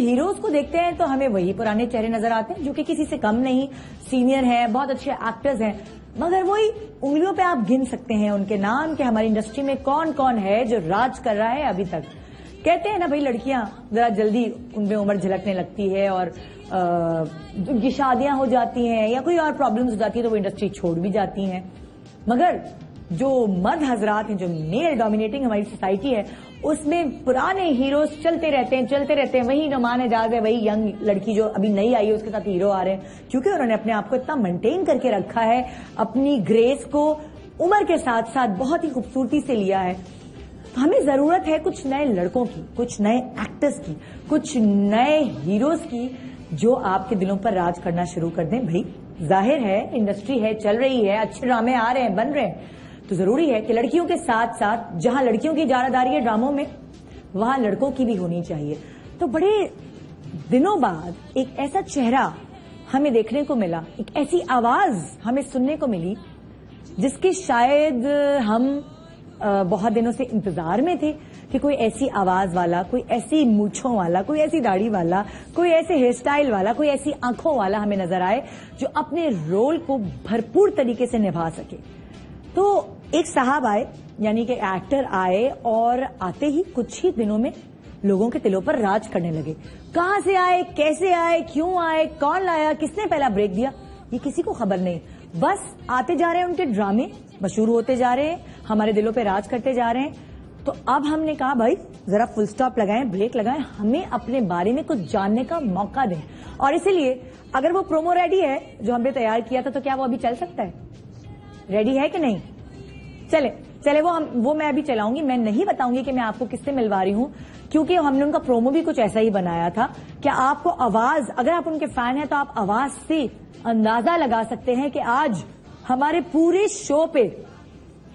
Heroes को देखते हैं तो हमें वही पुराने चेहरे नजर आते हैं जो कि किसी से कम नहीं, सीनियर हैं, बहुत अच्छे एक्टर्स हैं, मगर वही उंगलियों पे आप गिन सकते हैं उनके नाम कि हमारी इंडस्ट्री में कौन कौन है जो राज कर रहा है अभी तक। कहते हैं ना भाई, लड़कियां जरा जल्दी उनमें उम्र झलकने लगती है और उनकी शादियां हो जाती हैं या कोई और प्रॉब्लम्स हो जाती है तो वो इंडस्ट्री छोड़ भी जाती हैं। मगर जो मर्द हजरात हैं, जो मेल डोमिनेटिंग हमारी सोसाइटी है, उसमें पुराने हीरोज चलते रहते हैं। वही नुमान एजाज है, वही यंग लड़की जो अभी नई आई है, उसके साथ हीरो आ रहे हैं, क्योंकि उन्होंने अपने आप को इतना मेंटेन करके रखा है, अपनी ग्रेस को उम्र के साथ साथ बहुत ही खूबसूरती से लिया है। तो हमें जरूरत है कुछ नए लड़कों की, कुछ नए एक्टर्स की, कुछ नए हीरोज की जो आपके दिलों पर राज करना शुरू कर दें। भाई जाहिर है इंडस्ट्री है, चल रही है, अच्छे ड्रामे आ रहे हैं, बन रहे हैं, तो जरूरी है कि लड़कियों के साथ साथ जहां लड़कियों की इजारादारी है ड्रामों में, वहां लड़कों की भी होनी चाहिए। तो बड़े दिनों बाद एक ऐसा चेहरा हमें देखने को मिला, एक ऐसी आवाज हमें सुनने को मिली जिसकी शायद हम बहुत दिनों से इंतजार में थे कि कोई ऐसी आवाज वाला, कोई ऐसी मूंछों वाला, कोई ऐसी दाढ़ी वाला, कोई ऐसे हेयर स्टाइल वाला, कोई ऐसी आंखों वाला हमें नजर आए जो अपने रोल को भरपूर तरीके से निभा सके। तो एक साहब आए, यानी कि एक्टर आए, और आते ही कुछ ही दिनों में लोगों के दिलों पर राज करने लगे। कहां से आए, कैसे आए, क्यों आए, कौन लाया, किसने पहला ब्रेक दिया, ये किसी को खबर नहीं। बस आते जा रहे हैं, उनके ड्रामे मशहूर होते जा रहे हैं, हमारे दिलों पे राज करते जा रहे हैं। तो अब हमने कहा भाई जरा फुल स्टॉप लगाएं, ब्रेक लगाएं, हमें अपने बारे में कुछ जानने का मौका दें। और इसीलिए अगर वो प्रोमो रेडी है जो हमने तैयार किया था, तो क्या वो अभी चल सकता है? रेडी है कि नहीं? चले वो मैं अभी चलाऊंगी। मैं नहीं बताऊंगी कि मैं आपको किससे मिलवा रही हूं, क्योंकि हमने उनका प्रोमो भी कुछ ऐसा ही बनाया था। क्या आपको आवाज, अगर आप उनके फैन हैं तो आप आवाज से अंदाजा लगा सकते हैं कि आज हमारे पूरे शो पे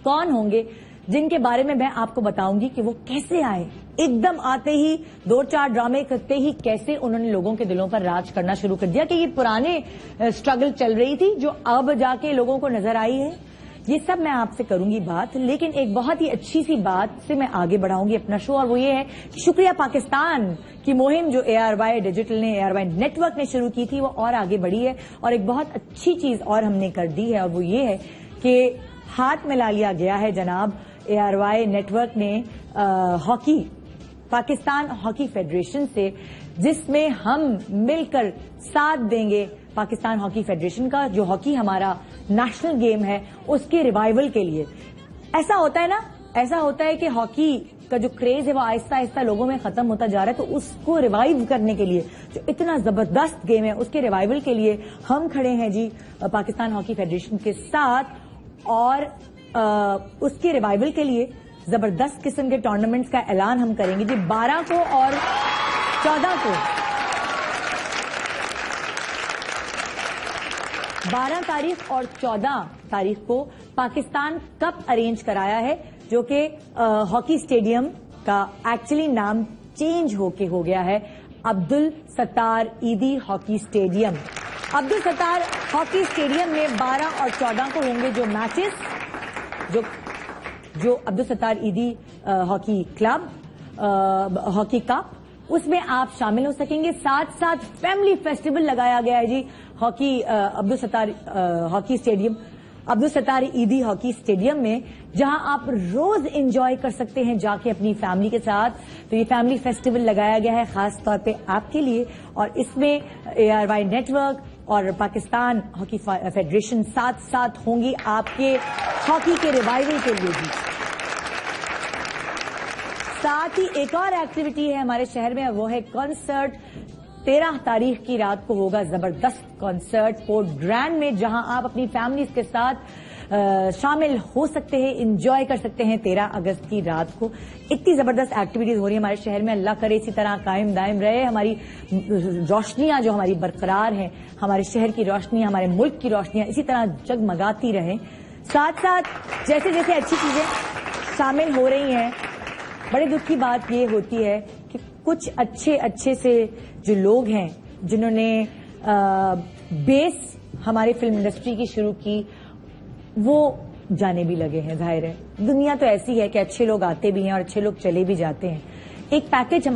कौन होंगे जिनके बारे में मैं आपको बताऊंगी कि वो कैसे आए, एकदम आते ही 2-4 ड्रामे करते ही कैसे उन्होंने लोगों के दिलों पर राज करना शुरू कर दिया, कि ये पुराने स्ट्रगल चल रही थी जो अब जाके लोगों को नजर आई है। ये सब मैं आपसे करूंगी बात, लेकिन एक बहुत ही अच्छी सी बात से मैं आगे बढ़ाऊंगी अपना शो, और वो ये है कि शुक्रिया पाकिस्तान की मुहिम जो ARY डिजिटल ने, ARY नेटवर्क ने शुरू की थी, वो और आगे बढ़ी है। और एक बहुत अच्छी चीज और हमने कर दी है, और वो ये है कि हाथ मिला लिया गया है जनाब ARY नेटवर्क ने हॉकी, पाकिस्तान हॉकी फेडरेशन से, जिसमें हम मिलकर साथ देंगे पाकिस्तान हॉकी फेडरेशन का, जो हॉकी हमारा नेशनल गेम है, उसके रिवाइवल के लिए। ऐसा होता है ना, ऐसा होता है कि हॉकी का जो क्रेज है वो आहिस्ता आहिस्ता लोगों में खत्म होता जा रहा है, तो उसको रिवाइव करने के लिए, जो इतना जबरदस्त गेम है, उसके रिवाइवल के लिए हम खड़े हैं जी पाकिस्तान हॉकी फेडरेशन के साथ। और उसके रिवाइवल के लिए जबरदस्त किस्म के टूर्नामेंट्स का ऐलान हम करेंगे जी 12 को और 14 को। 12 तारीख और 14 तारीख को पाकिस्तान कप अरेंज कराया है, जो कि हॉकी स्टेडियम का एक्चुअली नाम चेंज होके हो गया है Abdul Sattar Edhi hockey stadium. Abdul Sattar hockey stadium में 12 और 14 को होंगे जो मैचेस, जो Abdul Sattar Edhi hockey club hockey cup, उसमें आप शामिल हो सकेंगे। साथ साथ फैमिली फेस्टिवल लगाया गया है जी hockey Abdul Sattar hockey stadium, Abdul Sattar Edhi hockey stadium में, जहां आप रोज एंजॉय कर सकते हैं जाके अपनी फैमिली के साथ। तो ये फैमिली फेस्टिवल लगाया गया है खास तौर पे आपके लिए, और इसमें ARY नेटवर्क और पाकिस्तान हॉकी फेडरेशन साथ साथ होंगी आपके हॉकी के रिवाइवल के लिए भी। साथ ही एक और एक्टिविटी है हमारे शहर में, वो है कॉन्सर्ट। 13 तारीख की रात को होगा जबरदस्त कॉन्सर्ट पोर्ट ग्रैंड में, जहां आप अपनी फैमिलीज के साथ शामिल हो सकते हैं, एंजॉय कर सकते हैं। 13 अगस्त की रात को इतनी जबरदस्त एक्टिविटीज हो रही है हमारे शहर में। अल्लाह करे इसी तरह कायम दायम रहे हमारी रोशनियां जो हमारी बरकरार हैं, हमारे शहर की रोशनियां, हमारे मुल्क की रोशनियां इसी तरह जगमगाती रहें। साथ साथ जैसे जैसे अच्छी चीजें शामिल हो रही हैं, बड़े दुख की बात ये होती है कि कुछ अच्छे से जो लोग हैं जिन्होंने बेस हमारी फिल्म इंडस्ट्री की शुरू की, वो जाने भी लगे हैं। जाहिर है दुनिया तो ऐसी है कि अच्छे लोग आते भी हैं और अच्छे लोग चले भी जाते हैं। एक पैकेज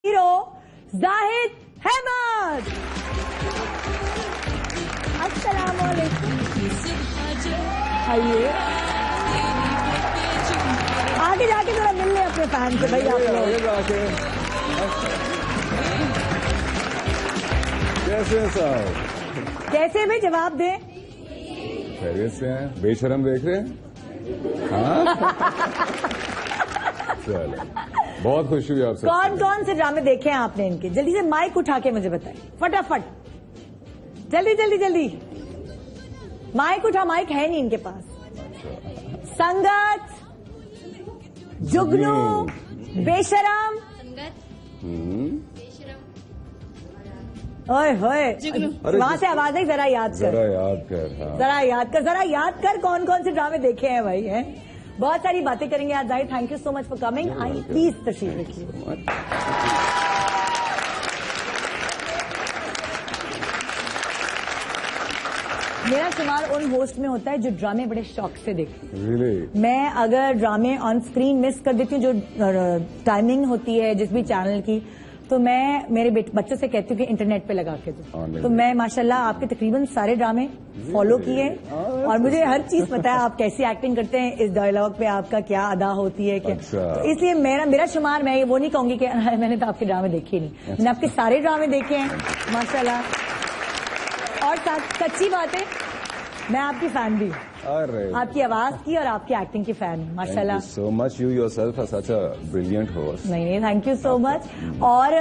हीरो जाहिद अहमद। अस्सलाम वालेकुम। आइए आगे जाके जरा मिल ले अपने फैन से भाई। आप कैसे हैं साहब? कैसे भी जवाब दें। खैरियत से हैं? बेशरम देख रहे हैं? हाँ चलो, बहुत खुशी हुई आपसे। कौन कौन से ड्रामे देखे हैं आपने इनके? जल्दी से माइक उठा के मुझे बताइए, फटाफट, जल्दी जल्दी जल्दी। माइक उठा, माइक है नहीं इनके पास। संगत, जुगनू, बेशरम, ओए होए, वहां से आवाज आई, जरा याद कर, जरा याद कर, हाँ। जरा याद कर, जरा याद कर, कौन कौन से ड्रामे देखे हैं भाई? हैं बहुत सारी बातें करेंगे आज। Zahid, thank you so much for coming. I please तशरीफ रखिए। मेरा शुमार उन होस्ट में होता है जो ड्रामे बड़े शौक से देखते हैं। Really? मैं अगर ड्रामे ऑन स्क्रीन मिस कर देती हूँ, जो टाइमिंग होती है जिस भी चैनल की, तो मैं मेरे बच्चों से कहती हूँ कि इंटरनेट पे लगा के दो। तो मैं माशाल्लाह आपके तकरीबन सारे ड्रामे फॉलो किए और मुझे हर चीज पता है आप कैसी एक्टिंग करते हैं, इस डायलॉग पे आपका क्या अदा होती है, क्या। तो इसलिए मेरा शुमार, मैं वो नहीं कहूंगी कि मैंने तो आपके ड्रामे देखे नहीं, मैंने आपके सारे ड्रामे देखे हैं माशाल्लाह। और सच्ची बात है, मैं आपकी फैन भी हूँ, आपकी आवाज की और आपकी एक्टिंग की फैन हूँ माशाल्लाह। So much, you yourself are such a brilliant host. नहीं, थैंक यू सो मच। और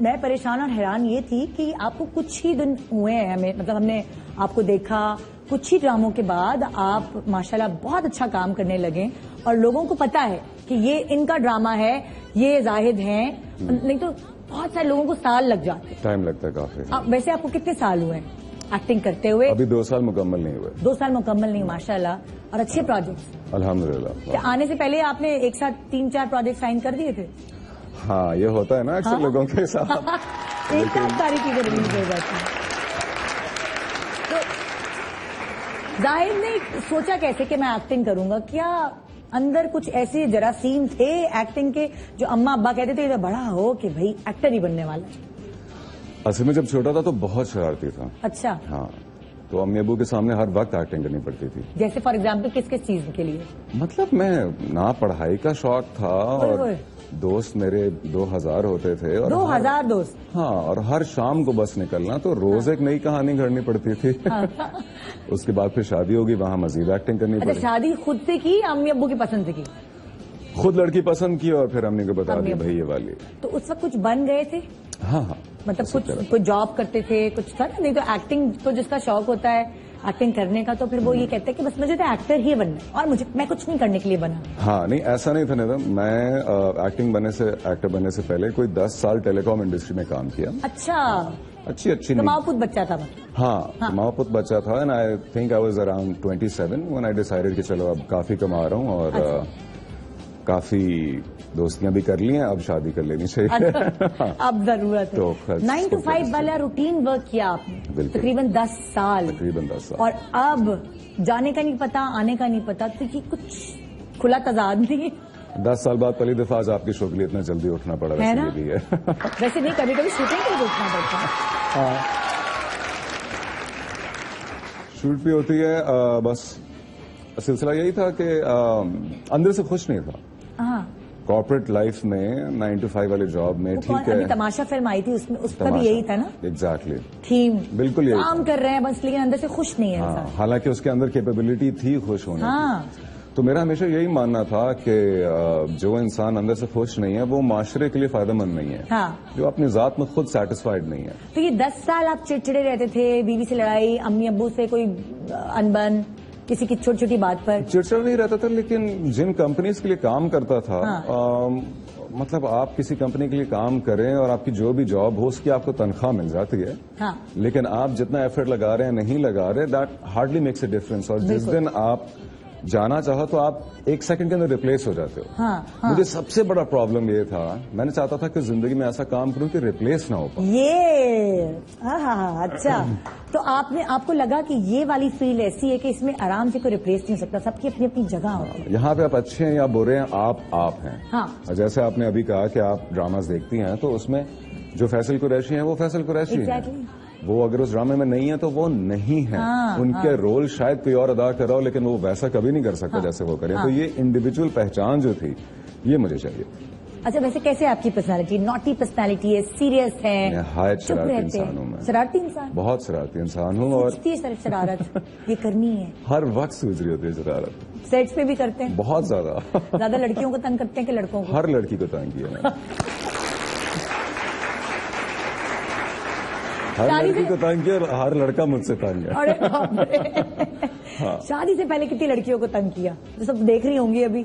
मैं परेशान और हैरान ये थी कि आपको कुछ ही दिन हुए हैं हमें, मतलब हमने आपको देखा कुछ ही ड्रामों के बाद आप माशाल्लाह बहुत अच्छा काम करने लगे और लोगों को पता है कि ये इनका ड्रामा है, ये जाहिद हैं। नहीं तो बहुत सारे लोगों को साल लग जाते हैं, टाइम लगता है काफी। वैसे आपको कितने साल हुए हैं एक्टिंग करते हुए? अभी 2 साल मुकम्मल नहीं हुए। 2 साल मुकम्मल नहीं, माशाल्लाह। और अच्छे प्रोजेक्ट्स अल्हम्दुलिल्लाह। क्या आने से पहले आपने एक साथ 3-4 प्रोजेक्ट साइन कर दिए थे? हाँ, ये होता है ना अक्सर लोगों के साथ। एक साथ सारी चीजें रिलीज हो जाती हैं। तो जाहिद ने सोचा कैसे कि मैं एक्टिंग करूंगा? क्या अंदर कुछ ऐसे जरासीम थे एक्टिंग के जो अम्मा अब्बा कहते थे तो बड़ा हो कि भाई एक्टर ही बनने वाला है? असल में जब छोटा था तो बहुत शरारती था। अच्छा। हाँ, तो अम्मी अबू के सामने हर वक्त एक्टिंग करनी पड़ती थी। जैसे फॉर एग्जाम्पल किस किस चीज के लिए? मतलब मैं ना पढ़ाई का शौक था और दोस्त मेरे 2000 होते थे। और 2000 दोस्त? हाँ, और हर शाम को बस निकलना, तो रोज एक नई कहानी घड़नी पड़ती थी। उसके बाद फिर शादी होगी, वहाँ मजीद एक्टिंग करनी पड़ी। शादी खुद से की, अम्मी अब्बू की पसंद से की? खुद लड़की पसंद की और फिर अम्मी को बता दी भाई ये वाली। तो उस वक्त कुछ बन गए थे? हाँ हाँ, मतलब कुछ जॉब करते थे, कुछ था ना? नहीं तो एक्टिंग तो जिसका शौक होता है एक्टिंग करने का, तो फिर वो ये कहते हैं कि बस मुझे तो एक्टर ही बनना है और मैं कुछ नहीं करने के लिए बना। हाँ, नहीं ऐसा नहीं था निधम। मैं एक्टर बनने से पहले कोई 10 साल टेलीकॉम इंडस्ट्री में काम किया। अच्छा, अच्छी कमाऊपुत बच्चा था? हाँ, कमाऊपुत बच्चा था। And I think I was around 27 when I decided कि चलो अब काफी कमा रहा हूँ और काफी दोस्तियां भी कर ली हैं, अब शादी कर लेनी चाहिए। अब जरूरत है। तो 9 to 5 वाला रूटीन वर्क किया आपने तकरीबन 10 साल। और अब जाने का नहीं पता, आने का नहीं पता, तो ये कुछ खुला तजाद नहीं? 10 साल बाद पहली दफा आज आपके शो के लिए इतना जल्दी उठना पड़ा है ना? भी है। वैसे नहीं, कभी कभी शूटिंग के लिए उठना पड़ता है। शूट भी होती है। बस सिलसिला यही था कि अंदर से खुश नहीं था। कॉर्पोरेट लाइफ में 9 to 5 वाली जॉब में, ठीक है। अभी तमाशा फिल्म आई थी, उसमें उसका भी यही था ना? एग्जैक्टली थीम बिल्कुल यही काम कर रहे हैं बस, लेकिन अंदर से खुश नहीं है। हाँ, हालांकि उसके अंदर कैपेबिलिटी थी खुश होने की। तो मेरा हमेशा यही मानना था कि जो इंसान अंदर से खुश नहीं है वो माशरे के लिए फायदेमंद नहीं है। जो अपनी जात में खुद सेटिस्फाइड नहीं है। तो ये 10 साल आप चिड़चिड़े रहते थे, बीवी से लड़ाई, अम्मी अब्बू से कोई अनबन, किसी की छोटी छोटी बात पर? चिड़चिड़ा नहीं रहता था, लेकिन जिन कंपनीज के लिए काम करता था, मतलब आप किसी कंपनी के लिए काम करें और आपकी जो भी जॉब हो उसकी आपको तनख्वाह मिल जाती है। लेकिन आप जितना एफर्ट लगा रहे हैं नहीं लगा रहे, that hardly makes a difference. और जिस दिन आप जाना चाहो तो आप 1 सेकंड के अंदर रिप्लेस हो जाते हो। हाँ। मुझे सबसे बड़ा प्रॉब्लम ये था, मैंने चाहता था कि जिंदगी में ऐसा काम करूं कि रिप्लेस ना हो पाए। ये अच्छा, तो आपको लगा कि ये वाली फील ऐसी है कि इसमें आराम से कोई रिप्लेस नहीं हो सकता, सबकी अपनी अपनी जगह होती है। यहाँ पे आप अच्छे हैं या बुरे हैं, आप हैं। हाँ। जैसे आपने अभी कहा कि आप ड्रामास देखती हैं, तो उसमें जो फैसल कुरैशी है वो फैसल कुरैशी है। वो अगर उस ड्रामे में नहीं है तो वो नहीं है। उनके रोल शायद कोई और अदा कर रहा हो, लेकिन वो वैसा कभी नहीं कर सकता जैसे वो करे। तो ये इंडिविजुअल पहचान जो थी, ये मुझे चाहिए। अच्छा, वैसे कैसे आपकी पर्सनालिटी? नॉटी पर्सनालिटी है, सीरियस है, हाय शरारती इंसान हूँ मैं। शरारती इंसान? बहुत शरारती इंसान हूँ। और शरारत ये करनी है, हर वक्त सूझ रही होती है शरारत। सेट्स पे भी करते हैं? बहुत ज्यादा लड़कियों को तंग करते हैं कि लड़कों को? हर लड़की को तंग किया। हर लड़की को तंग किया और हर लड़का मुझसे तंग है। अरे बाप रे। हाँ। शादी से पहले कितनी लड़कियों को तंग किया, जो सब देख रही होंगी अभी?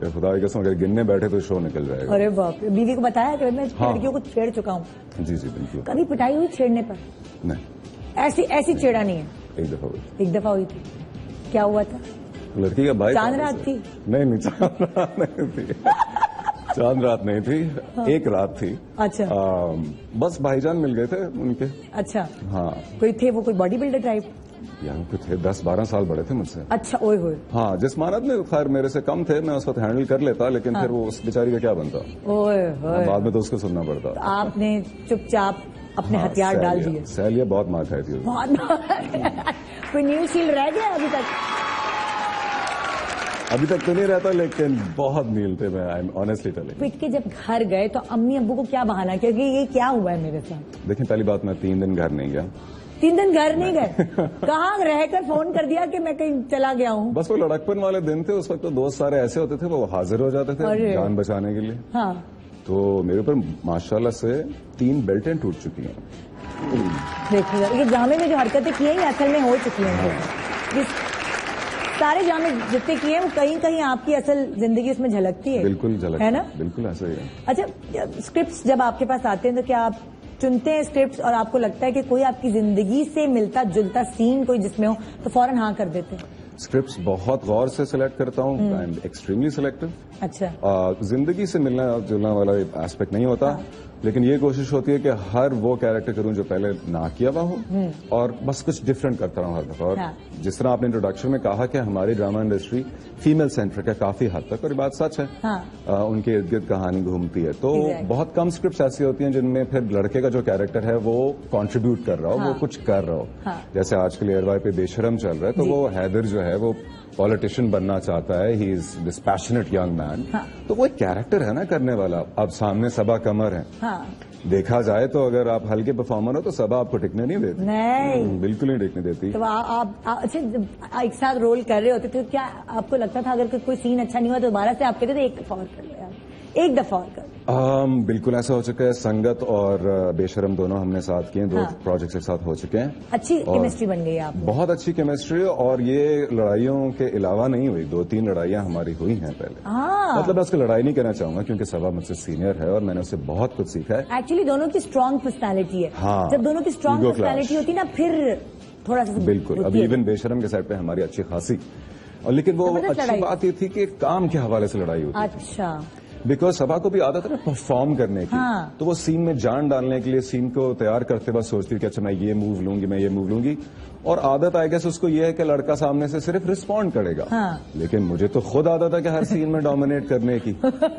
खुदा की कसम, अगर गिनने बैठे तो शो निकल जाएगा। अरे बाप रे। बीवी को बताया कि मैं लड़कियों को छेड़ चुका हूँ? जी बिल्कुल। कभी पिटाई हुई छेड़ने पर? नहीं, ऐसी छेड़ा नहीं है। एक दफा हुई थी। क्या हुआ था? लड़की का भाई। चांद रात थी? नहीं, चांद रात नहीं थी। चांद रात नहीं थी। हाँ। एक रात थी। अच्छा। बस भाईजान मिल गए थे उनके। अच्छा। हाँ। कोई थे वो, कोई बॉडी बिल्डर टाइप? यहाँ पे थे, 10-12 साल बड़े थे मुझसे। अच्छा, ओए होए। हाँ, जिस्मानत में खैर मेरे से कम थे, मैं उस वक्त हैंडल कर लेता, लेकिन फिर वो उस बेचारी का क्या बनता। ओए होए। बाद में तो उसको सुनना पड़ता। तो आपने चुपचाप अपने हथियार डाल दिए? सैलिया बहुत मार खाई थी। कोई न्यूज शील रह गया अभी तक? अभी तक तो नहीं रहता, लेकिन बहुत नील थे। मैं आई एम ऑनेस्टली टेलिंग। पिट के जब घर गए तो अम्मी अब्बू को क्या बहाना, क्योंकि ये क्या हुआ है मेरे साथ? देखिए, पहली बात, मैं 3 दिन घर नहीं गया। 3 दिन घर नहीं गए? कहाँ रहकर फोन कर दिया कि मैं कहीं चला गया हूँ? बस वो लड़कपन वाले दिन थे, उस वक्त तो दोस्त सारे ऐसे होते थे, वो हाजिर हो जाते थे जान बचाने के लिए। हाँ। तो मेरे ऊपर माशाल्लाह से 3 बेल्टें टूट चुकी हैं। देखिए, ये ड्रामे में जो हरकतें की हैं, ये असल में हो चुकी हैं। सारे ड्रामे जितने किए हैं, वो कहीं कहीं आपकी असल जिंदगी उसमें झलकती है। बिल्कुल झलकती है ना? बिल्कुल ऐसा ही है। अच्छा, स्क्रिप्ट्स जब आपके पास आते हैं तो क्या आप चुनते हैं स्क्रिप्ट्स, और आपको लगता है कि कोई आपकी जिंदगी से मिलता जुलता सीन कोई जिसमें हो तो फौरन हाँ कर देते हैं? स्क्रिप्ट्स बहुत गौर से सिलेक्ट करता हूँ। I am extremely selective. अच्छा। जिंदगी से मिलना जुलना वाला एस्पेक्ट नहीं होता। हाँ। लेकिन ये कोशिश होती है कि हर वो कैरेक्टर करूं जो पहले ना किया हुआ हो, और बस कुछ डिफरेंट करता रहूं हर दफा। और हाँ। जिस तरह आपने इंट्रोडक्शन में कहा कि हमारी ड्रामा इंडस्ट्री फीमेल सेंट्रिक है काफी हद तक, और ये बात सच है। हाँ। उनके इर्द गिर्द कहानी घूमती है, तो बहुत कम स्क्रिप्ट ऐसी होती हैं जिनमें फिर लड़के का जो कैरेक्टर है वो कॉन्ट्रीब्यूट कर रहा हो, वो कुछ कर रहा हो। जैसे आजकल एयरवाई पे बेशरम चल रहा है, तो वो हैदर जो है वो पॉलिटिशियन बनना चाहता है। He is this passionate young man. तो वो एक कैरेक्टर है ना करने वाला। अब सामने सबा कमर है। हाँ। देखा जाए तो अगर आप हल्के परफॉर्मर हो तो सबा आपको टिकने नहीं देती। नहीं, बिल्कुल नहीं टिकने देती। तो आप अच्छा एक साथ रोल कर रहे होते तो क्या आपको लगता था अगर कोई सीन अच्छा नहीं हुआ तो दोबारा से आप कहते थे एक दफा और कर लो यार, एक दफा और कर? बिल्कुल ऐसा हो चुका है। संगत और बेशरम दोनों हमने साथ किए, 2 प्रोजेक्ट्स एक साथ हो चुके हैं। अच्छी केमिस्ट्री बन गई आप? बहुत अच्छी केमिस्ट्री, और ये लड़ाइयों के अलावा नहीं हुई, 2-3 लड़ाइयां हमारी हुई हैं पहले। मतलब मैं उसको लड़ाई नहीं कहना चाहूंगा क्योंकि सबा मुझसे सीनियर है और मैंने उससे बहुत कुछ सीखा है। एक्चुअली दोनों की स्ट्रांग पर्सनैलिटी है। हाँ। जब दोनों की स्ट्रांग पर्सनैलिटी होती ना, फिर थोड़ा सा बिल्कुल। अभी इवन बेशरम के साइड पे हमारी अच्छी खासी, और लेकिन वो अच्छी बात ये थी कि काम के हवाले से लड़ाई होती। अच्छा। बिकॉज सबा को भी आदत है ना परफॉर्म करने की। हाँ। तो वो सीन में जान डालने के लिए सीन को तैयार करते वक्त सोचती है कि अच्छा मैं ये मूव लूंगी, मैं ये मूव लूंगी, और आदत आएगा से उसको ये है कि लड़का सामने से सिर्फ रिस्पॉन्ड करेगा। हाँ। लेकिन मुझे तो खुद आदत है कि हर सीन में डोमिनेट करने की।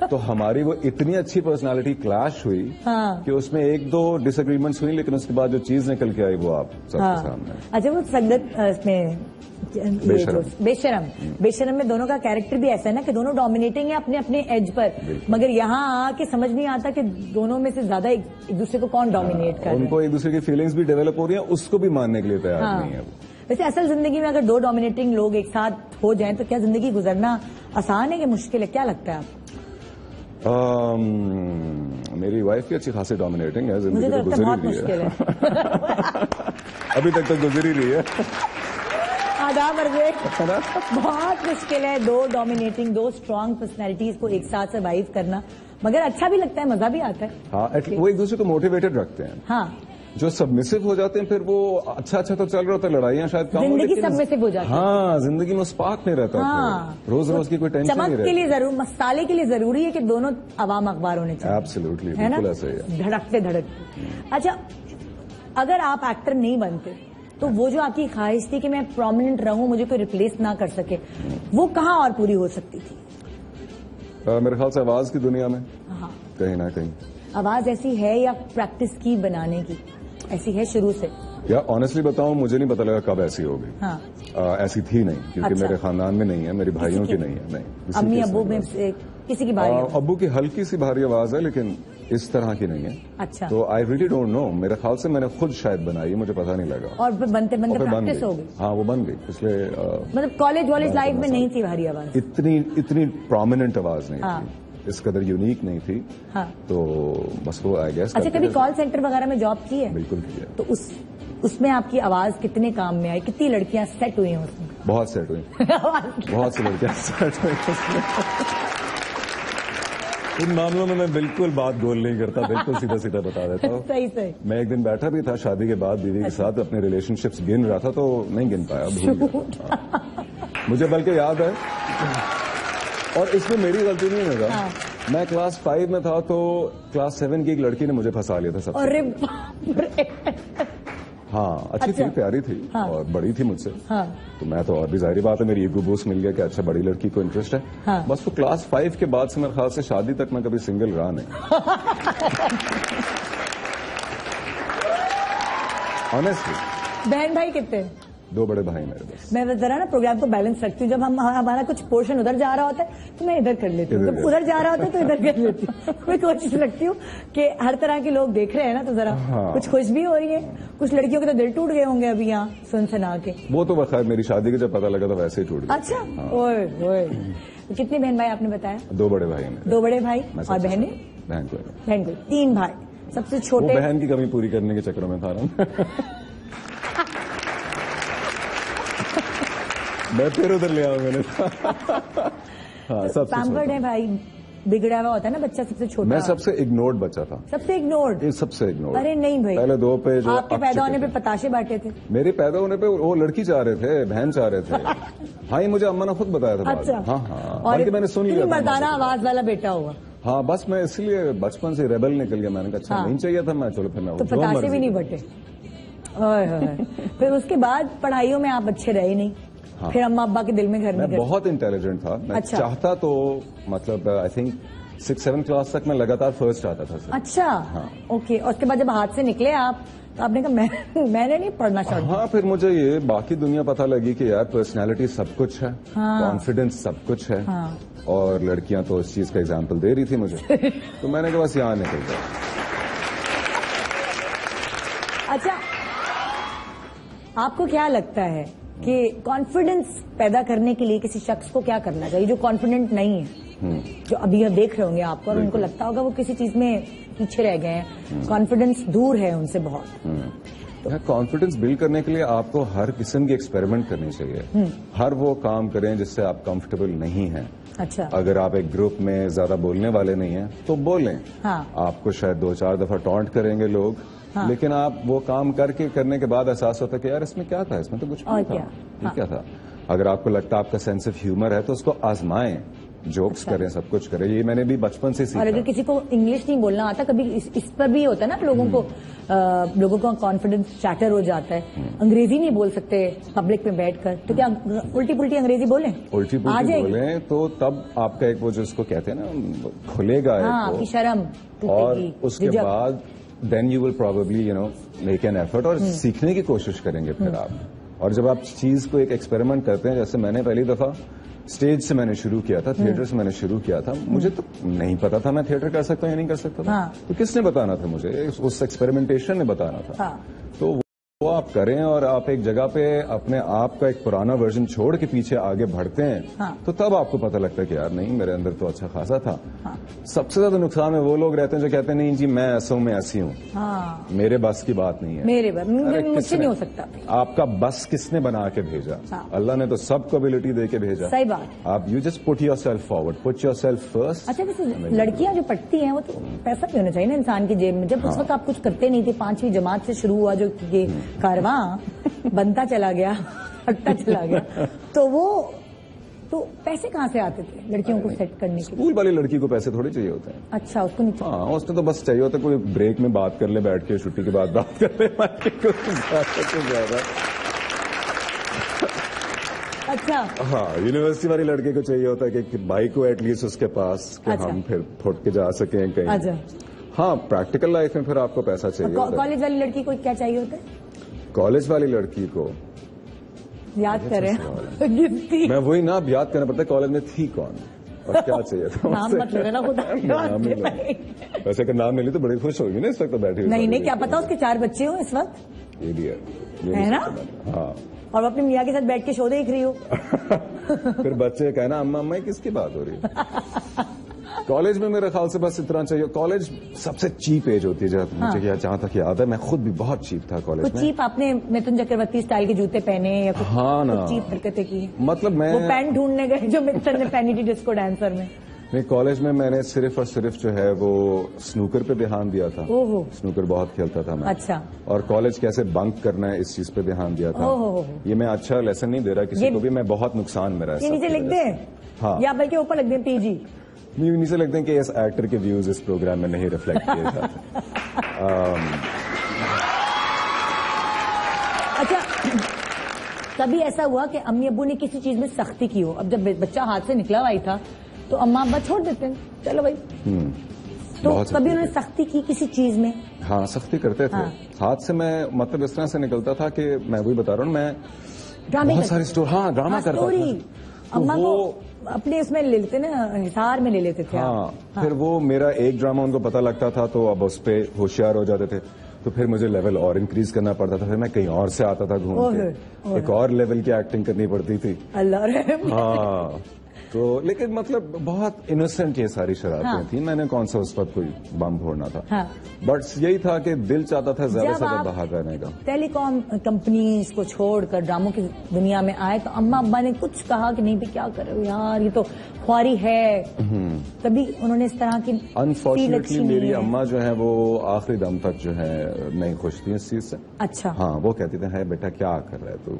तो हमारी वो इतनी अच्छी पर्सनालिटी क्लैश हुई कि उसमें 1-2 डिसएग्रीमेंट्स हुई, लेकिन उसके बाद जो चीज निकल के आई वो आप सबके सामने। अच्छा, वो संगत में बेशरम में दोनों का कैरेक्टर भी ऐसा है ना कि दोनों डोमिनेटिंग है अपने अपने एज पर, मगर यहाँ आके समझ नहीं आता कि दोनों में से ज्यादा एक दूसरे को कौन डोमिनेट कर रहा है। उनको एक दूसरे की फीलिंग्स भी डेवलप हो रही है, उसको भी मानने के लिए तैयार नहीं है। वैसे असल जिंदगी में अगर 2 डोमिनेटिंग लोग एक साथ हो जाएं तो क्या जिंदगी गुजरना आसान है कि मुश्किल है, क्या लगता है आपको? मेरी वाइफ भी अच्छी खासी डोमिनेटिंग है, जिंदगी तो गुजर ही रही है। अभी तक तो गुजर ही रही है। आदाब अर्ज़े। बहुत मुश्किल है 2 डोमिनेटिंग, 2 स्ट्रांग पर्सनैलिटीज को एक साथ सर्वाइव करना, मगर अच्छा भी लगता है, मजा भी आता है। हाँ, वो एक दूसरे को मोटिवेटेड रखते हैं। हाँ, जो सबमिसिव हो जाते हैं फिर वो अच्छा तो चल रहा होता है, लड़ाइयां शायद कम, जिंदगी सबमिसिव हो जाती है। हाँ, जिंदगी में स्पार्क नहीं रहता। हाँ, रोज रोज की कोई टेंशन नहीं रहती। चमक के लिए जरूर, मसाले के लिए जरूरी है कि दोनों अवाम अखबार होने चाहिए। एब्सोल्युटली, है ना, धड़कते धड़कते। अच्छा, अगर आप एक्टर नहीं बनते तो वो जो आपकी ख्वाहिश थी कि मैं प्रोमिनेंट रहूं, मुझे कोई रिप्लेस ना कर सके, वो कहाँ और पूरी हो सकती थी? मेरे ख्याल से आवाज की दुनिया में। हाँ, कहीं ना कहीं आवाज ऐसी है या प्रैक्टिस की बनाने की ऐसी है शुरू से? या ऑनेस्टली बताऊं, मुझे नहीं पता लगा कब ऐसी होगी। हाँ। ऐसी थी नहीं, क्योंकि अच्छा। मेरे खानदान में नहीं है, मेरी भाइयों की नहीं है। नहीं, अम्मी अब्बू में किसी की भारी? अब्बू की हल्की सी भारी आवाज है, लेकिन इस तरह की नहीं है। अच्छा। तो आई रियली डोंट नो, मेरे ख्याल से मैंने खुद शायद बनाई है, मुझे पता नहीं लगा। और बनते बनते प्रैक्टिस हो गई? हाँ, वो बन गई पिछले मतलब कॉलेज वॉलेज लाइफ में नहीं थी भारी आवाज? इतनी प्रोमिनेंट आवाज नहीं हाँ। थी, इस कदर यूनिक नहीं थी। हाँ। तो बस वो आई गेस। अच्छा, कभी कॉल सेंटर वगैरह में जॉब की है? बिल्कुल की है। तो उसमें आपकी आवाज कितने काम में आई? कितनी लड़कियां सेट हुई हैं उसमें? बहुत सेट हुई बहुत सी लड़कियां सेट हुई। इन मामलों में मैं बिल्कुल बात गोल नहीं करता, बिल्कुल सीधा सीधा बता देता हूँ। सही। मैं एक दिन बैठा भी था शादी के बाद बीवी के साथ, अपने रिलेशनशिप्स गिन रहा था तो नहीं गिन पाया, भूल गया। मुझे बल्कि याद है, और इसमें मेरी गलती नहीं होगा। हाँ। मैं क्लास 5 में था तो क्लास 7 की एक लड़की ने मुझे फंसा लिया था सबसे। अरे बाप रे। हाँ, अच्छी थी, प्यारी थी। हाँ। और बड़ी थी मुझसे। हाँ। तो मैं तो और भी जाहिर बात है मेरी ईगो बूस्ट मिल गया कि अच्छा बड़ी लड़की को इंटरेस्ट है। हाँ। बस वो क्लास 5 के बाद से मेरे ख्याल से शादी तक मैं कभी सिंगल रहा नहीं। ऑनेस्टली। बहन भाई कितने? 2 बड़े भाई मेरे बस। मैं जरा ना प्रोग्राम को बैलेंस रखती हूँ, जब हमारा कुछ पोर्शन उधर जा रहा होता है तो मैं इधर कर लेती हूँ, जब उधर जा रहा होता है तो इधर कर लेती हूँ। मैं कोशिश रखती हूँ कि हर तरह के लोग देख रहे हैं ना, तो जरा हाँ। कुछ खुश भी हो रही है, कुछ लड़कियों के तो दिल टूट गए होंगे अभी यहाँ सुन सुना के। वो तो खैर मेरी शादी के जब पता लगा तो वैसे ही टूट गया। अच्छा। हाँ। ओए तो कितने बहन भाई आपने बताया? 2 बड़े भाई हैं। 2 बड़े भाई और बहनें? बहन को 3 भाई। सबसे छोटे? बहन की कमी पूरी करने के चक्कर में था ना। मैं फिर उधर ले आऊं मैंने। हाँ, सबसे पैम्पर्ड है भाई, बिगड़ा हुआ होता है ना बच्चा सबसे छोटा। मैं सबसे इग्नोर्ड बच्चा था। सबसे इग्नोर्ड? सबसे इग्नोर्ड। अरे नहीं भाई, पहले 2 पे जो आपके पैदा होने पे पताशे बांटे थे। मेरे पैदा होने पे वो लड़की चाह रहे थे, बहन चाह रहे थे। हाँ, ये मुझे अम्मा ने खुद बताया था। अच्छा। हाँ, और मैंने सुन लिया। मर्दाना आवाज वाला बेटा हुआ। हाँ, बस मैं इसलिए बचपन से रेबल निकल गया। मैंने कहा अच्छा नहीं चाहिए था, मैं चलो फिर मैं तो पताशे भी नहीं बटे। फिर उसके बाद पढ़ाइयों में आप अच्छे रहे नहीं। हाँ। फिर अम्मा अब्बा के दिल में घर में मैं बहुत इंटेलिजेंट था। मैं अच्छा। चाहता तो मतलब आई थिंक 6-7 क्लास तक मैं लगातार फर्स्ट आता था सर। अच्छा। हाँ। ओके, और उसके बाद जब हाथ से निकले आप तो आपने कहा मैंने नहीं पढ़ना चाहता। हाँ, फिर मुझे ये बाकी दुनिया पता लगी कि यार पर्सनैलिटी सब कुछ है, कॉन्फिडेंस सब कुछ है। हाँ। और लड़कियां तो इस चीज का एग्जाम्पल दे रही थी मुझे। तो मैंने कहा बस यहाँ निकल गया। अच्छा, आपको क्या लगता है कि कॉन्फिडेंस पैदा करने के लिए किसी शख्स को क्या करना चाहिए जो कॉन्फिडेंट नहीं है, जो अभी आप देख रहे होंगे आपको और उनको लगता होगा वो किसी चीज में पीछे रह गए हैं, कॉन्फिडेंस दूर है उनसे बहुत? तो कॉन्फिडेंस बिल्ड करने के लिए आपको हर किस्म की एक्सपेरिमेंट करनी चाहिए। हर वो काम करें जिससे आप कंफर्टेबल नहीं हैं। अच्छा। अगर आप एक ग्रुप में ज्यादा बोलने वाले नहीं हैं तो बोलें। हाँ। आपको शायद 2-4 दफा टॉन्ट करेंगे लोग। हाँ। लेकिन आप वो काम करने के बाद एहसास होता है कि यार इसमें क्या था, इसमें तो कुछ नहीं था। हाँ। क्या था? अगर आपको लगता है आपका सेंस ऑफ ह्यूमर है तो उसको आजमाएं, जोक्स करें, सब कुछ करें। ये मैंने भी बचपन से सीखा। और अगर किसी को इंग्लिश नहीं बोलना आता, कभी इस पर भी होता है ना लोगों का कॉन्फिडेंस शैटर हो जाता है, अंग्रेजी नहीं बोल सकते पब्लिक में बैठकर, तो क्या उल्टी पुल्टी अंग्रेजी बोलें? उल्टी पुल्टी बोलें तो तब आपका एक वो जिसको कहते हैं ना खुलेगा। हाँ, आपकी शर्म। और उसके बाद then you will probably make an effort और सीखने की कोशिश करेंगे फिर आप। और जब आप चीज को एक एक्सपेरिमेंट करते हैं, जैसे मैंने पहली दफा स्टेज से मैंने शुरू किया था, थिएटर से मैंने शुरू किया था, मुझे तो नहीं पता था मैं थिएटर कर सकता हूँ या नहीं कर सकता था। हाँ। तो किसने बताना था मुझे? उस एक्सपेरिमेंटेशन ने बताना था। हाँ। तो वो आप करें और आप एक जगह पे अपने आप का एक पुराना वर्जन छोड़ के पीछे आगे बढ़ते हैं, हाँ। तो तब आपको पता लगता है कि यार नहीं, मेरे अंदर तो अच्छा खासा था। हाँ। सबसे ज्यादा नुकसान में वो लोग रहते हैं जो कहते हैं नहीं जी मैं ऐसा हूं, मैं ऐसी हूं, हाँ। मेरे बस की बात नहीं है, मेरे बस मुझसे नहीं हो सकता। आपका बस किसने बना के भेजा? हाँ। अल्लाह ने तो सबको एबिलिटी दे के भेजा। सही बात। आप you just put your self forward, put your self first. अच्छा, वैसे लड़कियां जो पढ़ती हैं वो तो पैसा भी होना चाहिए ना इंसान की जेब में। जब उस वक्त आप कुछ करते नहीं थे, 5वीं जमात से शुरू हुआ जो ये कारवां बनता चला गया, हटता चला गया, तो पैसे कहाँ से आते थे लड़कियों को सेट करने के? स्कूल वाली लड़की को पैसे थोड़े चाहिए होते हैं। अच्छा, उसको नहीं चाहिए? हाँ, उसने तो बस चाहिए होता है कोई ब्रेक में बात कर ले, बैठ के छुट्टी के बाद बात कर ले, ज्यादा। अच्छा, हाँ, यूनिवर्सिटी वाली लड़के को चाहिए होता है कि बाइक को एटलीस्ट उसके पास कि अच्छा। हम फिर फुट के जा सकें कहीं। अच्छा। हाँ, प्रैक्टिकल लाइफ में फिर आपको पैसा चाहिए। कॉलेज वाली लड़की को क्या चाहिए होता है? कॉलेज वाली लड़की को याद करें। मैं वही ना, अब याद करना पड़ता है कॉलेज में थी कौन और क्या चाहिए था। नाम मत लेना खुद। वैसे अगर नाम मिली तो बड़ी खुश होगी ना इस वक्त तो बैठी। नहीं, क्या पता उसके 4 बच्चे हो इस वक्त। ये भी है ना? हाँ। और अपने मियाँ के साथ बैठ के शो देख रही हो। फिर बच्चे कहना अम्मा अम्मा किसकी बात हो रही है? कॉलेज में मेरे ख्याल से बस इतना चाहिए। कॉलेज सबसे चीप एज होती है मुझे जहां तक याद है। मैं खुद भी बहुत चीप था कॉलेज में। चीप आपने मिथुन चक्रवर्ती स्टाइल के जूते पहने या कुछ? हाँ ना, चीप हरकतें की? मतलब मैं वो पैंट ढूंढने गए जो मिथुन ने पहनी थी डिस्को डांसर में। नहीं, कॉलेज में मैंने सिर्फ और सिर्फ जो है वो स्नूकर पे ध्यान दिया था। ओहो। स्नूकर बहुत खेलता था मैं। अच्छा। और कॉलेज कैसे बंक करना है इस चीज पे ध्यान दिया था। ये मैं अच्छा लेसन नहीं दे रहा किसी को भी, मैं बहुत नुकसान मेरा। ये नीचे लिख दे? हाँ, या बल्कि ऊपर लिख दे पीजी। नीचे लिखते हैं कि इस एक्टर के व्यूज इस प्रोग्राम में नहीं रिफ्लेक्ट किए जाते। अच्छा, कभी ऐसा हुआ कि अम्मी अब्बू ने किसी चीज में सख्ती की हो? अब जब बच्चा हाथ से निकला हुआ ही था तो अम्मा अब्बा छोड़ देते हैं, चलो भाई। तो कभी उन्होंने सख्ती की किसी चीज में? हाँ, सख्ती करते थे। हाथ से मैं मतलब इस तरह से निकलता था कि मैं वही बता रहा हूँ, मैं बहुत सारी स्टोरी। हाँ, ड्रामा करता था। अम्मा को अपने इसमें ले लेते ना, हिसार में ले लेते थे। हाँ, फिर वो मेरा एक ड्रामा उनको पता लगता था तो अब उस पे होशियार हो जाते थे, तो फिर मुझे लेवल और इंक्रीज करना पड़ता था। फिर मैं कहीं और से आता था घूम के, एक और लेवल की एक्टिंग करनी पड़ती थी। अल्लाह रहम। हाँ, तो लेकिन मतलब बहुत इनोसेंट ये सारी शरारतें थी। मैंने कौन सा उस वक्त कोई बम फोड़ना था। बट यही था कि दिल चाहता था ज्यादा से ज्यादा बाहर रहने का। टेलीकॉम कंपनीज को छोड़कर ड्रामों की दुनिया में आए तो अम्मा अब्बा ने कुछ कहा कि नहीं भी क्या कर रहे हो यार, ये तो ख्वारी है? तभी उन्होंने इस तरह की? अनफॉर्चुनेटली मेरी अम्मा जो है वो आखिरी दम तक जो है नहीं खुश थी इस चीज से। अच्छा। हाँ, वो कहती थे है बेटा क्या कर रहा है तू,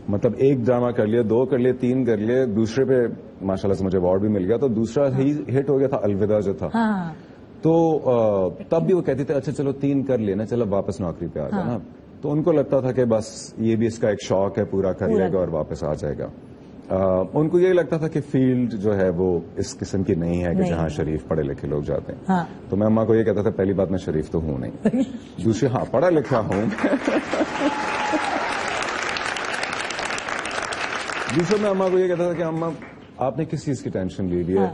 मतलब एक ड्रामा कर लिया, 2 कर लिए, 3 कर लिए, दूसरे पे माशाल्लाह से मुझे अवार्ड भी मिल गया, तो दूसरा ही हिट हो गया था अलविदा जो था। तो तब भी वो कहती थी अच्छा चलो 3 कर लिए ना, चलो वापस नौकरी पे आ जाना। तो उनको लगता था कि बस ये भी इसका एक शौक है, पूरा कर लेगा और वापस आ जाएगा। उनको यही लगता था कि फील्ड जो है वो इस किस्म की नहीं है कि जहाँ शरीफ पढ़े लिखे लोग जाते हैं। तो मैं अम्मा को ये कहता था पहली बात मैं शरीफ तो हूँ नहीं, दूसरी हाँ पढ़ा लिखा हूँ। दूसरा मैं अम्मा को ये कहता था कि अम्मा आपने किस चीज की टेंशन ले ली है?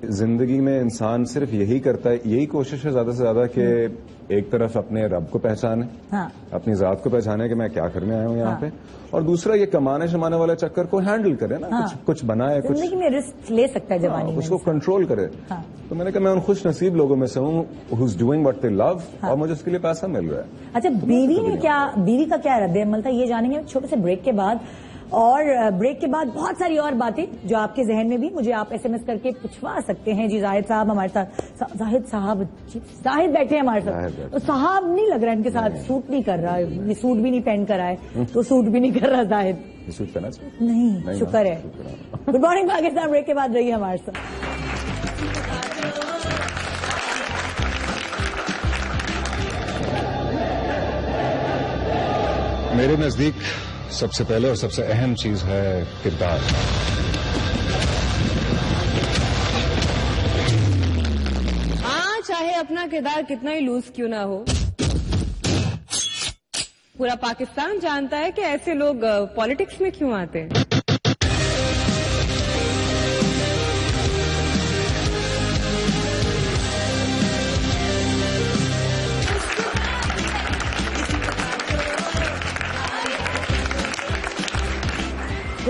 जिंदगी में इंसान सिर्फ यही करता है, यही कोशिश है ज्यादा से ज्यादा कि एक तरफ अपने रब को पहचाने, अपनी जात को पहचाने कि मैं क्या करने आया हूँ यहाँ पे, और दूसरा ये कमाने शमाने वाले चक्कर को हैंडल करे ना, कुछ बनाए, कुछ जिंदगी में रिस्क ले सकता है जवानी में, उसको कंट्रोल करे। तो मैंने कहा मैं उन खुश नसीब लोगों में से हूँ who's doing what they love, और मुझे उसके लिए पैसा मिल रहा है। अच्छा, बीवी का क्या रद्द अमल था ये जानेंगे छोटे से ब्रेक के बाद। और ब्रेक के बाद बहुत सारी और बातें जो आपके जहन में भी मुझे आप SMS करके पूछवा सकते हैं। जी जाहिद साहब हमारे साथ, जाहिद बैठे हैं हमारे साथ। तो साहब नहीं लग रहा है इनके साथ, सूट नहीं कर रहा है, ये सूट भी नहीं पहन कर आए तो सूट भी नहीं कर रहा जाहिद। सूट पहना नहीं, शुक्र है। गुड मॉर्निंग पाकिस्तान, ब्रेक के बाद रहिए हमारे साथ। मेरे नजदीक सबसे पहले और सबसे अहम चीज है किरदार। हाँ, चाहे अपना किरदार कितना ही लूज क्यों ना हो, पूरा पाकिस्तान जानता है कि ऐसे लोग पॉलिटिक्स में क्यों आते हैं।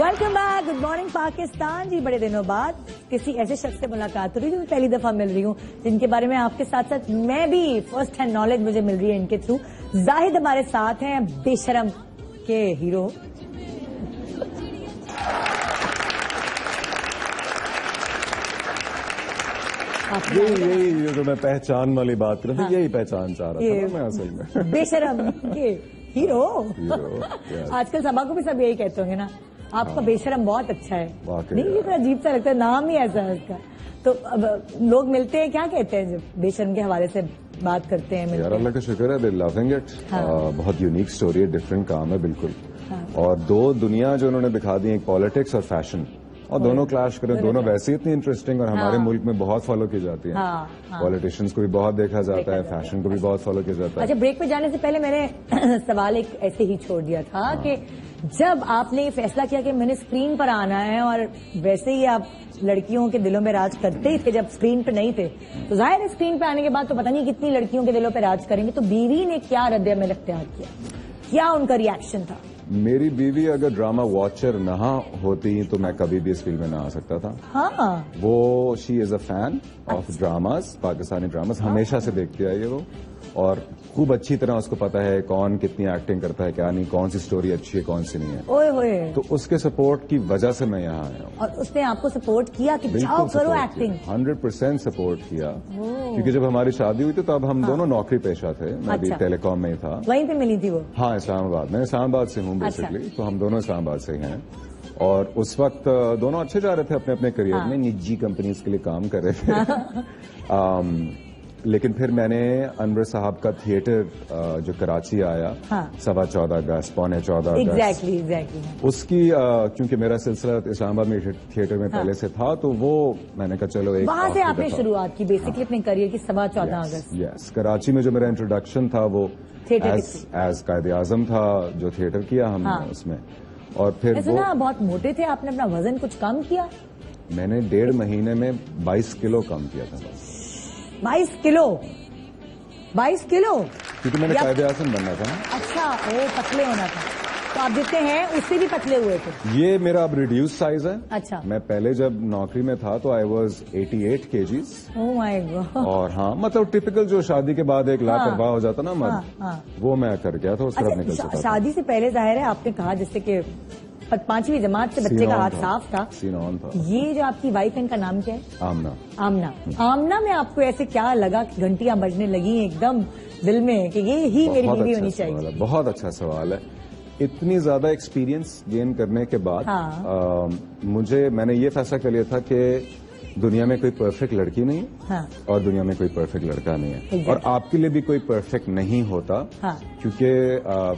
Welcome back, good morning Pakistan ji. बड़े दिनों बाद किसी ऐसे शख्स से मुलाकात हो रही है जो पहली दफा मिल रही हूँ, जिनके बारे में आपके साथ साथ मैं भी फर्स्ट हैंड नॉलेज मुझे मिल रही है इनके थ्रू। जाहिद हमारे साथ हैं, बेशरम के हीरो। यही जो मैं पहचान वाली बात कर रहा था, यही पहचान चाह रहा था मैं असल में। बेशरम के हीरो। आजकल सभा को भी सब यही कहते होंगे ना, आपका बेशरम बहुत अच्छा है। नहीं, ये तो अजीब सा लगता है, नाम ही ऐसा है उसका। तो अब लोग मिलते हैं, क्या कहते हैं जब बेशरम के हवाले से बात करते हैं? यार अल्लाह का शुक्र है, दे लविंग इट। बहुत यूनिक स्टोरी है, डिफरेंट काम है बिल्कुल। और दो दुनिया जो उन्होंने दिखा दी, एक पॉलिटिक्स और फैशन, और दोनों क्लैश करें, दोनों वैसे इतनी इंटरेस्टिंग और हमारे मुल्क में बहुत फॉलो की जाती है। पॉलिटिशियंस को भी बहुत देखा जाता है, फैशन को भी बहुत फॉलो किया जाता है। अच्छा, ब्रेक पे जाने से पहले मैंने सवाल एक ऐसे ही छोड़ दिया था कि जब आपने ये फैसला किया कि मैंने स्क्रीन पर आना है, और वैसे ही आप लड़कियों के दिलों में राज करते ही थे जब स्क्रीन पे नहीं थे, तो जाहिर है स्क्रीन पे आने के बाद तो पता नहीं कितनी लड़कियों के दिलों पे राज करेंगे। तो बीवी ने क्या रद्द-ए-अमल इख्तियार किया, क्या उनका रिएक्शन था? मेरी बीवी अगर ड्रामा वॉचर ना होती तो मैं कभी भी इस फील्ड में ना आ सकता था। हाँ, वो she is a fan of dramas, Pakistani dramas, हमेशा से देखती आई है वो, और खूब अच्छी तरह उसको पता है कौन कितनी एक्टिंग करता है, क्या नहीं, कौन सी स्टोरी अच्छी है, कौन सी नहीं है। ओए होए। तो उसके सपोर्ट की वजह से मैं यहाँ आया हूँ। और उसने आपको सपोर्ट किया कि जाओ करो एक्टिंग? 100% सपोर्ट किया, क्योंकि जब हमारी शादी हुई थी तो अब हम दोनों नौकरी पेशा थे। मैं भी टेलीकॉम में ही था। वहीं पे मिली थी वो? हाँ, इस्लामाबाद। मैं इस्लामाबाद से हूँ बेसिकली, तो हम दोनों इस्लामाबाद से ही हैं। और उस वक्त दोनों अच्छे जा रहे थे अपने अपने करियर में, निजी कंपनीज के लिए काम कर रहे थे। लेकिन फिर मैंने अनवर साहब का थिएटर जो कराची आया, 14.25 अगस्त, 14.25 अगस्त, एग्जैक्टली उसकी क्योंकि मेरा सिलसिला इस्लामाबाद में थिएटर में पहले से था, तो वो मैंने कहा चलो एक वहां से आपने शुरुआत की बेसिकली अपने करियर की। 14.25 अगस्त, यस। कराची में जो मेरा इंट्रोडक्शन था वो एज कायद-ए-आज़म था, जो थिएटर किया हमने उसमें। और फिर सुना बहुत मोटे थे, आपने अपना वजन कुछ कम किया? मैंने 1.5 महीने में 22 किलो कम किया था बस। 22 किलो? 22 किलो? क्योंकि मैंने कायद-ए-आज़म बनना था ना। अच्छा, वो पतले होना था। तो आप जितने हैं उससे भी पतले हुए थे? ये मेरा अब रिड्यूस साइज है। अच्छा। मैं पहले जब नौकरी में था तो I was 88 kgs। Oh my God. और हाँ, मतलब टिपिकल जो शादी के बाद एक लापरवाह हो जाता ना मर्द, वो मैं कर गया था, उस तरफ निकल चुका था। शादी से पहले जाहिर है आपने कहा जैसे कि 5वीं जमात से बच्चे का हाथ साफ था। सीन ऑन था। ये जो आपकी वाइफ है, इनका नाम क्या है? आमना। आमना। आमना में आपको ऐसे क्या लगा कि घंटियां बजने लगी एकदम दिल में कि ये ही मेरी बीवी होनी चाहिए? बहुत अच्छा सवाल है। इतनी ज्यादा एक्सपीरियंस गेन करने के बाद मैंने ये फैसला कर लिया था कि दुनिया में कोई परफेक्ट लड़की नहीं और दुनिया में कोई परफेक्ट लड़का नहीं है, और आपके लिए भी कोई परफेक्ट नहीं होता, क्योंकि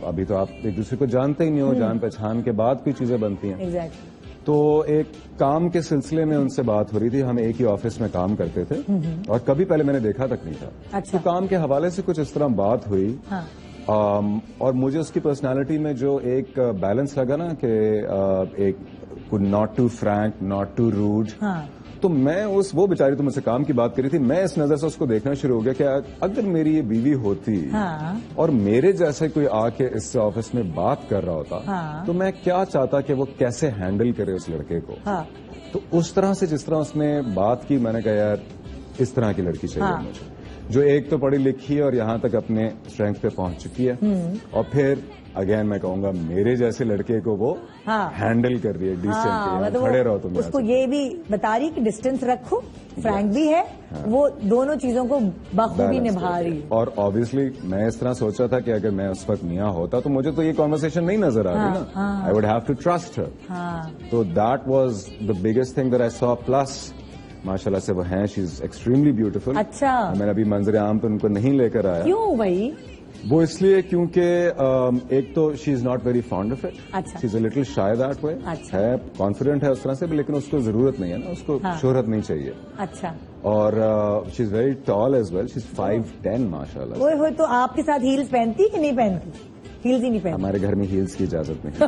अभी तो आप एक दूसरे को जानते ही नहीं हो, जान पहचान के बाद कोई चीजें बनती हैं। तो एक काम के सिलसिले में उनसे बात हो रही थी, हम एक ही ऑफिस में काम करते थे और कभी पहले मैंने देखा तक नहीं था। तो काम के हवाले से कुछ इस तरह बात हुई, और मुझे उसकी पर्सनालिटी में जो एक बैलेंस लगा ना कि एक not too frank, not too rude, तो मैं वो बेचारी तो मुझसे काम की बात करी थी, मैं इस नजर से उसको देखना शुरू हो गया कि अगर मेरी ये बीवी होती और मेरे जैसे कोई आके इससे ऑफिस में बात कर रहा होता, तो मैं क्या चाहता कि वो कैसे हैंडल करे उस लड़के को। तो उस तरह से जिस तरह उसने बात की, मैंने कहा यार इस तरह की लड़की चाहिए मुझे, जो एक तो पढ़ी लिखी है और यहाँ तक अपने स्ट्रेंथ पे पहुंच चुकी है, और फिर अगेन मैं कहूंगा मेरे जैसे लड़के को वो हैंडल कर रही है डिसेंट, खड़े रहो तुम। उसको ये भी बता रही कि डिस्टेंस रखो, फ्रैंक भी है, वो दोनों चीजों को बखूबी निभा रही है। और ऑब्वियसली मैं इस तरह सोचा था कि अगर मैं उस वक्त मियाँ होता तो मुझे तो ये कॉन्वर्सेशन नहीं नजर आ रही ना, I would have to trust her. तो that was the biggest thing that I saw. Plus माशाल्लाह से वो हैं, शी इज एक्सट्रीमली ब्यूटीफुल। अच्छा। मैंने अभी मंजर आम तो उनको नहीं लेकर आया। क्यों भाई? वो इसलिए क्योंकि एक तो she is not very fond of it, she is a little shy that way, है कॉन्फिडेंट है उस तरह से, लेकिन उसको जरूरत नहीं है ना, उसको शोहरत नहीं चाहिए। अच्छा। और she is very tall as well, she is 5'10" माशाल्लाह। ओए होए, तो आपके साथ हील्स पहनती कि नहीं पहनती? हील्स ही नहीं पहनती। हमारे घर में हील्स की इजाजत नहीं है।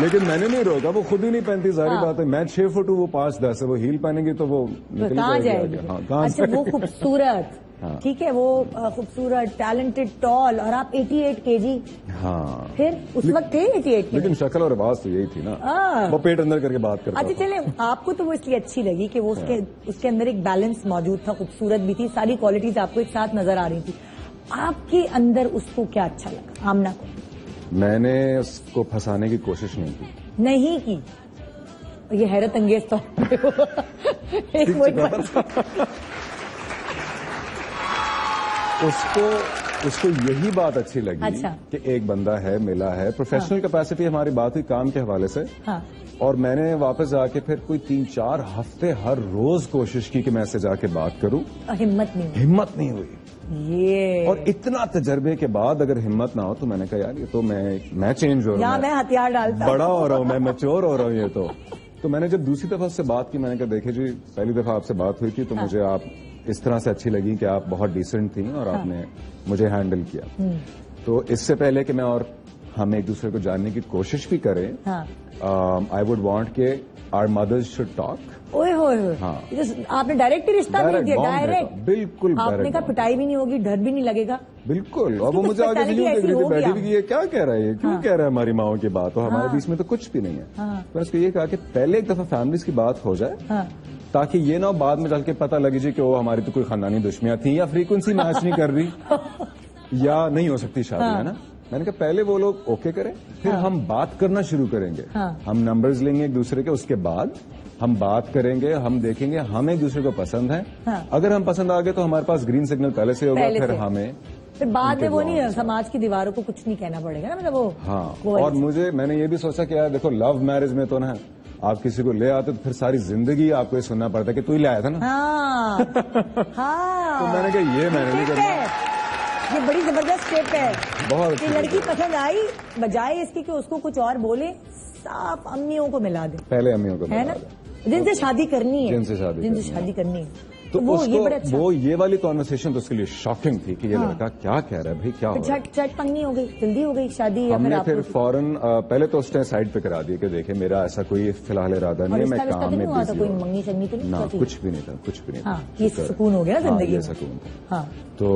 लेकिन मैंने नहीं रोका, वो खुद ही नहीं पहनती, जाहिर बात है। मैं 6 फुट हूँ, वो 5'10" है, वो हील पहनेंगी तो वो कहाँ जाएगी? अच्छा, वो खूबसूरत हाँ। ठीक है, वो खूबसूरत, टैलेंटेड, टॉल, और आप 88 kg। हाँ, फिर उस वक्त थे 88 लेकिन शक्ल और आवाज तो यही थी ना, वो पेट अंदर करके बात करता अच्छा था। चले, आपको तो वो इसलिए अच्छी लगी कि वो उसके अंदर एक बैलेंस मौजूद था, खूबसूरत भी थी, सारी क्वालिटीज आपको एक साथ नजर आ रही थी। आपके अंदर उसको क्या अच्छा लगा, आमना को? मैंने उसको फंसाने की कोशिश नहीं की। नहीं की? ये हैरत अंगेज तो उसको यही बात अच्छी लगी। अच्छा। कि एक बंदा है, मिला है, प्रोफेशनल कैपेसिटी हमारी बात हुई काम के हवाले से। हाँ। और मैंने वापस जाके फिर कोई 3-4 हफ्ते हर रोज कोशिश की कि मैं इससे जाके बात करूं। हिम्मत नहीं हुई। ये और इतना तजर्बे के बाद अगर हिम्मत ना हो तो मैंने कहा यार ये तो मैं चेंज हो रहा हूं, मैं हथियार डालता, बड़ा हो रहा हूं, मैं मैच्योर हो रहा हूं। ये तो मैंने जब दूसरी दफा उससे बात की, मैंने कहा देखे जी, पहली दफा आपसे बात हुई थी तो मुझे आप इस तरह से अच्छी लगी कि आप बहुत डिसेंट थी और आपने मुझे हैंडल किया। तो इससे पहले कि मैं और हम एक दूसरे को जानने की कोशिश भी करें, आई वुड वांट के आवर मदर्स शुड टॉक। ओए होए, हाँ। आपने डायरेक्ट ही रिश्ता नहीं दिया, डायरेक्ट? बिल्कुल। आपने कहा पिटाई भी नहीं होगी, डर भी नहीं लगेगा? बिल्कुल। और वो मुझे आगे बैठी भी, ये क्या कह रहा है, क्यों कह रहा है हमारी माओ की बात, और हमारे बीच में तो कुछ भी नहीं है। मैंने उसको ये कहा कि पहले एक दफा फैमिलीज की बात हो जाए, ताकि ये ना बाद में चल के पता लगे जी कि वो हमारी तो कोई खानदानी दुश्मनियां थी, या फ्रीक्वेंसी मैच नहीं कर रही, या नहीं हो सकती शादी, है ना। मैंने कहा पहले वो लोग ओके करें, फिर हम बात करना शुरू करेंगे। हम नंबर्स लेंगे एक दूसरे के, उसके बाद हम बात करेंगे, हम देखेंगे हम एक दूसरे को पसंद है। अगर हम पसंद आ गए तो हमारे पास ग्रीन सिग्नल पहले से होगा, फिर हमें फिर बाद में वो नहीं, समाज की दीवारों को कुछ नहीं कहना पड़ेगा ना, मतलब वो। हाँ। और मैंने ये भी सोचा कि यार देखो, लव मैरिज में तो ना आप किसी को ले आते तो फिर सारी जिंदगी आपको ये सुनना पड़ता है कि तू ही ले आया था ना। तो मैंने कहा ये मैंने नहीं करना। ये बड़ी जबरदस्त स्टेप है। बहुत कि लड़की पसंद आई, बजाय इसकी कि उसको कुछ और बोले, साफ अम्मियों को मिला दे। पहले अम्मियों को है ना, जिनसे शादी करनी है, जिनसे शादी करनी है। तो वो ये बड़ा अच्छा। वो ये वाली कॉन्वर्सेशन तो उसके लिए शॉकिंग थी कि ये लड़का क्या कह रहा है भाई, क्या हो रहा है। झट पंगनी हो गई, जल्दी हो गई शादी। हमने फिर फौरन पहले तो उसने साइड पे करा दिया कि देखे मेरा ऐसा कोई फिलहाल इरादा नहीं है, मैं काम में बिजी कोई मंगनी शंगनी तो नहीं, कुछ भी नहीं था, कुछ भी नहीं था। ये सुकून हो गया जिंदगी, ये सुकून था। तो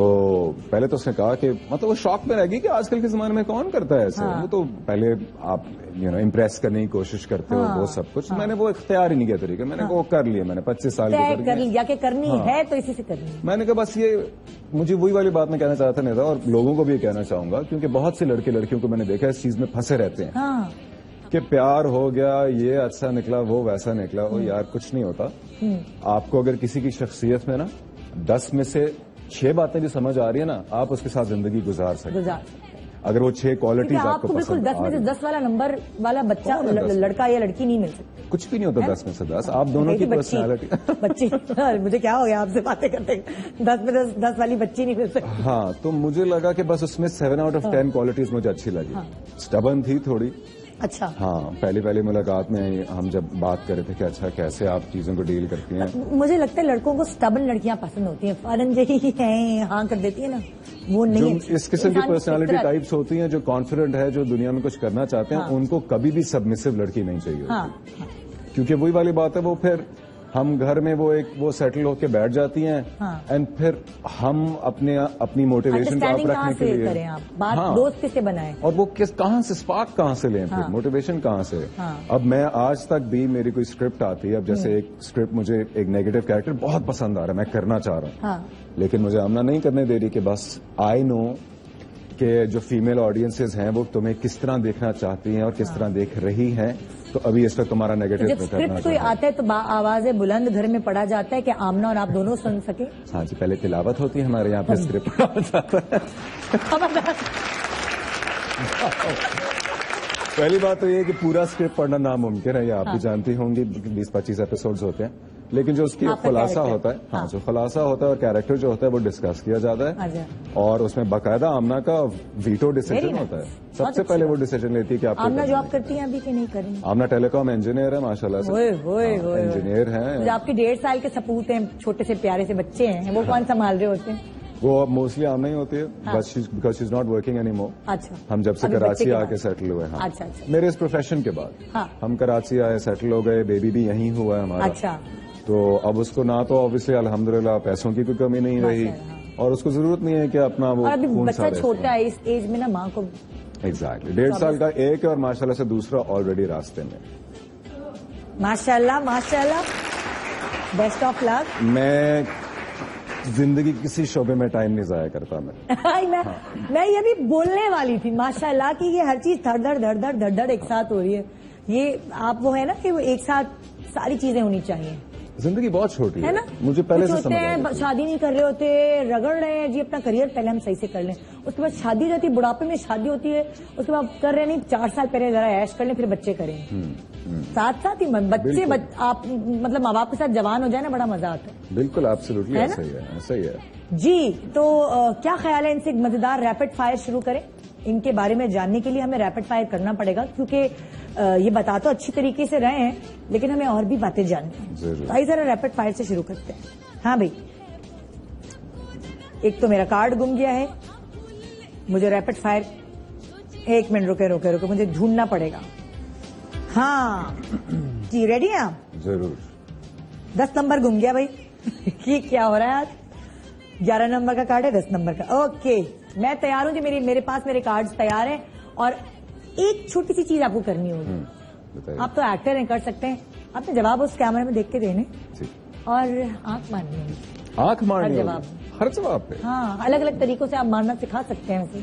पहले तो उसने कहा कि मतलब वो शॉक में रहेगी कि आजकल के जमाने में कौन करता है ऐसे। वो तो पहले आप इम्प्रेस करने की कोशिश करते हो, वो सब कुछ। मैंने वो इख्तियार ही नहीं किया तरीका, मैंने वो कर लिया, मैंने 25 साल कर लिया कि करनी है तो इसी से करनी है। मैंने कहा बस ये मुझे वही वाली बात मैं कहना चाहता नहीं था, और लोगों को भी ये कहना चाहूंगा, क्योंकि बहुत से लड़के लड़कियों को मैंने देखा इस चीज में फंसे रहते हैं कि प्यार हो गया, ये अच्छा निकला, वो वैसा निकला। और यार कुछ नहीं होता। आपको अगर किसी की शख्सियत में ना 10 में से 6 बातें जो समझ आ रही है ना, आप उसके साथ जिंदगी गुजार सकते हैं। अगर वो 6 क्वालिटीज आपको बिल्कुल 10 में से 10 वाला नंबर वाला बच्चा, लड़का या लड़की नहीं मिल सकती। कुछ भी नहीं होता 10 में से 10। आप दोनों की पर्सनैलिटी बच्ची मुझे क्या हो गया आपसे बातें करते, 10 में 10 वाली बच्ची नहीं मिल सकती। हाँ, तो मुझे लगा कि बस उसमें 7 आउट ऑफ 10 क्वालिटीज मुझे अच्छी लगी। स्टबर्न थी थोड़ी। अच्छा। हाँ, पहली मुलाकात में हम जब बात कर रहे थे कि अच्छा कैसे आप चीजों को डील करती हैं। मुझे लगता है लड़कों को स्टबर्न लड़कियां पसंद होती हैं, फौरन जही हैं हाँ कर देती है ना, वो नहीं। इस किस्म की पर्सनालिटी टाइप्स होती हैं जो कॉन्फिडेंट है, जो दुनिया में कुछ करना चाहते हैं, उनको कभी भी सबमिसिव लड़की नहीं चाहिए। क्योंकि वही वाली बात है, वो फिर हम घर में वो सेटल होके बैठ जाती हैं, एंड फिर हम अपनी मोटिवेशन को आप रखने के लिए करें, आप बात दोस्त किससे बनाएं, और वो कहां से स्पार्क कहां से लें, फिर मोटिवेशन कहां से। अब मैं आज तक भी मेरी कोई स्क्रिप्ट आती है, अब जैसे एक स्क्रिप्ट मुझे एक नेगेटिव कैरेक्टर बहुत पसंद आ रहा है, मैं करना चाह रहा हूं, लेकिन मुझे आमना नहीं करने दे रही कि बस आई नो कि जो फीमेल ऑडियंसेस हैं वो तुम्हें किस तरह देखना चाहती हैं और किस तरह देख रही हैं, तो अभी इस वक्त तुम्हारा नेगेटिव जब स्क्रिप्ट कोई आता है तो आवाजें बुलंद घर में पढ़ा जाता है कि आमना और आप दोनों सुन सके। हाँ जी, पहले तिलावत होती है हमारे यहाँ पे, स्क्रिप्ट पढ़ा जाता है। पहली बात तो ये कि पूरा स्क्रिप्ट पढ़ना नामुमकिन है, ये आप भी जानती होंगी, 20-25 एपिसोड्स होते हैं, लेकिन जो उसकी खुलासा होता है, हाँ, जो खुलासा होता है और कैरेक्टर जो होता है वो डिस्कस किया जाता है, और उसमें बाकायदा आमना का वीटो डिसीजन होता है। सबसे पहले वो डिसीजन लेती है कि आप आमना जॉब करती हैं अभी कि नहीं कर रही? आमना टेलीकॉम इंजीनियर है माशाल्लाह से, इंजीनियर है। आपके 1.5 साल के सपूत हैं, छोटे से प्यारे से बच्चे हैं, वो कौन संभाल रहे होते हैं? वो अब मोस्टली आमना ही होती है, because she is not working any more. अच्छा। हम जब से कराची आके सेटल हुए हैं, अच्छा, मेरे इस प्रोफेशन के बाद हम कराची आए, सेटल हो गए, बेबी भी यहीं हुआ है हमारा। अच्छा। तो अब उसको ना तो ऑब्वियसली अल्हम्दुलिल्लाह पैसों की कोई कमी नहीं रही, और उसको जरूरत नहीं है कि अपना वो, और अभी बच्चा छोटा है, इस एज में ना माँ को एग्जैक्टली 1.5 साल का एक है और माशाल्लाह से दूसरा ऑलरेडी रास्ते में। माशाल्लाह माशाल्लाह, बेस्ट ऑफ लक। मैं जिंदगी किसी शोबे में टाइम नहीं जाया करता मैं ये भी बोलने वाली थी माशाल्लाह कि ये हर चीज धड़ धड़ एक साथ हो रही है। ये आप वो है ना कि वो एक साथ सारी चीजें होनी चाहिए। जिंदगी बहुत छोटी है ना, मुझे पहले से समझ हैं शादी नहीं कर रहे होते, रगड़ रहे हैं जी अपना करियर पहले हम सही से कर लें, उसके बाद शादी रहती है, बुढ़ापे में शादी होती है, उसके बाद कर रहे नहीं 4 साल पहले जरा ऐश कर लें फिर बच्चे करें। साथ साथ ही बच्चे आप मतलब माँ बाप के साथ जवान हो जाए ना, बड़ा मजा आता है। बिल्कुल एब्सोल्युटली ऐसा ही है जी। तो क्या ख्याल है इनसे मजेदार रैपिड फायर शुरू करें? इनके बारे में जानने के लिए हमें रैपिड फायर करना पड़ेगा, क्योंकि ये बता तो अच्छी तरीके से रहे हैं लेकिन हमें और भी बातें जाननी है। तो आइए जरा रैपिड फायर से शुरू करते हैं। हाँ भाई, एक तो मेरा कार्ड गुम गया है, मुझे रैपिड फायर, 1 मिनट रुके मुझे ढूंढना पड़ेगा। हाँ जी, रेडी हैं आप? जरूर। 10 नंबर गुम गया भाई। ये क्या हो रहा है आज? 11 नंबर का कार्ड है, 10 नंबर का। ओके, मैं तैयार हूं जी, मेरे पास मेरे कार्ड्स तैयार हैं और एक छोटी सी चीज आपको करनी होगी। आप तो एक्टर हैं, कर सकते हैं, आपने जवाब उस कैमरे में देख के देने और आंख मारनी है। आंख मारनी हर जवाब पे? हाँ, अलग अलग तरीकों से आप मारना सिखा सकते हैं वैसे।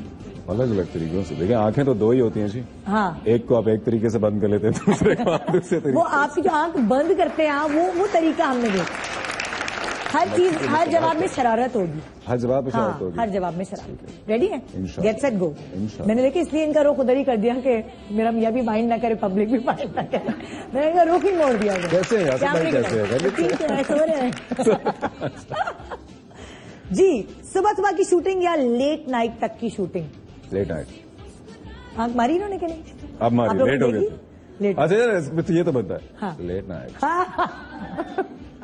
अलग अलग तरीकों से? देखिए आंखें तो 2 ही होती हैं जी। हाँ, एक को आप एक तरीके से बंद कर लेते हैं, दूसरे को आप दूसरे तरीके। वो आपकी जो आंख बंद करते हैं वो तरीका हमने देखा। हर चीज, हर जवाब में शरारत होगी। हर जवाब में शरारत होगी। हर जवाब में शरारत। रेडी है? Get set go. इंशाल्लाह। मैंने देखी इसलिए इनका रुख उधर ही कर दिया कि मेरा मियाँ भी माइंड ना करे, पब्लिक भी माइंड ना करे, मैंने इनका रुख ही मोड़ दिया। कैसे जी, सुबह की शूटिंग या लेट नाइट तक की शूटिंग? Late night. आंख मारी इन्होंने कि नहीं? अब मारी, लेट हो गए। लेट। अच्छा ये तो बनता है। हाँ। Late night.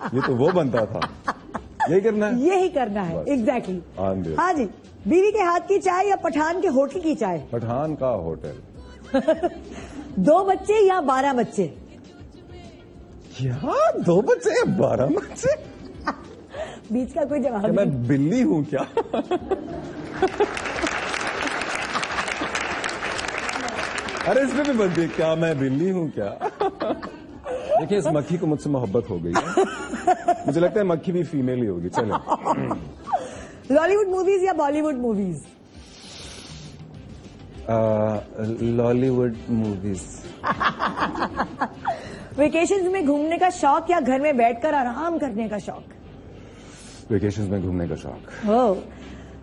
ये तो वो बनता था, यही करना है, यही करना है। एग्जैक्टली। हाँ जी, बीवी के हाथ की चाय या पठान के होटल की चाय? पठान का होटल। 2 बच्चे या 12 बच्चे? क्या 2 बच्चे या 12 बच्चे? बीच का कोई जवाब नहीं। मैं बिल्ली हूँ क्या? अरे इसमें भी बनती है क्या मैं बिल्ली हूँ क्या? देखिए इस मक्खी को मुझसे मोहब्बत हो गई है, मुझे लगता है मक्खी भी फीमेल ही होगी। चलो, लॉलीवुड मूवीज या Bollywood movies? Lollywood movies. Vacations में घूमने का शौक या घर में बैठकर आराम करने का शौक? वेकेशंस में घूमने का शौक।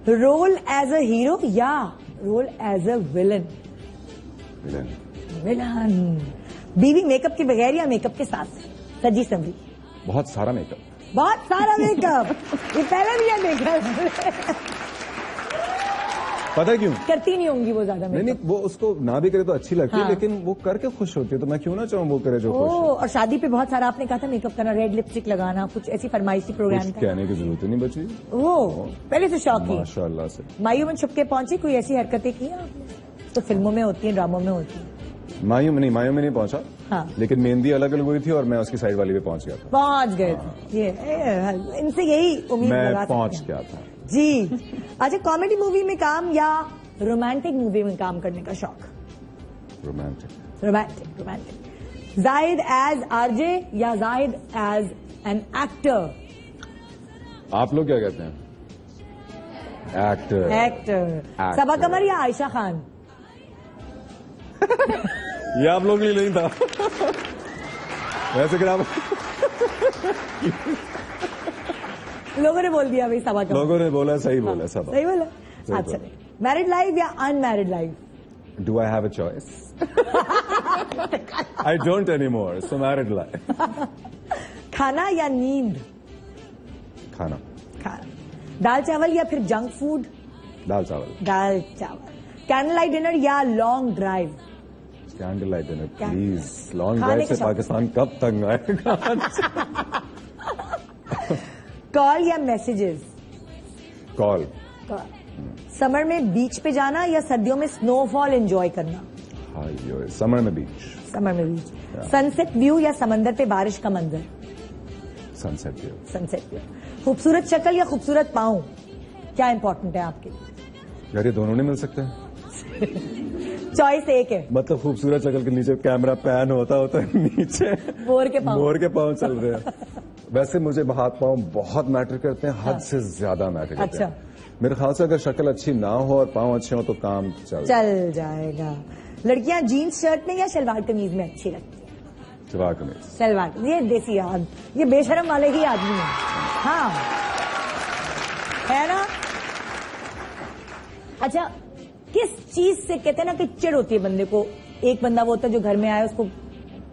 रोल एज अ हीरो या role as a villain? Villain. बीवी मेकअप के बगैर या मेकअप के साथ? सजी संवरी? बहुत सारा मेकअप। बहुत सारा मेकअप। ये पहले भी है मेकअप। पता है क्यों? करती नहीं होंगी वो ज्यादा मेकअप। नहीं, वो उसको ना भी करे तो अच्छी लगती है, लेकिन वो करके खुश होती है, तो मैं क्यों ना चाहूँ वो करे जो खुश हो। और शादी पे बहुत सारा आपने कहा था मेकअप करना, रेड लिपस्टिक लगाना, कुछ ऐसी फरमाइशी प्रोग्राम था। कहने की जरूरत ही नहीं बची। पहले से शौक ही माशाल्लाह से। मायूं में छुप के पहुंची, कोई ऐसी हरकतें की आपने? तो फिल्मों में होती है, ड्रामों में होती है। मायूं में नहीं पहुंचा। हाँ। लेकिन मेहंदी अलग अलग हुई थी और मैं उसकी साइड वाली पे पहुंच गया था। पहुंच गए थे। इनसे यही उम्मीद मैं पहुंच गया था जी। अच्छा, कॉमेडी मूवी में काम या रोमांटिक मूवी में काम करने का शौक? रोमांटिक। जाहिद एज आरजे या जाहिद एज एन एक्टर? आप लोग क्या कहते हैं? एक्टर। सबा कमर या आयशा खान? ये आप लोग के लिए नहीं था। वैसे क्या लोगों ने बोल दिया भाई सबा कमर। लोगों ने बोला, सही बोला। सबा सही बोला। अच्छा, मैरिड लाइफ या unmarried life? Do I have a choice? I don't any more, so married life. खाना या नींद? खाना। दाल चावल या फिर जंक फूड? दाल चावल। कैंडल लाइट डिनर या long drive? Candle light dinner please. Long drive से पाकिस्तान कब तक आएगा? कॉल या मैसेजेस? कॉल। समर में बीच पे जाना या सर्दियों में स्नोफॉल एंजॉय करना? समर में बीच। सनसेट व्यू या समंदर पे बारिश का मंजर? Sunset view. खूबसूरत शक्ल या खूबसूरत पाँव? क्या इंपॉर्टेंट है आपके लिए? यार ये दोनों नहीं मिल सकते। चॉइस एक है, मतलब खूबसूरत शक्ल के नीचे कैमरा पैन होता है नीचे मोर के पाँव चल रहे हैं। वैसे मुझे हाथ पाँव बहुत मैटर करते हैं, हद से ज्यादा मैटर करते हैं। मेरे ख्याल से अगर शक्ल अच्छी ना हो और पाँव अच्छे हो तो काम चल जाएगा। लड़कियां जीन्स शर्ट में या शलवार कमीज में अच्छी लगती है? शलवार कमीज। शलवार, ये देसी याद, ये बेशरम वाले ही आदमी है। हाँ है ना। अच्छा, किस चीज से कहते हैं ना कि चिढ़ होती है बंदे को? एक बंदा वो होता है जो घर में आए उसको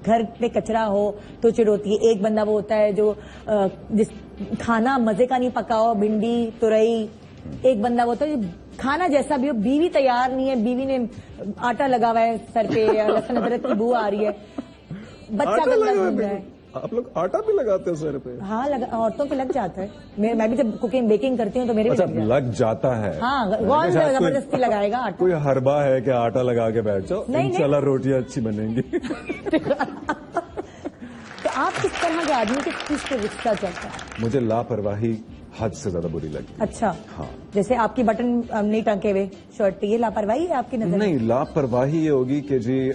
घर पे कचरा हो तो चिढ़ होती है। एक बंदा वो होता है जो जिस खाना मजे का नहीं पका हो, भिंडी तुरई। एक बंदा वो होता है जो खाना जैसा भी हो, बीवी तैयार नहीं है, बीवी ने आटा लगा हुआ है सर पे या लहसुन अदरक की बू आ रही है, बच्चा गंदा घूम रहा है। आप लोग आटा भी लगाते हो सर पे? हाँ, औरतों पे लग जाता है। मैं भी जब कुकिंग बेकिंग करती हूँ तो मेरे भी लग जाता है। हाँ, कौन जबरदस्ती लगाएगा आटा? कोई हरबा है कि आटा लगा के बैठ जाओ, इंशाल्लाह रोटियां अच्छी बनेंगी। तो आप किस तरह के आदमी के किस पे गुस्सा चलता है? मुझे लापरवाही हद से ज्यादा बुरी लगती है। अच्छा, हाँ। जैसे आपकी बटन नहीं टंके हुए शर्ट पे, ये लापरवाही है आपकी नजर? नहीं, लापरवाही ये होगी कि जी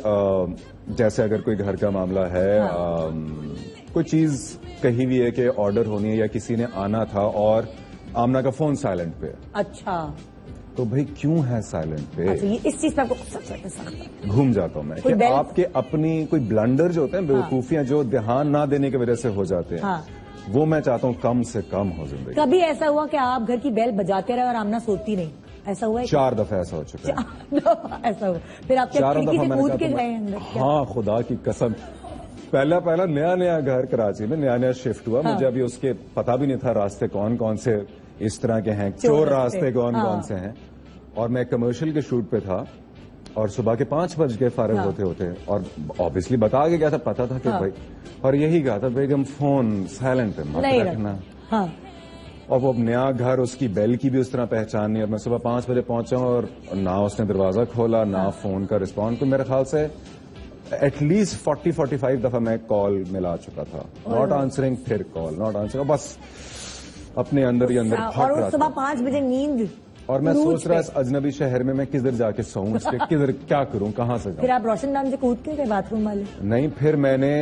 जैसे अगर कोई घर का मामला है, हाँ। कोई चीज कही हुई है कि ऑर्डर होनी है या किसी ने आना था और आमना का फोन साइलेंट पे। अच्छा, तो भाई क्यों है साइलेंट पे? अच्छा, ये इस चीज पे आपको घूम जाता हूँ मैं कि आपके अपनी कोई ब्लंडर जो होते हैं, बेवकूफियां जो ध्यान ना देने की वजह से हो जाते हैं, हाँ। वो मैं चाहता हूँ कम से कम हो जिंदगी। कभी ऐसा हुआ कि आप घर की बेल बजाते रहे और आमना सोती नहीं? ऐसा हुआ है? 4 दफा ऐसा हो चुका है। ऐसा हुआ, फिर आप खिड़की से कूद के गए अंदर? हाँ, खुदा की कसम। पहला नया घर कराची में नया शिफ्ट हुआ, हाँ। मुझे अभी उसके पता भी नहीं था रास्ते कौन कौन से इस तरह के हैं, चोर रास्ते कौन कौन से हैं। और मैं कमर्शियल के शूट पे था और सुबह के 5 बज गए फारिग होते और ऑब्वियसली बता के गया था, पता था कि भाई, और यही कहा था बेगम फोन साइलेंट पे मत रखना। हाँ। और वो नया घर, उसकी बेल की भी उस तरह पहचान नहीं। और मैं सुबह 5 बजे पहुंचा और ना उसने दरवाजा खोला, ना फोन का रिस्पॉन्ड। तो मेरे ख्याल से एटलीस्ट 40-45 दफा मैं कॉल मिला चुका था। नॉट आंसरिंग, फिर कॉल, नॉट आंसरिंग, बस अपने अंदर ही अंदर फट रहा था। सुबह 5 बजे नींद, और मैं सोच रहा इस अजनबी शहर में मैं किधर जाके सोऊं, किधर क्या करूं, कहां से जाऊं। फिर आप रोशनदान से कूद के गए बाथरूम वाले? नहीं, फिर मैंने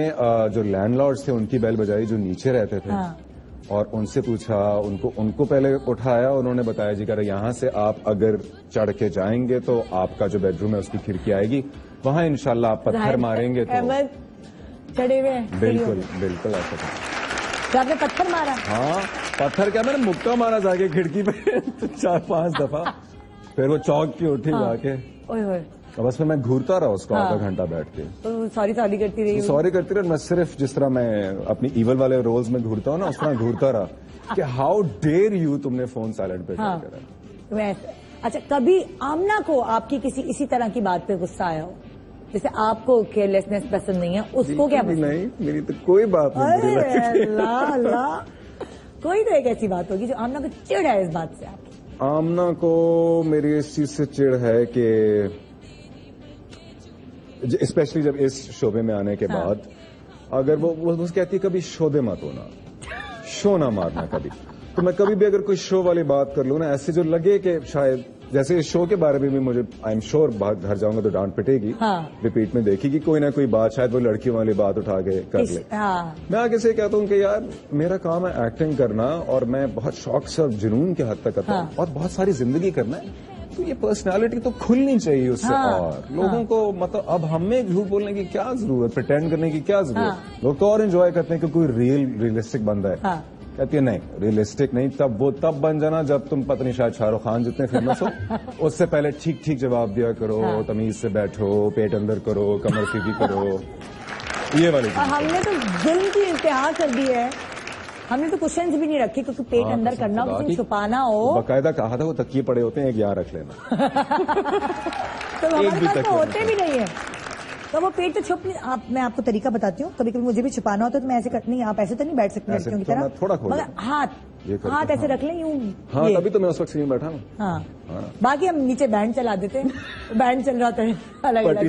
जो लैंडलॉर्ड्स थे उनकी बेल बजाई जो नीचे रहते थे, हाँ। और उनसे पूछा, उनको पहले उठाया, उन्होंने बताया जी कह यहाँ से आप अगर चढ़ के जाएंगे तो आपका जो बेडरूम है उसकी खिड़की आएगी, वहां इंशाल्लाह आप पत्थर मारेंगे तो चढ़े हुए। बिल्कुल ऐसा था। तो आपने पत्थर मारा? हाँ, पत्थर क्या, मैंने मुक्का मारा जाके खिड़की पे 4-5 दफा। फिर वो चौक की उठी जाके, तो बस फिर मैं घूरता रहा उसको आधा घंटा बैठ के। तो सॉरी करती रही? मैं सिर्फ जिस तरह मैं अपनी ईवल वाले रोल्स में घूरता हूँ ना, उस तरह घूरता रहा कि हाउ डेयर यू, तुमने फोन साइलेंट पे करा। अच्छा, कभी आमना को आपकी किसी इसी तरह की बात पे गुस्सा आया हो? जैसे आपको केयरलेसनेस पसंद नहीं है, उसको क्या पसंद? नहीं, मेरी तो कोई बात नहीं। अल्लाह, कोई तो एक ऐसी बात होगी जो आमना को चिढ़ है इस बात से आपकी? आमना को मेरी इस चीज से चिढ़ है कि स्पेशली जब इस शोबे में आने के बाद, अगर वो कहती है कभी शोबे मत होना, शो ना मारना कभी। तो मैं कभी भी अगर कोई शो वाली बात कर लूं ना, ऐसे जो लगे कि शायद जैसे इस शो के बारे में भी मुझे आई एम श्योर घर जाऊंगा तो डांट पिटेगी, हाँ। रिपीट में देखेगी कोई ना कोई बात, शायद वो लड़कियों वाली बात उठा के कर ले। हाँ। मैं आगे से कहता हूँ कि यार मेरा काम है एक्टिंग करना और मैं बहुत शौक से और जुनून के हद तक करता हूँ, और बहुत सारी जिंदगी करना है, तो ये पर्सनालिटी तो खुलनी चाहिए उससे। और लोगों को मतलब अब हमें झूठ बोलने की क्या जरूरत, प्रिटेंड करने की क्या जरूरत। लोग तो और एंजॉय करते हैं कि कोई रियलिस्टिक बंदा है। कहती है नहीं, रियलिस्टिक नहीं, वो तब बन जाना जब तुम पत्नी शायद शाहरुख खान जितने फेमस हो। उससे पहले ठीक ठीक जवाब दिया करो, तमीज से बैठो, पेट अंदर करो, कमर सीधी करो, ये वाली। हमने तो जुल्म की इंतहा कर दी है, हमने तो क्वेश्चंस भी नहीं रखे, क्योंकि पेट अंदर करना हो, किसी छुपाना हो। बाकायदा कहा था वो तकिए पड़े होते हैं, एक यहाँ रख लेना। तो हमारे पास तो होते भी नहीं है, तो वो पेट तो छुप नहीं। मैं आपको तरीका बताती हूँ, कभी कभी मुझे भी छुपाना होता है तो मैं ऐसे करती नहीं, आप ऐसे तो नहीं बैठ सकते लड़कियों की तरह, थोड़ा मगर हाथ ऐसे रख लें यूं। हाँ, तभी तो मैं उस वक्त यूं बैठा हूँ। हाँ, बाकी हम नीचे बैंड चला देते हैं, बैंड चल रहा था, अलग पट्टी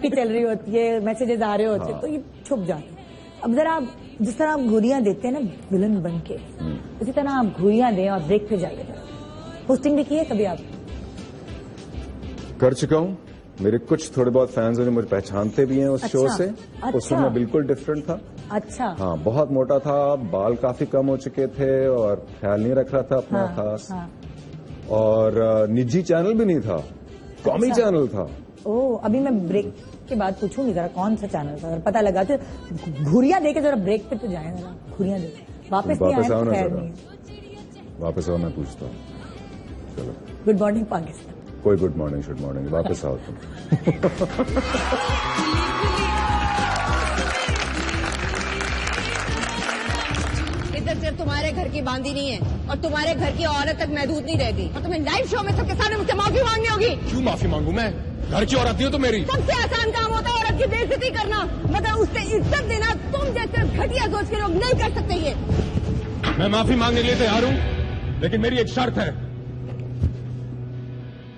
चल रही होती है, मैसेजेस आ रहे होते हैं, तो ये छुप जाते। अब जरा आप जिस तरह आप घुरियां देते हैं ना विलन बन के, उसी तरह आप घुरियां दें और ब्रेक पे जाइए। होस्टिंग भी की है कभी आप? कर चुका हूँ। मेरे कुछ थोड़े बहुत फैंस ने मुझे पहचानते भी हैं उस शो से। उसमें मैं बिल्कुल डिफरेंट था। अच्छा। हाँ, बहुत मोटा था, बाल काफी कम हो चुके थे और ख्याल नहीं रख रहा था अपना खास। और निजी चैनल भी नहीं था, कॉमी चैनल था। ओह, अभी मैं ब्रेक के बाद पूछूंगी जरा कौन सा चैनल था, अगर पता लगा तो घुरिया देके जरा ब्रेक पे तो जाए जरा, घुरिया देके वापस नहीं आए तो खैर नहीं। वापस आओ, मैं पूछता हूँ। चलो, गुड मॉर्निंग पाकिस्तान। कोई गुड मॉर्निंग शुड मॉर्निंग, वापस आओ तुम। इधर सिर्फ तुम्हारे घर की बांदी नहीं है और तुम्हारे घर की औरत तक महदूद नहीं रहेगी और तुम्हें लाइव शो में सबके सामने मुझसे माफी मांगनी होगी। क्यों माफी मांगू मैं? घर की औरत हो तो मेरी। सबसे आसान काम होता है औरत की बेइज्जती करना, मगर उससे इज्जत देना तुम जैसे घटिया सोच के लोग नहीं कर सकते। ये मैं माफी मांगने के लिए तैयार हूँ, लेकिन मेरी एक शर्त है,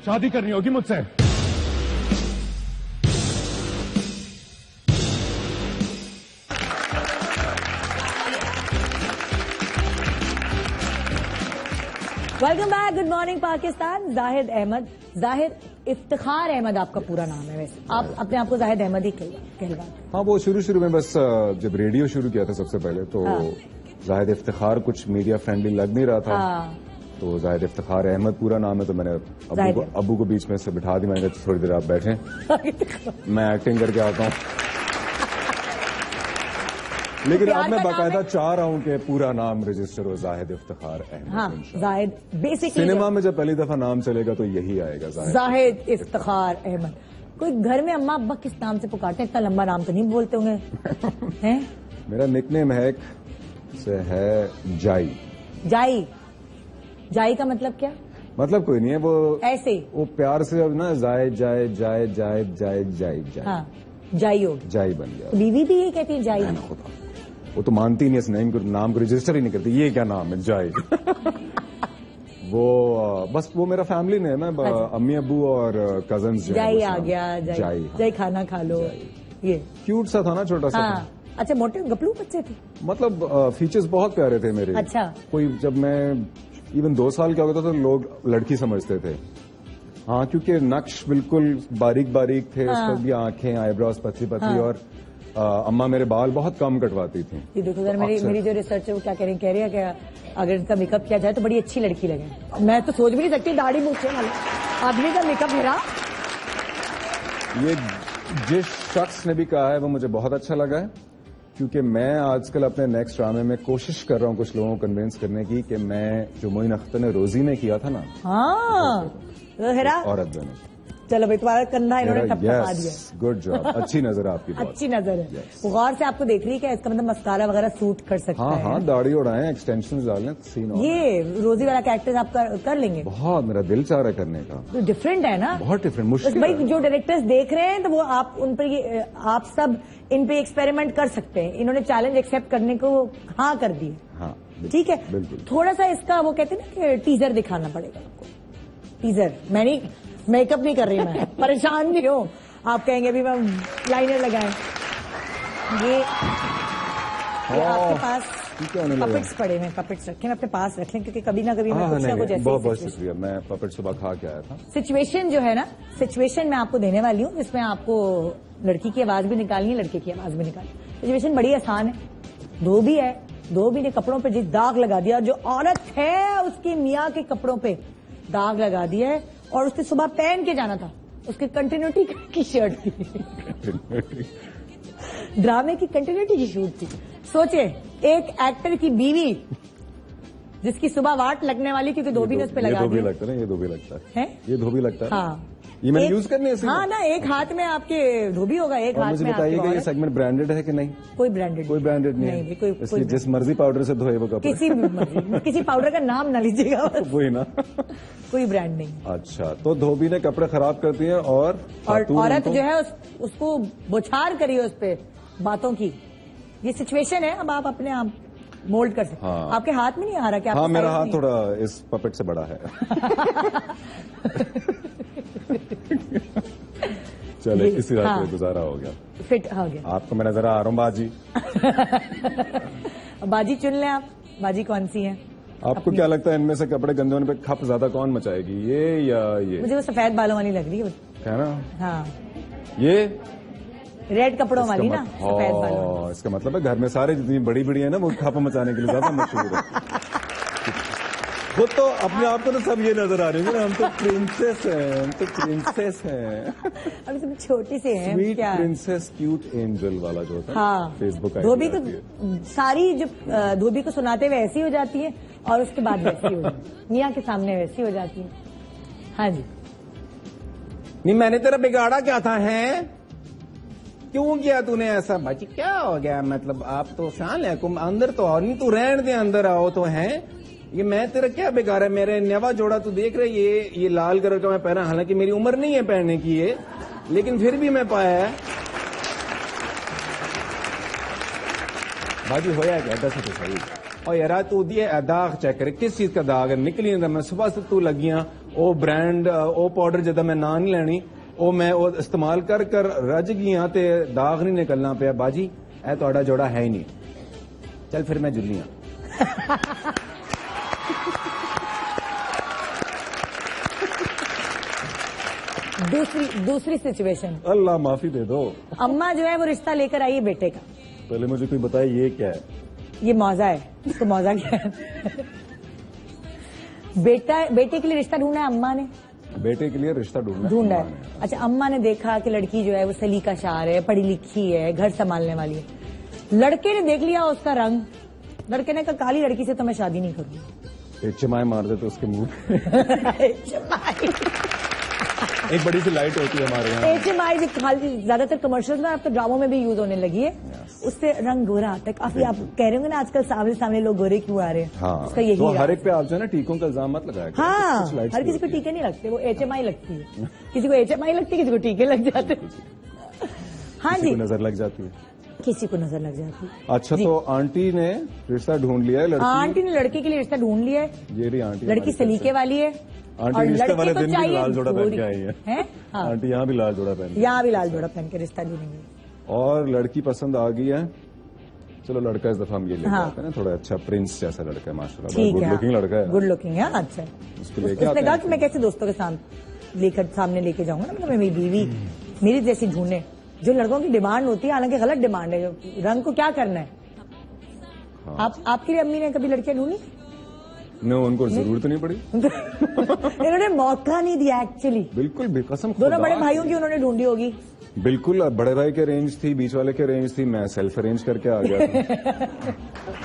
शादी करनी होगी मुझसे। Welcome back, good morning Pakistan. Zahid Ahmed, Zahid Iftikhar Ahmed आपका पूरा नाम है। वैसे आप अपने आप को जाहिद अहमद ही कहलवाते हैं? हाँ, वो शुरू में बस जब रेडियो शुरू किया था सबसे पहले तो जाहिद इफ्तिखार कुछ मीडिया फ्रेंडली लग नहीं रहा था। तो जाहिद इफ्तिखार अहमद पूरा नाम है, तो मैंने अब्बू को बीच में से बिठा दी। मैंने कहा थोड़ी देर आप बैठें, मैं एक्टिंग करके आता हूँ। लेकिन अब मैं बाकायदा चाह रहा हूँ कि पूरा नाम रजिस्टर हो जाहिद इफ्तिखार अहमद। हाँ, जाहिद बेसिकली सिनेमा में जब पहली दफा नाम चलेगा तो यही आएगा, जाहिद इफ्तिखार अहमद। कोई घर में अम्मा अब्बा किस नाम से पुकारते हैं? इतना लंबा नाम तो नहीं बोलते होंगे हैं? मेरा निकनेम है जाई। जाई, जाई का मतलब क्या? मतलब कोई नहीं है, वो ऐसे वो प्यार से अब ना जाए जाए जाए जाए जाए जाए जाए। हाँ, जाई हो, जाई बन गया। बीवी भी ये कहती है जाई। खुदा, वो तो मानती नहीं है, नाम को रजिस्टर ही नहीं करती। ये क्या नाम है जाई? वो बस वो मेरा फैमिली नेम है। अम्मी अब्बू और कजन्स जाई आ गया, जाई जाई खाना खा लो। ये क्यूट सा था ना, छोटा सा। अच्छा, मोटे गपलू बच्चे थे? मतलब फीचर्स बहुत प्यारे थे मेरे। अच्छा। कोई जब मैं इवन 2 साल का होता था तो लोग लड़की समझते थे। हाँ, क्योंकि नक्श बिल्कुल बारीक बारीक थे। उस पर भी आंखें, आईब्रोज पतली पतली। और अम्मा मेरे बाल बहुत कम कटवाती थी। ये देखो अगर मेरी जो रिसर्च है वो क्या कह रही है कि अगर इनका मेकअप किया जाए तो बड़ी अच्छी लड़की लगे। मैं तो सोच भी नहीं सकती दाढ़ी मूछे वाले आदमी का मेकअप मेरा। ये जिस शख्स ने भी कहा है वो मुझे बहुत अच्छा लगा है, क्योंकि मैं आजकल अपने नेक्स्ट ड्रामे में कोशिश कर रहा हूँ कुछ लोगों को कन्विंस करने की कि मैं जो मोइन अख्तर ने रोजी ने किया था ना, औरत बने। चलो भाई, तुम्हारा कंधा इन्होंने टपटपा दिया। गुड जॉब, अच्छी नजर है आपकी। अच्छी नजर है। वो गौर से आपको देख रही है क्या? इसका मतलब मस्कारा वगैरह सूट कर सकता है? हाँ, दाढ़ी उड़ाएं, एक्सटेंशन डालें, सीन। ये रोजी वाला कैरेक्टर आप कर लेंगे? बहुत, मेरा दिल चाह रहा है करने का। तो डिफरेंट है ना? बहुत डिफरेंट, मुश्किल। भाई जो डायरेक्टर्स देख रहे हैं तो वो आप उन पर आप सब इन पे एक्सपेरिमेंट कर सकते हैं। इन्होंने चैलेंज एक्सेप्ट करने को हाँ कर दिए। हाँ, ठीक है। थोड़ा सा इसका वो कहते हैं ना कि टीजर दिखाना पड़ेगा आपको। टीजर मैं नहीं, मेकअप नहीं कर रही, मैं परेशान भी हूँ। आप कहेंगे अभी मैं लाइनर लगाएं। ये आपके पास पपेट्स पड़े हैं, पपेट्स रखें, अपने पास रख लें, क्योंकि कभी ना कभी मैं कुछ ना कुछ ऐसे। बहुत बहुत शुक्रिया, मैं पपेट सुबह खा के आया था। सिचुएशन जो है ना, सिचुएशन मैं आपको देने वाली हूँ जिसमें आपको लड़की की आवाज भी निकालनी है, लड़के की आवाज भी निकालनी। सिचुएशन बड़ी आसान है। धोबी है, धोबी ने कपड़ों पे जिस दाग लगा दिया, जो औरत है उसकी मियाँ के कपड़ों पे दाग लगा दिया है, और उसने सुबह पहन के जाना था। उसकी कंटिन्यूटी की शर्ट थी, ड्रामे की कंटिन्यूटी की शूट थी। सोचे एक एक्टर की बीवी जिसकी सुबह वाट लगने वाली, क्योंकि धोबी ने उस पर लगा दिया। ये धोबी लगता है ना, ये धोबी लगता है, ये धोबी लगता है। हाँ, ये मैंने यूज करने से। हाँ ना, एक हाथ में आपके धोबी होगा, एक हाथ मुझे में आपके। बताइएगा ये सेगमेंट ब्रांडेड है कि नहीं? कोई ब्रांडेड नहीं है। इसलिए जिस मर्जी पाउडर से धोए वो कपड़े, किसी पाउडर का नाम ना लीजिएगा। वही ना, कोई ब्रांड नहीं। अच्छा, तो धोबी ने कपड़े खराब कर दिए और औरत जो है उसको बौछार करी है उस पे बातों की। ये सिचुएशन है, अब आप अपने आप मोल्ड कर सकते। हाँ। आपके हाथ में नहीं आ रहा क्या? हाँ, मेरा हाथ थोड़ा इस पपेट से बड़ा है। चले, किसी रात में गुजारा हो गया, फिट हो गया। आपको मैं नजर आ रहा हूँ बाजी। बाजी चुन लें आप, बाजी कौन सी है? आपको क्या लगता है इनमें से कपड़े गंदे होने पे खप ज्यादा कौन मचाएगी, ये या ये? मुझे वो सफेद बालों वाली लग रही है। क्या ना? हाँ, ये रेड कपड़ों वाली ना, सफेद बालों। इसका मतलब है घर में सारे जितनी बड़ी बड़ी है ना वो खप मचाने के लिए ज्यादा मशहूर है। वो तो अपने आप को तो सब ये नजर आ रही है ना, हम तो प्रिंसेस हैं, हम तो प्रिंसेस हैं। अभी तुम छोटी सी हैं। स्वीट प्रिंसेस क्यूट एंजल वाला जो होता है। हाँ, फेसबुक धोबी को सारी जो धोबी को सुनाते हुए ऐसी हो जाती है और उसके बाद वैसी हो जाती है, मियाँ के सामने वैसी हो जाती है। हाँ जी। नहीं मैंने तेरा बिगाड़ा क्या था, है क्यों किया तूने ऐसा? बाजी क्या हो गया? मतलब आप तो शान है, अंदर तो और नहीं, तू रहने दे, अंदर आओ तो है। ये मैं तेरा क्या बेकार है? मेरे नवा जोड़ा तू देख रहे, ये लाल कलर का मैं पहना, हालांकि मेरी उम्र नहीं है पहनने की ये, लेकिन फिर भी मैं पाया है। बाजी होया क्या? दस तो सही। और यार तू दिए दाग चेक करे, किस चीज का दाग है? निकली नहीं, मैं सुबह से तू लगियां ओ ब्रांड ओ पाउडर जदा मैं ना नहीं लेनी, ओ मैं ओ इस्तेमाल कर कर रज गया ते दाग नहीं निकलना पिया। बाजी ए तो जोड़ा है ही नहीं। चल फिर मैं जुलियां। दूसरी सिचुएशन, अल्लाह माफी दे दो। अम्मा जो है वो रिश्ता लेकर आई है बेटे का। पहले मुझे कोई बताए ये क्या है? ये मौजा है, इसको मौजा क्या है? बेटे के लिए रिश्ता ढूंढा है अम्मा ने। बेटे के लिए रिश्ता ढूंढा है। अच्छा, अम्मा ने देखा कि लड़की जो है वो सलीका शार है, पढ़ी लिखी है, घर संभालने वाली है। लड़के ने देख लिया उसका रंग, लड़के ने कहा काली लड़की से तो मैं शादी नहीं करूंगी। HMI मार दे तो उसके मुंह एक बड़ी सी लाइट होती है हमारे यहाँ, HMI जो ज्यादातर कमर्शियल में, अब तो ड्रामों में भी यूज होने लगी है। उससे रंग गोरा आता है काफी। आप कह रहे होंगे ना आजकल सामने लोग गोरे क्यों आ रहे हैं? हाँ, उसका यही तो हर एक पे आप जो है ना टीकों का इल्जाम मत लगाया। हाँ, हर किसी को टीके नहीं लगते, वो HMI लगती है। किसी को HMI लगती है, किसी को टीके लग जाते हैं। हाँ जी, नजर लग जाती है, किसी को नजर लग जाती है। अच्छा, तो आंटी ने रिश्ता ढूंढ लिया है। आंटी ने लड़के के लिए रिश्ता ढूंढ लिया है। ये रही आंटी, लड़की सलीके वाली है। आंटी रिश्ते वाले दिन भी लाल जोड़ा पहन के आई है। हाँ, आंटी यहाँ भी लाल जोड़ा पहन, यहाँ भी लाल जोड़ा पहन के रिश्ता ढूंढेंगे। और लड़की पसंद आ गई है। चलो लड़का इस दफा हम ये लेके आते हैं ना, थोड़ा अच्छा प्रिंस जैसा लड़का है, माशाल्लाह गुड लुकिंग लड़का है। गुड लुकिंग है। अच्छा, उसने कहा कि मैं कैसे दोस्तों के सामने लेके जाऊंगा ना, मतलब मेरी बीवी मेरी जैसी ढूंढे। जो लड़कों की डिमांड होती है, हालांकि गलत डिमांड है, रंग को क्या करना है। हाँ। आपकी अम्मी ने कभी लड़कियां ढूंढी? नहीं, उनको जरूरत नहीं पड़ी। इन्होंने मौका नहीं दिया एक्चुअली। बिल्कुल भी कसम। दोनों बड़े भाइयों की उन्होंने ढूंढी होगी। बिल्कुल, बड़े भाई के रेंज थी, बीच वाले के रेंज थी, मैं सेल्फ अरेंज करके आ गया था।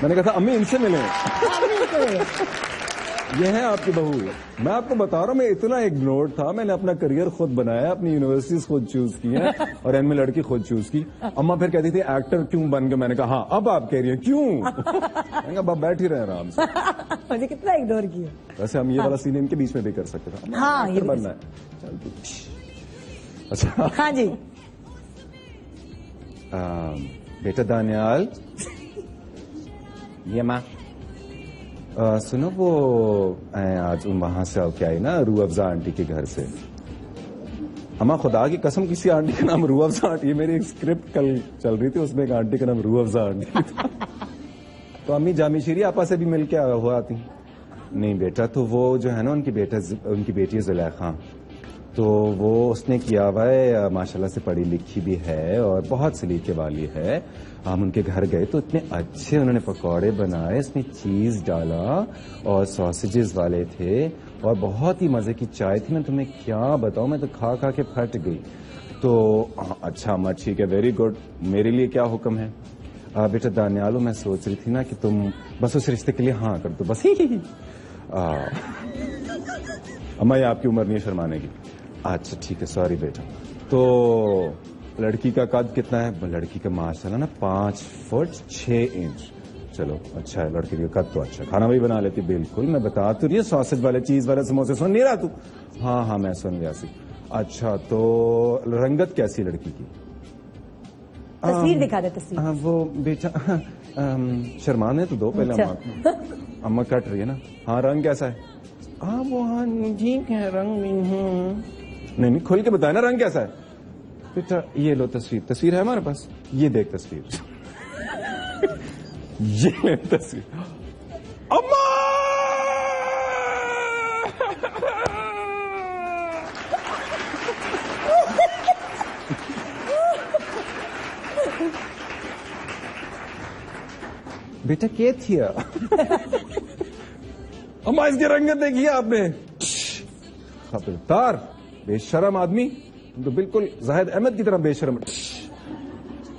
मैंने कहा था अम्मी इनसे मिले। ये है आपकी बहू। मैं आपको बता रहा हूँ, मैं इतना इग्नोर्ड था, मैंने अपना करियर खुद बनाया, अपनी यूनिवर्सिटीज खुद चूज की है और इनमें लड़की खुद चूज की। अम्मा फिर कहती थी एक्टर क्यों बन गए? मैंने कहा हाँ, अब आप कह रही हैं क्यों? मैंने कहा बैठ ही रहे आराम से। मुझे कितना इग्नोर किया। वैसे हम ये वाला सीन इनके बीच में भी कर सकते थे। हाँ, ये बनना है। अच्छा, हाँ जी। बेटा दानियाल, ये माँ सुनो, वो आज वहां से क्या आई ना, रूह अफजा आंटी के घर से। अम्मा खुदा की कसम, किसी आंटी का नाम रूह अफजा आंटी, मेरी एक स्क्रिप्ट कल चल रही थी, उसमें एक आंटी का नाम रूह अफजा आंटी था। तो अम्मी जामिशीरी आपा से भी मिल के हो आती? नहीं बेटा, तो वो जो है ना उनकी बेटी जुलेखा, तो वो उसने किया हुआ है, माशाल्लाह से पढ़ी लिखी भी है और बहुत सलीके वाली है। हम उनके घर गए तो इतने अच्छे उन्होंने पकौड़े बनाए, इसमें चीज डाला और सॉसेजेस वाले थे और बहुत ही मजे की चाय थी। मैं तुम्हें क्या बताऊं, मैं तो खा खा के फट गई। तो अच्छा अम्मा ठीक है, वेरी गुड। मेरे लिए क्या हुक्म है? बेटा दानियालो, मैं सोच रही थी ना कि तुम बस उस रिश्ते के लिए हाँ कर दो, बस। अम्मा ये आपकी उम्र नहीं है शर्माने की। अच्छा ठीक है, सॉरी बेटा। तो लड़की का कद कितना है? लड़की का माशाल्लाह ना 5 फुट 6 इंच। चलो अच्छा है, लड़की का कद तो अच्छा। खाना भी बना लेती? बिल्कुल, मैं बता तो रही है, सॉसेज वाले चीज वाले समोसे सुन नहीं रहा तू? हाँ हाँ मैं सुन गया सी। अच्छा, तो रंगत कैसी लड़की की? तस्वीर दिखा दे, तस्वीर। वो बेटा शर्माने तो दो पहले। अम्मा कट रही है ना। हाँ, रंग कैसा है? वो हाँ ठीक है, रंग नहीं खुल के बताया ना, रंग कैसा है? बेटा ये लो तस्वीर है हमारे पास, ये देख तस्वीर। ये तस्वीर। अम्मा बेटा क्या थी अम्मा इसकी रंगत देखी आपने? खबरदार बेशरम आदमी, तुम तो बिल्कुल जाहिद अहमद की तरह बेशरम।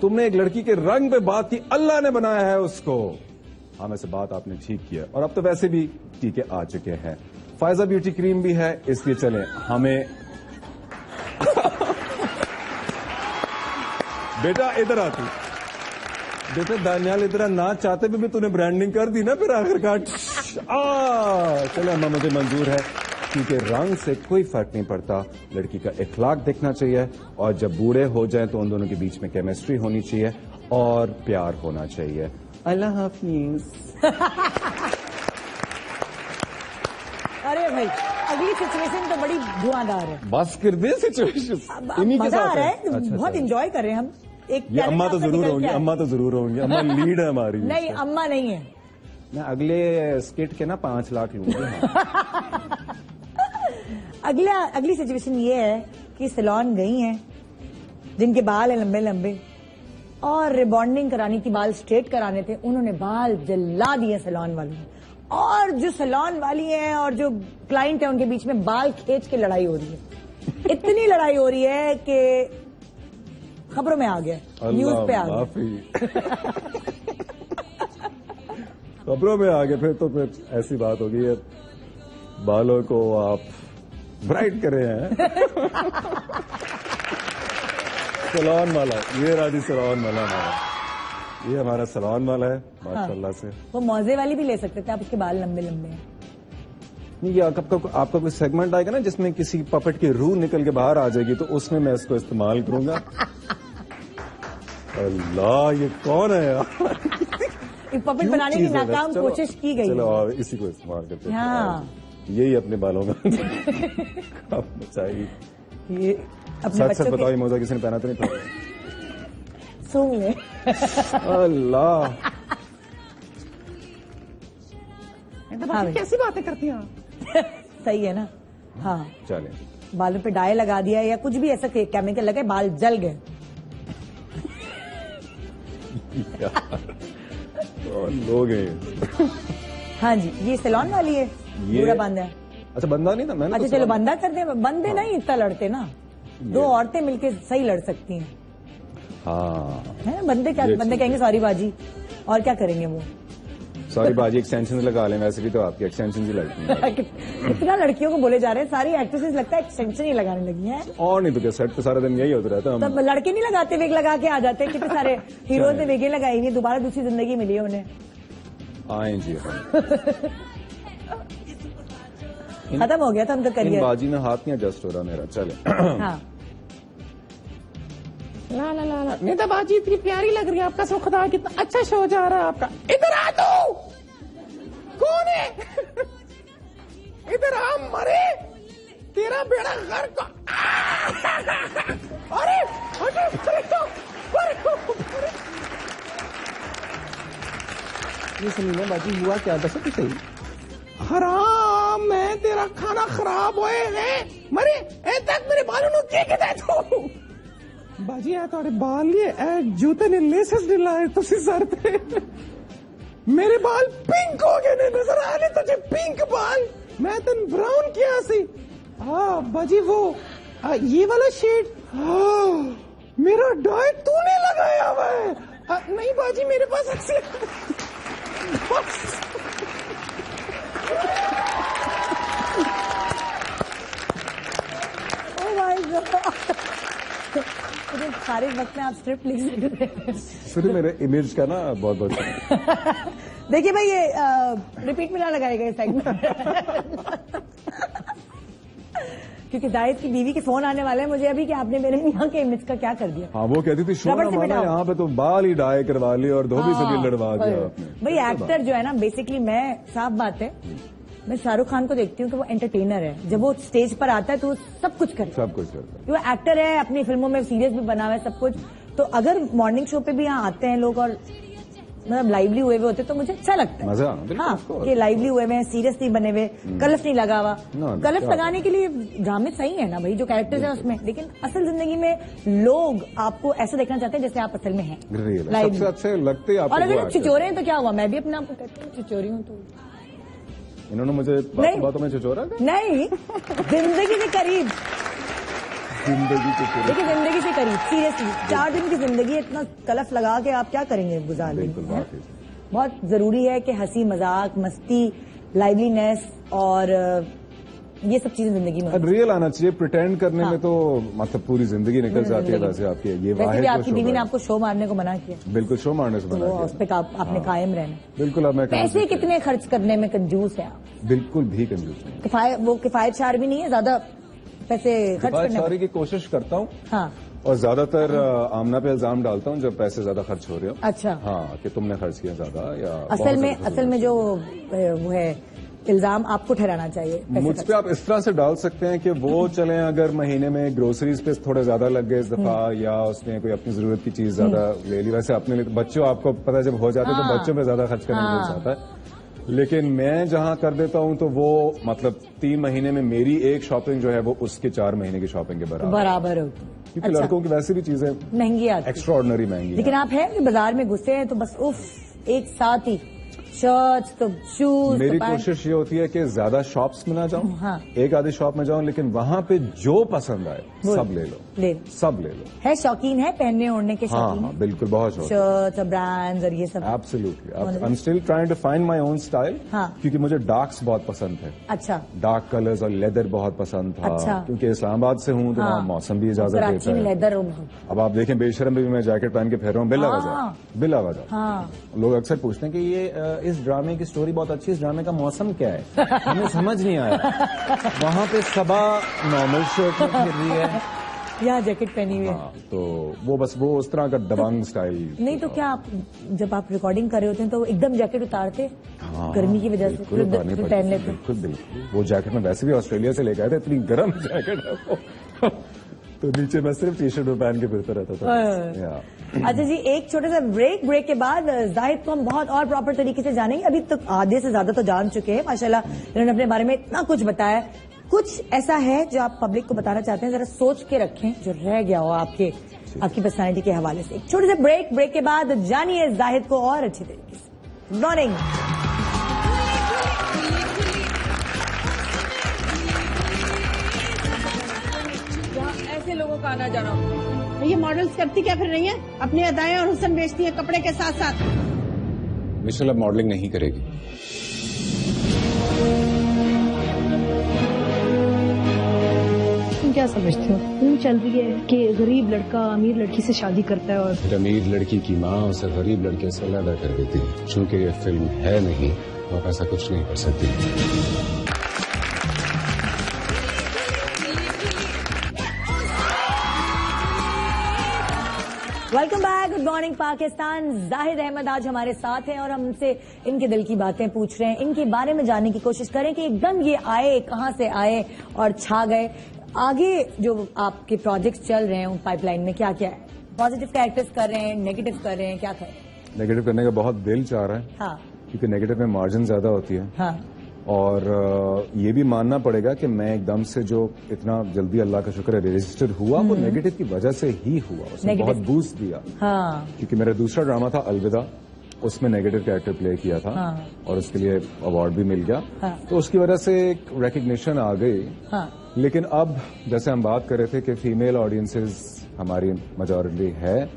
तुमने एक लड़की के रंग पे बात की, अल्लाह ने बनाया है उसको। हाँ वैसे बात आपने ठीक किया, और अब तो वैसे भी टीके आ चुके हैं, फायजा ब्यूटी क्रीम भी है, इसलिए चलें हमें। बेटा इधर आती, बेटा दानियाल इधर ना चाहते भी तूने ब्रांडिंग कर दी ना फिर आखिरकार। चलो अम्मा मुझे मंजूर है, क्योंकि रंग से कोई फर्क नहीं पड़ता, लड़की का इखलाक देखना चाहिए, और जब बूढ़े हो जाएं तो उन दोनों के बीच में केमिस्ट्री होनी चाहिए और प्यार होना चाहिए। अल्लाह हाफिज। अरे भाई अगली सिचुएशन तो बड़ी धुआंधार है। बस कर दे सिचुएशन, इन्हीं के साथ है। बहुत इंजॉय कर रहे हैं हम। एक ये अम्मा तो जरूर होंगी, अम्मा तो जरूर होंगी, अम्मा लीड है हमारी। नहीं अम्मा नहीं है। मैं अगले स्किट के ना 5 लाख लूंगी। अगली सिचुएशन ये है कि सैलून गई हैं जिनके बाल है लंबे लंबे, और रिबॉन्डिंग करानी थी, बाल स्ट्रेट कराने थे, उन्होंने बाल जला दिए सैलून वालों ने, और जो सैलून वाली है और जो क्लाइंट है उनके बीच में बाल खींच के लड़ाई हो रही है। इतनी लड़ाई हो रही है कि खबरों में आ गया, न्यूज पे आ गया। खबरों में आ गए, फिर ऐसी बात होगी है, बालों को आप ब्राइट करे हैं। सैलून वाला, ये राजी सैलून वाला हमारा, ये हमारा सैलून वाला है माशाल्लाह से। वो मौजे वाली भी ले सकते थे आप, उसके बाल लंबे लंबे हैं। ये आपका कोई सेगमेंट आएगा ना जिसमें किसी पपट की रूह निकल के बाहर आ जाएगी, तो उसमें मैं इसको इस्तेमाल करूंगा। अल्लाह ये कौन है यार? पपट बनाने की नाकाम कोशिश की गई। चलो इसी को इस्तेमाल करते हैं। हाँ यही अपने बालों में चाहिए। ये अपने सच बताओ, ये मोजा किसी ने पहना तो नहीं था? सूंघ ले। अल्लाह हाँ कैसी बातें करती हैं? सही है ना। हाँ चले, बालों पे डाई लगा दिया या कुछ भी ऐसा केमिकल लगे, बाल जल गए। लोग हैं। हाँ जी, ये सैलून वाली है, पूरा बंद है। अच्छा बंदा नहीं था मैंने। अच्छा चलो बंदा कर दे, बंदे नहीं इतना लड़ते ना, 2 औरतें मिलके सही लड़ सकती हैं। हाँ है बंदे क्या, बंदे कहेंगे सॉरी बाजी, और क्या करेंगे वो? सॉरी बाजी एक्सटेंशन लगा लें, वैसे भी तो आपकी एक्सटेंशन ही लगती है। कितना लड़कियों को बोले जा रहे हैं, सारी एक्ट्रेसेस लगता है एक्सटेंशन ही लगाने लगी हैं। और नहीं तो क्या, सेट पे सारा दिन यही होता रहता है। तब लड़के नहीं लगाते, वेग लगा के आ जाते हैं। कितने सारे हीरोज ने वेगें लगाई नहीं, दोबारा दूसरी जिंदगी मिली है उन्हें। आए जी खत्म हो गया था उनका करियर। बाजी में हाथ नहीं एडजस्ट हो रहा मेरा। चले हाँ ला ला ला ला, नेता बाजी इतनी प्यारी लग रही है, आपका सो खुदा कितना अच्छा शो जा रहा है आपका। इधर आ तू, कौन है? इधर आ मरे, तेरा बेड़ा गर्क। अरे ये सुनिए बाजी हुआ क्या, दस तो सही। हराम, मैं तेरा खाना खराब होए हैं मरे ए तक मेरे बालों नु के दे तू। बाजी आ तोड़े बाल ये जूते ने लेसेस दिलाए तुसी सर पे, मेरे बाल पिंक हो गए ने, नजर आ रहे तुझे पिंक बाल, मैं तन ब्राउन किया सी। हाँ बाजी वो ये वाला शेड, मेरा डाई तूने लगाया हुआ है। नहीं बाजी मेरे पास ऐसे सारे वक्त में आप स्क्रिप्ट लिख सकते हैं। सुनिए मेरे इमेज का ना बहुत बहुत देखिए भाई, ये रिपीट में ना लगाएगा ये सेगमेंट। क्योंकि जाहिद की बीवी के फोन आने वाले हैं मुझे अभी कि आपने मेरे यहाँ के इमेज का क्या कर दिया। हाँ वो कहती थी शो यहाँ पे तो बाल ही डाई करवा ली और धोबी से भी लड़वा दिया। भाई एक्टर जो है ना, बेसिकली मैं साफ बात है, मैं शाहरुख खान को देखती हूँ कि वो एंटरटेनर है। जब वो स्टेज पर आता है तो वो सब कुछ करता है, वो एक्टर है, अपनी फिल्मों में सीरियस भी बना हुआ है सब कुछ। तो अगर मॉर्निंग शो पे भी यहाँ आते हैं लोग और मतलब लाइवली हुए हुए होते तो मुझे अच्छा लगता है। मजा। हाँ, कि लाइवली हुए हुए हैं, सीरियस नहीं बने हुए, कलफ नहीं लगा हुआ। कलफ लगाने के लिए ड्रामे सही है ना भाई, जो कैरेक्टर्स है उसमें, लेकिन असल जिंदगी में लोग आपको ऐसा देखना चाहते हैं जैसे आप असल में हैं। सबसे अच्छे लगते हैं। और अगर आप छिचोरे हैं तो क्या हुआ, मैं भी अपने आप को कहती हूँ छिचोरी हूँ। तो इन्होंने मुझे बातों में छिचोरा नहीं, जिंदगी के करीब, देखिए जिंदगी से करीब, सीरियसली 4 दिन की जिंदगी इतना कलफ लगा के आप क्या करेंगे गुजार लेंगे। बहुत जरूरी है कि हंसी मजाक, मस्ती, लाइवलीनेस और ये सब चीजें जिंदगी में रियल आना चाहिए। प्रिटेंड करने में तो मतलब पूरी जिंदगी निकल जाती है। वैसे आपकी ये वैसे भी आपकी बीवी ने आपको शो मारने को मना किया। बिल्कुल, शो मारने से मना किया। उस पे आपने कायम रहना। बिल्कुल। अब मैं पैसे कितने खर्च करने में कंजूस है आप? बिल्कुल भी कंजूस नहीं। वो किफायतशार भी नहीं है, ज्यादा पैसे खर्च करने की कोशिश करता हूँ। हाँ। और ज्यादातर आमना पे इल्जाम डालता हूँ जब पैसे ज्यादा खर्च हो रहे हो। अच्छा। हाँ, कि तुमने खर्च किया ज्यादा या असल में जो वो है इल्जाम आपको ठहराना चाहिए। मुझ पे आप इस तरह से डाल सकते हैं कि वो चलें अगर महीने में ग्रोसरीज पे थोड़े ज्यादा लग गए इस दफा, या उसने कोई अपनी जरूरत की चीज ज्यादा ले ली। वैसे अपने लिए बच्चों, आपको पता है जब हो जाते तो बच्चों पे ज्यादा खर्च करने लग जाता है। लेकिन मैं जहां कर देता हूं तो वो मतलब 3 महीने में मेरी एक शॉपिंग जो है वो उसके 4 महीने की शॉपिंग के बराबर होती है। क्योंकि लड़कों की वैसे भी चीजें महंगी आती है, एक्स्ट्राऑर्डिनरी महंगी। लेकिन आप है कि बाजार में घुसे हैं तो बस उफ एक साथ ही शर्ट्स तो शूज। मेरी कोशिश ये होती है कि ज्यादा शॉप्स में ना जाऊं। हाँ। एक आधी शॉप में जाऊं, लेकिन वहां पे जो पसंद आए सब ले लो, सब ले लो। है शौकीन है पहनने ओढ़ने के शौकीन? हाँ, बिल्कुल, बहुत शौकीन। शर्ट्स और ब्रांड्स और ये सब। Absolutely. I am still trying to find my own style. क्योंकि मुझे डार्क्स बहुत पसंद है। अच्छा। डार्क कलर्स और लेदर बहुत पसंद था। अच्छा। क्योंकि इस्लामाबाद से हूँ तो वहाँ मौसम भी इजाजत देता है। लेदर। अब आप देखें बेशरम भी मैं जैकेट पहन के फिर रहा हूँ बिला वजह। लोग अक्सर पूछते हैं कि ये इस ड्रामे की स्टोरी बहुत अच्छी, इस ड्रामे का मौसम क्या है? हमें समझ नहीं आया। वहाँ पे सबा नॉर्मल शर्ट में फिर रही है, यहाँ जैकेट पहनी हुई है। तो वो बस वो उस तरह का दबंग स्टाइल। नहीं तो क्या आप जब आप रिकॉर्डिंग कर रहे होते हैं तो एकदम जैकेट उतारते गर्मी की वजह से फिर पहन लेते? बिल्कुल। वो जैकेट में वैसे भी ऑस्ट्रेलिया से लेकर आए थे, इतनी गर्म जैकेट है वो। तो नीचे मैं सिर्फ टी शर्ट पहन के फिरता रहता था। अच्छा जी, एक छोटा सा ब्रेक के बाद जाहिद को हम बहुत और प्रॉपर तरीके से जानेंगे। अभी तक आधे से ज्यादा तो जान चुके हैं माशाल्लाह, इन्होंने अपने बारे में इतना कुछ बताया। कुछ ऐसा है जो आप पब्लिक को बताना चाहते हैं, जरा सोच के रखें जो रह गया हो आपकी पर्सनैलिटी के हवाले से। एक छोटे से ब्रेक के बाद जानिए जाहिद को और अच्छी तरीके से। Good morning. ऐसे लोगों का आना जाना, ये मॉडल्स करती क्या फिर रही है? अपनी अदाएं और हुस्न बेचती है कपड़े के साथ साथ। मिशेल अब मॉडलिंग नहीं करेगी। तुम क्या समझते हो? तुम चल रही है कि गरीब लड़का अमीर लड़की से शादी करता है और अमीर लड़की की माँ उसे गरीब लड़के से अलग कर देती है। चूंकि ये फिल्म है नहीं तो आप ऐसा कुछ नहीं कर सकती। Welcome back, good morning Pakistan. Zahid Ahmed आज हमारे साथ हैं और हम उनसे इनके दिल की बातें पूछ रहे हैं, इनके बारे में जानने की कोशिश करें कि एकदम ये आए, कहाँ से आए और छा गए। आगे जो आपके प्रोजेक्ट्स चल रहे हैं उन पाइपलाइन में क्या क्या है? पॉजिटिव कैरेक्टर्स कर रहे हैं, नेगेटिव कर रहे हैं, क्या कर रहे हैं? नेगेटिव करने का बहुत दिल चाह रहा है। हाँ। क्योंकि नेगेटिव में मार्जिन ज्यादा होती है। हाँ। और ये भी मानना पड़ेगा कि मैं एकदम से जो इतना जल्दी अल्लाह का शुक्र है रजिस्टर हुआ वो नेगेटिव की वजह से ही हुआ। उसने बहुत बूस्ट दिया। हाँ। क्योंकि मेरा दूसरा ड्रामा था अलविदा, उसमें नेगेटिव कैरेक्टर प्ले किया था। हाँ। और उसके लिए अवार्ड भी मिल गया। हाँ। तो उसकी वजह से एक रिकग्निशन आ गई। हाँ। लेकिन अब जैसे हम बात कर रहे थे कि फीमेल ऑडियंसेस हमारी मेजॉरिटी है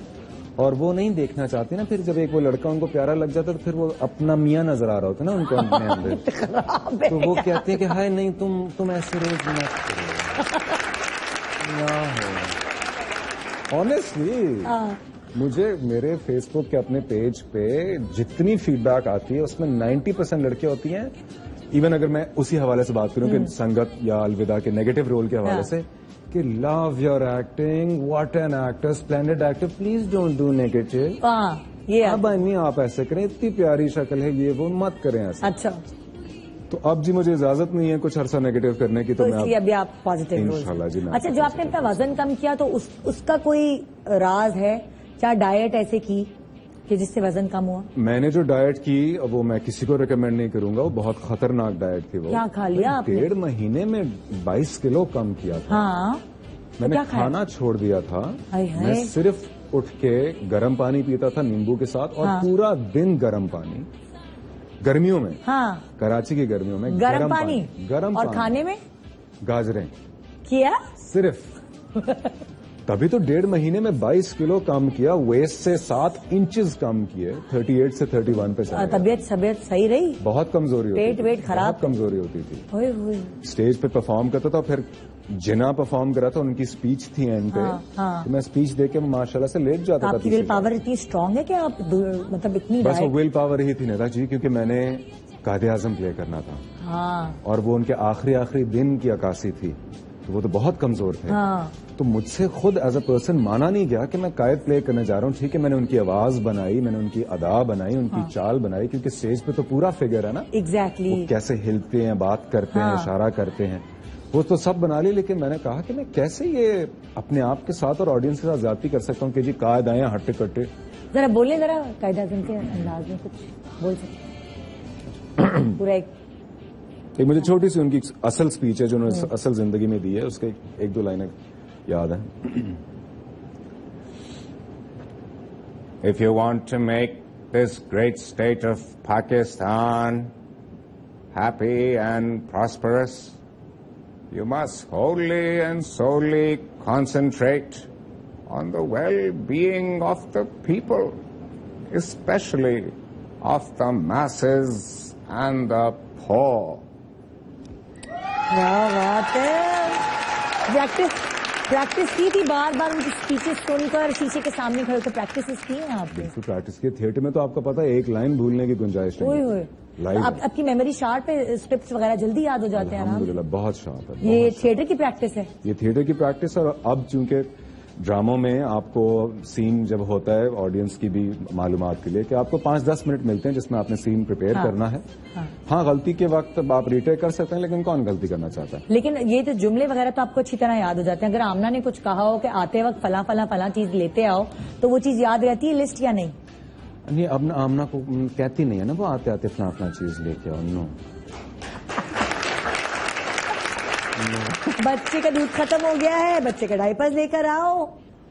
और वो नहीं देखना चाहती ना, फिर जब एक वो लड़का उनको प्यारा लग जाता है तो फिर वो अपना मियाँ नजर आ रहा होता है ना उनको अपने अंदर। तो वो कहते हैं कि हाय नहीं तुम ऐसे रोज मत करो। ऑनेस्टली मुझे मेरे फेसबुक के अपने पेज पे जितनी फीडबैक आती है उसमें 90% लड़कियां होती हैं। इवन अगर मैं उसी हवाले से बात करूं कि संगत या अलविदा के नेगेटिव रोल के हवाले से कि love your acting, what an actor, splendid actor, please don't do negative. ये अब नहीं आप ऐसे करें, इतनी प्यारी शक्ल है ये वो मत करें ऐसे। अच्छा। तो अब जी मुझे इजाजत नहीं है कुछ अरसा नेगेटिव करने की, तो मैं अभी आप पॉजिटिव इंशाल्लाह जी। अच्छा, जो आपने अपना वजन कम किया तो उसका कोई राज है क्या? डाइट ऐसे की कि जिससे वजन कम हुआ? मैंने जो डाइट की वो मैं किसी को रिकमेंड नहीं करूंगा, वो बहुत खतरनाक डाइट थी। वो क्या खा लिया आपने? 1.5 महीने में 22 किलो कम किया था। हाँ, मैंने क्या खाना छोड़ दिया था। हाय। मैं सिर्फ उठ के गर्म पानी पीता था नींबू के साथ, और पूरा दिन गर्म पानी, गर्मियों में। हाँ, कराची की गर्मियों में गर्म पानी। गर्म और पानी। खाने में गाजरें किया सिर्फ। तभी तो 1.5 महीने में 22 किलो कम किया, वेस्ट से 7 इंचेस कम किए, 38 से 31 पे चला गया। तबीयत सही रही? बहुत कमजोरी होती थी, पेट वेट खराब? बहुत कमजोरी होती थी। ओए होए। स्टेज पे परफॉर्म करता था, फिर जिना परफॉर्म करा था, उनकी स्पीच थी एंड पे। हाँ। तो मैं स्पीच देके माशाल्लाह से लेट जाता था। आपकी विल पावर इतनी स्ट्रांग है कि आप मतलब इतनी बस वो विल पावर ही थी नेता जी, क्योंकि मैंने कायदे-आज़म प्ले करना था। हाँ। और वो उनके आखिरी दिन की अक्कासी थी, तो वो तो बहुत कमजोर थे। हाँ। तो मुझसे खुद एज अ पर्सन माना नहीं गया कि मैं कायद प्ले करने जा रहा हूँ। ठीक है, मैंने उनकी आवाज बनाई, मैंने उनकी अदा बनाई, उनकी चाल बनाई, क्योंकि स्टेज पे तो पूरा फिगर है ना। एग्जैक्टली। वो कैसे हिलते हैं, बात करते हैं, इशारा करते हैं, वो तो सब बना ली। लेकिन मैंने कहा कि मैं कैसे ये अपने आप के साथ और ऑडियंस के साथ ज्यादती कर सकता हूँ कि जी कायद आए हट्टे कट्टे। जरा बोले, जरा कायद-ए-आज़म के अंदाज में कुछ बोल सकते? पूरा एक मुझे छोटी सी उनकी असल स्पीच है जो उन्होंने असल जिंदगी में दी है, उसके 1-2 लाइनें याद है। If you want to make this great state of Pakistan happy and prosperous, you must wholly and solely concentrate on the well-being of the people, especially of the masses and the poor. क्या बात है। Practice की थी, बार बार उनकी speeches सुनकर शीशे के सामने खड़े होकर प्रैक्टिस की है आपने? बिल्कुल प्रैक्टिस की। थिएटर में तो आपको पता है एक लाइन भूलने की गुंजाइश नहीं है। तो आपकी मेमोरी शार्प है, स्क्रिप्ट्स वगैरह जल्दी याद हो जाते हैं? अल्हम्दुलिल्लाह बहुत शार्प है। ये थिएटर की प्रैक्टिस है? ये थिएटर की प्रैक्टिस। और अब चूंकि ड्रामों में आपको सीन जब होता है, ऑडियंस की भी मालूमात के लिए, कि आपको 5-10 मिनट मिलते हैं जिसमें आपने सीन प्रिपेयर करना है। हाँ, गलती के वक्त आप रिटेक कर सकते हैं, लेकिन कौन गलती करना चाहता है? लेकिन ये तो जुमले वगैरह तो आपको अच्छी तरह याद हो जाते हैं। अगर आमना ने कुछ कहा हो कि आते वक्त फला फला फला चीज लेते आओ, तो वो चीज याद रहती है लिस्ट या नहीं? नहीं, अब आमना को कहती नहीं है ना वो आते आते फला फला चीज लेके आओ। नो, बच्चे का दूध खत्म हो गया है, बच्चे का डायपर्स लेकर आओ।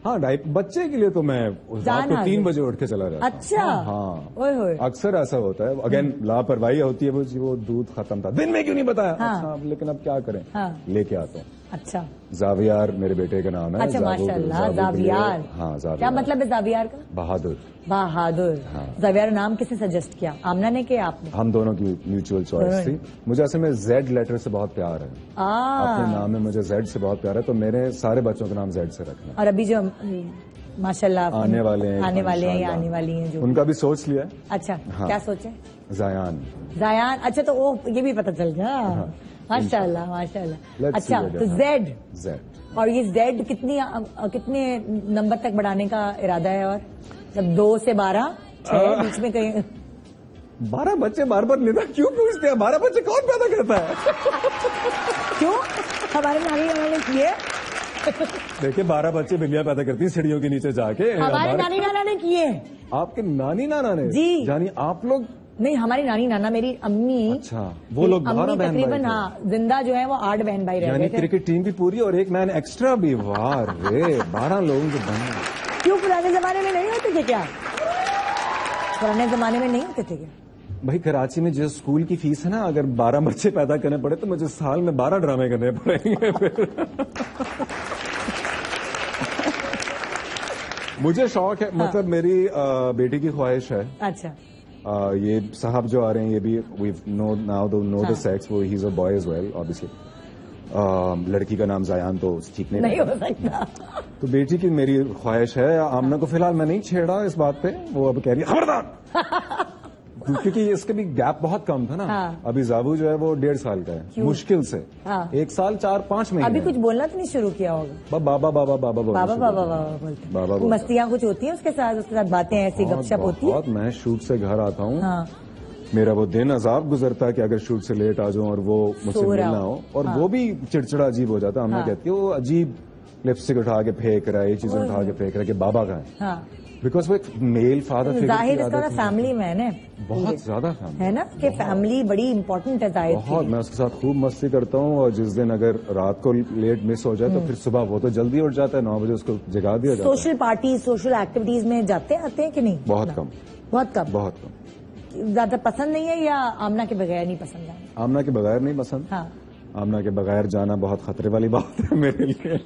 हाँ, बच्चे के लिए तो मैं रात को 3 बजे उठ के चला जाता। अच्छा। हाँ, ओए होए। अक्सर ऐसा होता है। अगेन लापरवाही होती है, वो दूध खत्म था, दिन में क्यों नहीं बताया? हाँ। अच्छा, लेकिन अब क्या करें, लेके आता हूँ। अच्छा, जावियार मेरे बेटे का नाम है। अच्छा, माशाल्लाह, जावियार। हाँ, जावियार। क्या मतलब है जावियार का? बहादुर। बहादुर। हाँ। जावियार नाम किसने सजेस्ट किया, आमना ने किया आपने? हम दोनों की म्यूचुअल चॉइस थी। मुझे असल में जेड लेटर से बहुत प्यार है। अपने नाम में मुझे जेड से बहुत प्यार है, तो मेरे सारे बच्चों का नाम जेड से रखना। और अभी जो माशाल्लाह आने वाले हैं या आने वाली हैं जो, उनका भी सोच लिया है। अच्छा, क्या सोचे? जायान। अच्छा, तो वो ये भी पता चल गया। माशाल्लाह माशाल्लाह। अच्छा, तो जेड। और ये जेड कितने नंबर तक बढ़ाने का इरादा है? और जब 2 से 12 बीच में कहीं 12 बच्चे बार बार नेता क्यों पूछते हैं? 12 बच्चे कौन पैदा करता है? क्यों? हमारे नानी ने किए। देखिए, 12 बच्चे बिल्लियां पैदा करती हैं सीढ़ियों के नीचे जाके। हमारे नानी नाना ने किए। आपके नानी नाना ने? जी। यानी आप लोग? नहीं, हमारी नानी नाना, मेरी अम्मी। अच्छा, वो लोग 12 बहन तकरीबन, हाँ, जिंदा जो है वो 8 बहन भाई रह गए थे। क्रिकेट टीम भी पूरी और एक मैन एक्स्ट्रा भी। वाह रे, 12 लोगों के बहन। क्यों, पुराने जमाने में नहीं होते थे क्या? पुराने जमाने में नहीं होते थे क्या? भाई, कराची में जो स्कूल की फीस है ना, अगर 12 बच्चे पैदा करने पड़े तो मुझे साल में 12 ड्रामे करने पड़ेंगे फिर। मुझे शौक है। मतलब मेरी बेटी की ख्वाहिश है। अच्छा। ये साहब जो आ रहे हैं, ये भी वी नो द सेक्स, वो he is a boy as well obviously. लड़की का नाम जायान तो ठीक नहीं हो सकता। तो बेटी की मेरी ख्वाहिश है। आमना को फिलहाल मैं नहीं छेड़ा इस बात पे, वो अब कह रही है खबरदार। क्योंकि इसके भी गैप बहुत कम था ना। हाँ। अभी जाबू जो है वो 1.5 साल का है, मुश्किल से। हाँ। 1 साल 4-5 महीने। अभी कुछ बोलना तो नहीं शुरू किया होगा? बाबा बाबा बाबा बोलते। बाबा मस्तियाँ कुछ होती हैं उसके साथ बातें ऐसी गपशप होती है? बहुत। मैं शूट से घर आता हूँ। हाँ। मेरा वो दिन अजाब गुजरता है कि अगर शूट से लेट आ जाऊं और वो मुझसे मिलना हो, और वो भी चिड़चिड़ा अजीब हो जाता है। हमने कहती है वो अजीब लिपस्टिक उठा के फेंक रहा है, ये चीजें उठा के फेंक रहा है कि बाबा का है। हाँ, बिकॉज वो एक मेल फादर जाहिर इसका फैमिली मैन है, बहुत ज्यादा फैमिली है ना, कि फैमिली बड़ी इंपॉर्टेंट है जाहिर। बहुत, मैं उसके साथ खूब मस्ती करता हूँ, और जिस दिन अगर रात को लेट मिस हो जाए तो फिर सुबह वो तो जल्दी उठ जाता है, 9 बजे उसको जगा दिया जाता है। सोशल पार्टी, सोशल एक्टिविटीज में आते हैं कि नहीं? बहुत कम, बहुत कम, बहुत कम। ज्यादा पसंद नहीं है या आमना के बगैर नहीं पसंद है? आमना के बगैर नहीं पसंद। हाँ, आमना के बगैर जाना बहुत खतरे वाली बात है मेरे लिए,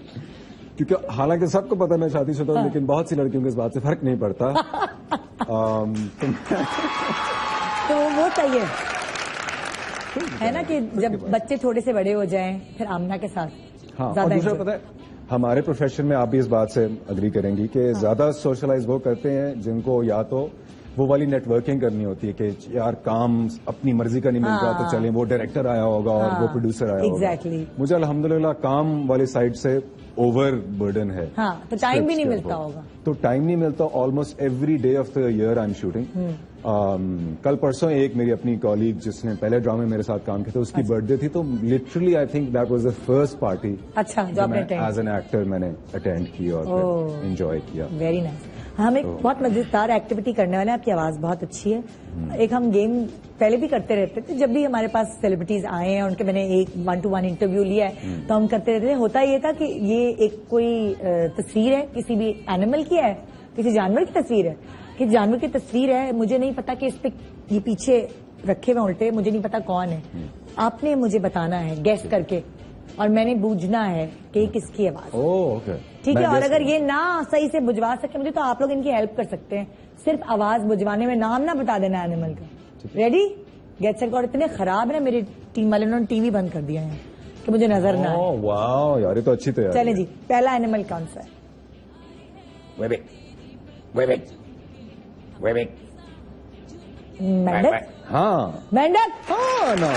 क्योंकि हालांकि सबको पता है मैं शादीशुदा हूं, लेकिन बहुत सी लड़कियों को इस बात से फर्क नहीं पड़ता। तो वो चाहिए है ना कि जब बच्चे थोड़े से बड़े हो जाएं फिर आमना के साथ। हाँ, और दूसरा पता है, हमारे प्रोफेशन में आप भी इस बात से अग्री करेंगी कि ज्यादा सोशलाइज वो करते हैं जिनको या तो वो वाली नेटवर्किंग करनी होती है कि यार काम अपनी मर्जी का नहीं मिलता, तो चलें वो डायरेक्टर आया होगा और वो प्रोड्यूसर आया होगा। एग्जैक्टली। मुझे अल्हम्दुलिल्लाह काम वाली साइड से ओवर बर्डन है। हाँ, तो टाइम भी नहीं मिलता होगा। तो टाइम नहीं मिलता, almost every day of the year I am shooting. कल परसों एक मेरी अपनी कॉलीग जिसने पहले ड्रामे मेरे साथ काम किया था, उसकी बर्थडे थी, तो literally I think that was the first party अच्छा जो आपने एज एन एक्टर मैंने अटेंड की और एंजॉय किया। Very nice. हम एक बहुत मजेदार एक्टिविटी करने वाले हैं, आपकी आवाज बहुत अच्छी है। एक हम गेम पहले भी करते रहते थे, जब भी हमारे पास सेलिब्रिटीज आए हैं उनके मैंने एक 1-to-1 इंटरव्यू लिया है, तो हम करते रहते थे। होता ये था कि ये एक कोई तस्वीर है, किसी भी एनिमल की है, किसी जानवर की तस्वीर है, किसी जानवर की तस्वीर है, मुझे नहीं पता कि इस पे ये पीछे रखे हुए उल्टे, मुझे नहीं पता कौन है। आपने मुझे बताना है गेस करके, और मैंने बूझना है कि किसकी आवाज। ओके, ठीक है। और अगर ये ना सही से बुझवा सके मुझे, तो आप लोग इनकी हेल्प कर सकते हैं, सिर्फ आवाज बुझवाने में, नाम ना बता देना एनिमल का। रेडी? Get set. और इतने खराब है ना मेरी टीम वाले, उन्होंने टीवी बंद कर दिया है कि मुझे नजर ना आए। वाह यार, ये तो अच्छी तैयारी। चले जी, पहला एनिमल कौन सा है? वेबिक, वेबिक, वेबिक, मेंढक। हाँ, मेंढक। हाँ ना,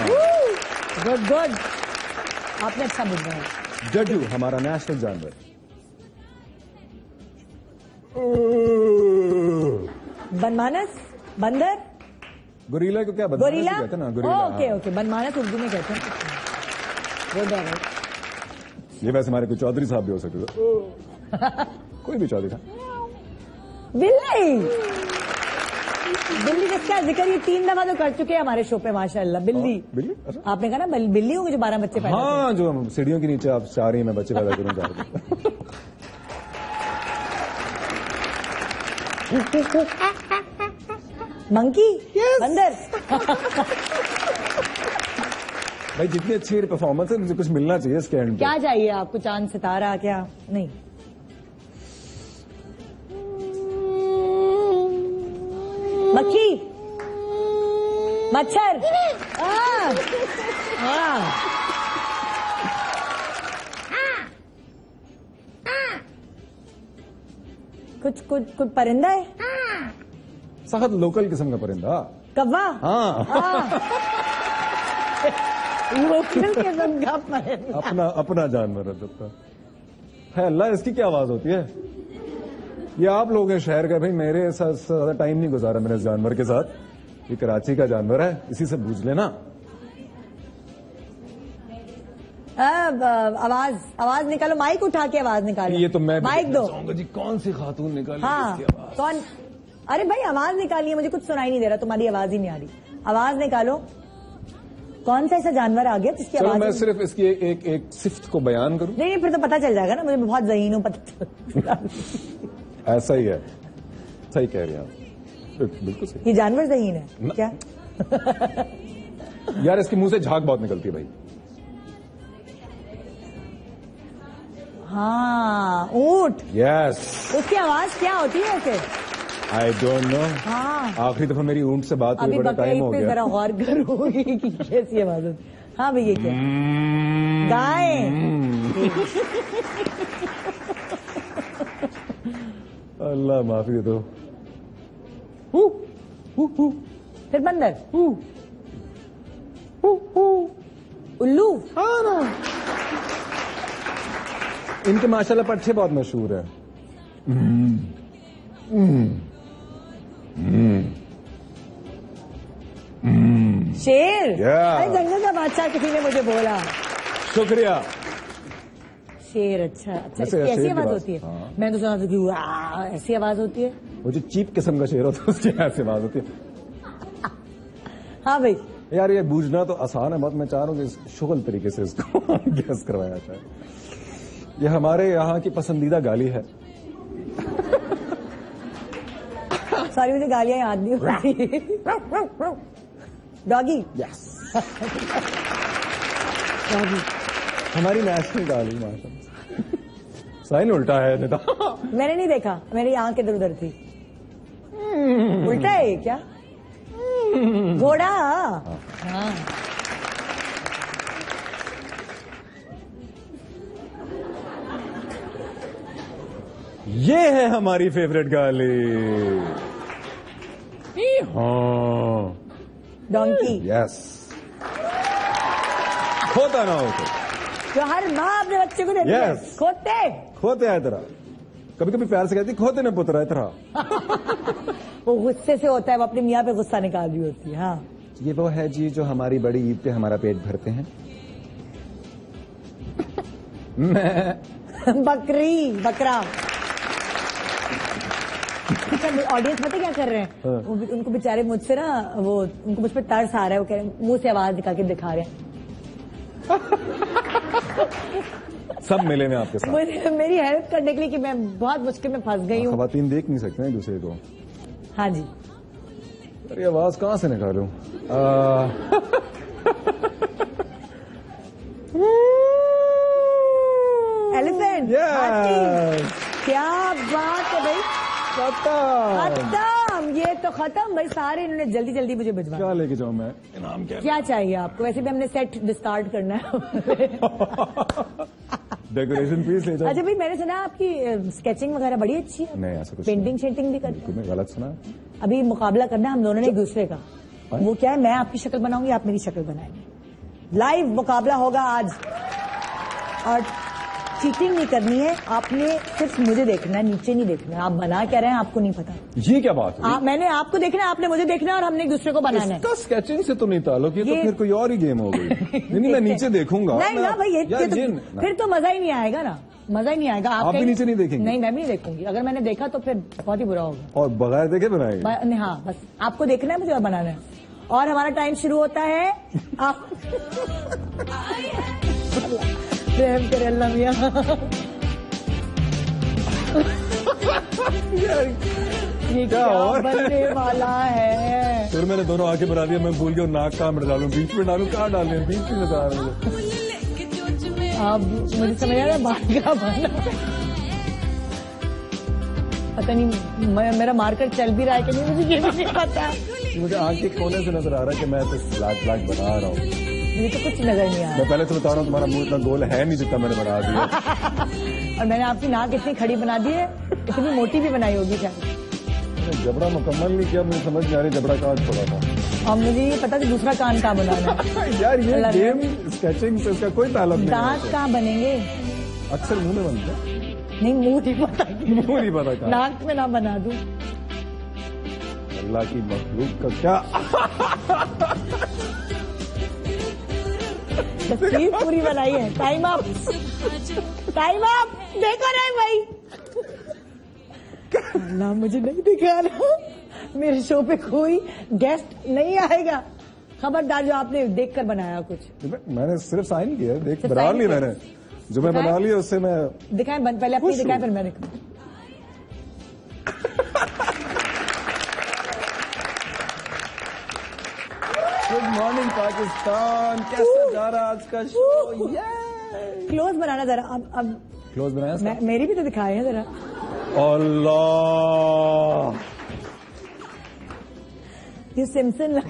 गुड गुड, आपने अच्छा बुझवाया। जड्डू हमारा नेशनल जानवर। बनमानस, बंदर, गोरिल्ला को क्या गोरिल्ला कहते हैं ना, गोरिल्ला। ओके ओके, बनमानस उर्दू में कहते हैं। गुड है। ये वैसे हमारे कोई चौधरी साहब भी हो सकते थे। कोई भी चौधरी था। बिल्ली। बिल्ली जिसका जिक्र ये 3 दफा तो कर चुके हैं हमारे शो पे माशाल्लाह। बिल्ली। बिल्ली? आपने कहा ना बिल्ली होगी जो 12 बच्चे पैदा हाँ, जो सीढ़ियों के नीचे आप चाह रही हैं मैं बच्चे पैदा करूँ चाह रही। मंकी। बंदर। भाई जितनी अच्छी परफॉर्मेंस है, मुझे कुछ मिलना चाहिए इसके एंड। क्या चाहिए आपको? चांद, सितारा? क्या नहीं? मक्खी, मच्छर। कुछ परिंदा है? सख्त लोकल किस्म का परिंदा। कौवा। हाँ, लोकल किस्म का परिंदा। अपना जानवर है। अल्लाह, इसकी क्या आवाज होती है? ये आप लोग हैं शहर का, भाई मेरे साथ ज्यादा टाइम नहीं गुजारा मैंने इस जानवर के साथ। ये कराची का जानवर है, इसी से पूछ लेना। आवाज निकालो, माइक उठा के आवाज निकालो। ये तो मैं माइक दो जी, कौन सी खातून निकाली? हाँ, कौन? अरे भाई आवाज निकालिए, मुझे कुछ सुनाई नहीं दे रहा, तुम्हारी आवाज ही नहीं आ रही। आवाज निकालो। कौन सा ऐसा जानवर आ गया जिसकी आवाज? मैं सिर्फ इसकी एक सिफ्त को बयान करूं? नहीं, फिर तो पता चल जाएगा ना, मुझे बहुत ज़हीन हूं, पता। ऐसा ही है, सही कह रही हैं आप, बिल्कुल सही। ये जानवर ज़हीन है क्या? यार इसके मुंह से झाग बहुत निकलती है भाई। हाँ, ऊंट। यस। उसकी आवाज क्या होती है ऐसे? I don't know. हाँ, आखिरी दफा मेरी ऊंट से बात हुई, बड़ा टाइम हो गया। जरा गौर करोगे कि कैसी आवाज होती? हाँ भैया, क्या? गाय। अल्लाह माफी दे दो। फिर बंदर। उल्लू। हाँ ना, इनके माशाल्लाह पट्टे बहुत मशहूर है। शेर। Yeah. अरे जंगल का बादशाह किसी ने मुझे बोला। शुक्रिया। शेर। अच्छा अच्छा, ऐसी आवाज होती है? मैंने तो सुना था कि ऐसी आवाज होती है। वो जो चीप किस्म का शेर होता है उसकी ऐसी आवाज होती है। हाँ भाई यार ये बूझना तो आसान है बहुत, मैं चाह रहा हूँ कि शुगल तरीके से इसको गैस करवाया जाए। ये हमारे यहाँ की पसंदीदा गाली है। सारी मुझे गालियां याद नहीं होती। डॉगी। यस डॉगी हमारी नेशनल गाली। साइन उल्टा है निदा। मैंने नहीं देखा, मेरी आंख इधर उधर थी। उल्टा है क्या? घोड़ा। हाँ। ये है हमारी फेवरेट गाली। हाँ डोंकी। यस खोता ना हो तो जो हर माँ अपने बच्चे को देती है। Yes. खोते खोते है तेरा। कभी कभी प्यार से कहती खोते ने पुत्र है तेरा। वो गुस्से से होता है, वो अपने मियाँ पे गुस्सा निकाल रही होती है। हाँ ये वो है जी जो हमारी बड़ी ईद पे हमारा पेट भरते हैं। मैं बकरी बकरा। ऑडियंस पता क्या कर रहे हैं? उनको बेचारे मुझसे ना वो उनको मुझ पर तरस आ रहा है। वो कह रहे हैं मुंह से आवाज निकाल के दिखा रहे हैं। सब मिले में आपके साथ मेरी हेल्प करने के लिए कि मैं बहुत मुश्किल में फंस गई हूँ। खवातीन देख नहीं सकते हैं एक दूसरे को। हाँ जी। अरे आवाज कहाँ से निकालूं? एलिफेंट। क्या बात है भाई। खत्म। ये तो खत्म भाई। सारे इन्होंने जल्दी जल्दी मुझे भिजवा। क्या लेके जाऊं मैं? इनाम क्या चाहिए आपको? वैसे भी हमने सेट डिस्कार्ड करना है। डेकोरेशन पीस ले जाओ। अच्छा भाई मैंने सुना आपकी स्केचिंग वगैरह बड़ी अच्छी है। नहीं ऐसा कुछ पेंटिंग शेंटिंग भी करती है। गलत सुना। अभी मुकाबला करना हम दोनों ने एक दूसरे का। वो क्या है, मैं आपकी शक्ल बनाऊंगी, आप मेरी शक्ल बनाएंगे। लाइव मुकाबला होगा आज और चीटिंग नहीं करनी है। आपने सिर्फ मुझे देखना है, नीचे नहीं देखना है। आप बना क्या रहे हैं आपको नहीं पता। ये क्या बात है? मैंने आपको देखना है, आपने मुझे देखना है और हमने एक दूसरे को बनाना है। इसका स्केचिंग से तो नहीं ताल्लुक, ये तो फिर कोई और ही गेम हो गई। नहीं मैं नीचे देखूंगा। नहीं ना भाई, ये तो फिर तो मजा ही नहीं आएगा ना। मजा ही नहीं आएगा। आप भी नीचे नहीं देखेंगे? नहीं मैं भी नहीं देखूंगी। अगर मैंने देखा तो फिर बहुत ही बुरा होगा। और बगैर देखे बनाएंगे? हाँ बस आपको देखना है, मुझे और बनाना है। और हमारा टाइम शुरू होता है। प्रेम करे अल्लाह मियां। ये क्या बनने वाला है? फिर मैंने दोनों आके बना दिया। मैं भूल गया नाक कहाँ में डालूं, बीच में डालूं, कहाँ डालूं? बीच में बता रहे हैं। अब मुझे समझ आ रहा है बात क्या बनना। पता नहीं मेरा मार्कर चल भी रहा है कि नहीं, मुझे ये भी नहीं पता। मुझे आँख के कोने से नजर आ रहा है कि मैं तो ब्लैक बना रहा हूँ। मुझे तो कुछ नजर नहीं आ रहा। मैं पहले तो बता रहा हूँ तुम्हारा मुंह इतना गोल है नहीं जितना मैंने बना दिया। और मैंने आपकी नाक इतनी खड़ी बना दी है, इतनी मोटी भी बनाई होगी शायद। जबड़ा मुकम्मल नहीं किया, मुझे समझ नहीं आ रही जबड़ा कहाँ छोड़ा था। और मुझे ये पता कि दूसरा कान कहाँ बनाना है। यार ये गेम स्केचिंग से इसका कोई ताल्लुक नहीं। दांत कहाँ बनेंगे? अक्सर मुंह में बनते। नहीं मुंह नहीं पता। मुंह नहीं पता। नाक में ना बना दूं। अल्लाह की मखलूक का क्या तस्वीर पूरी बनाई है। Time up. देखो नहीं भाई। अल्लाह मुझे नहीं दिखा रहा। मेरे शो पे कोई गेस्ट नहीं आएगा। खबरदार जो आपने देखकर बनाया कुछ। मैंने सिर्फ साइन किया, देख बना नहीं मैंने। जो मैं बना लिया उससे मैं दिखाएं। पहले अपनी दिखाएं फिर मैं दिखाऊं। Good morning Pakistan. कैसा जा रहा आज का शो? क्लोज बनाना जरा। अब क्लोज बनाया? मेरी भी तो दिखाए हैं जरा। अल्लाह ये सिम्पसन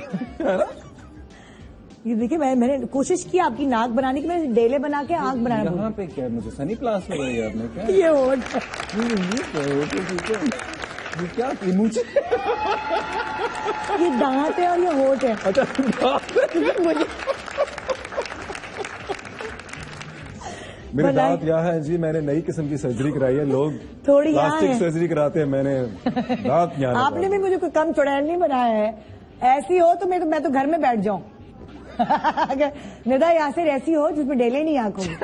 ये देखिए मैंने कोशिश की आपकी नाक बनाने की। मैंने डेले बना के आंख बनाना। यहाँ पे क्या मुझे सनी प्लास लगाई है आपने? क्या ये होट ये क्या मुझे ये दांत है और ये होट है। अच्छा मुझे मेरे दांत यहाँ है जी। मैंने नई किस्म की सर्जरी कराई है। लोग थोड़ी प्लास्टिक सर्जरी कराते हैं, मैंने दांत यहाँ। आपने भी मुझे कोई कम चुड़ैल नहीं बनाया है। ऐसी हो तो मैं तो घर में बैठ जाऊं। अगर निदा यासिर ऐसी हो जिसमें डेले नहीं आंख होगी।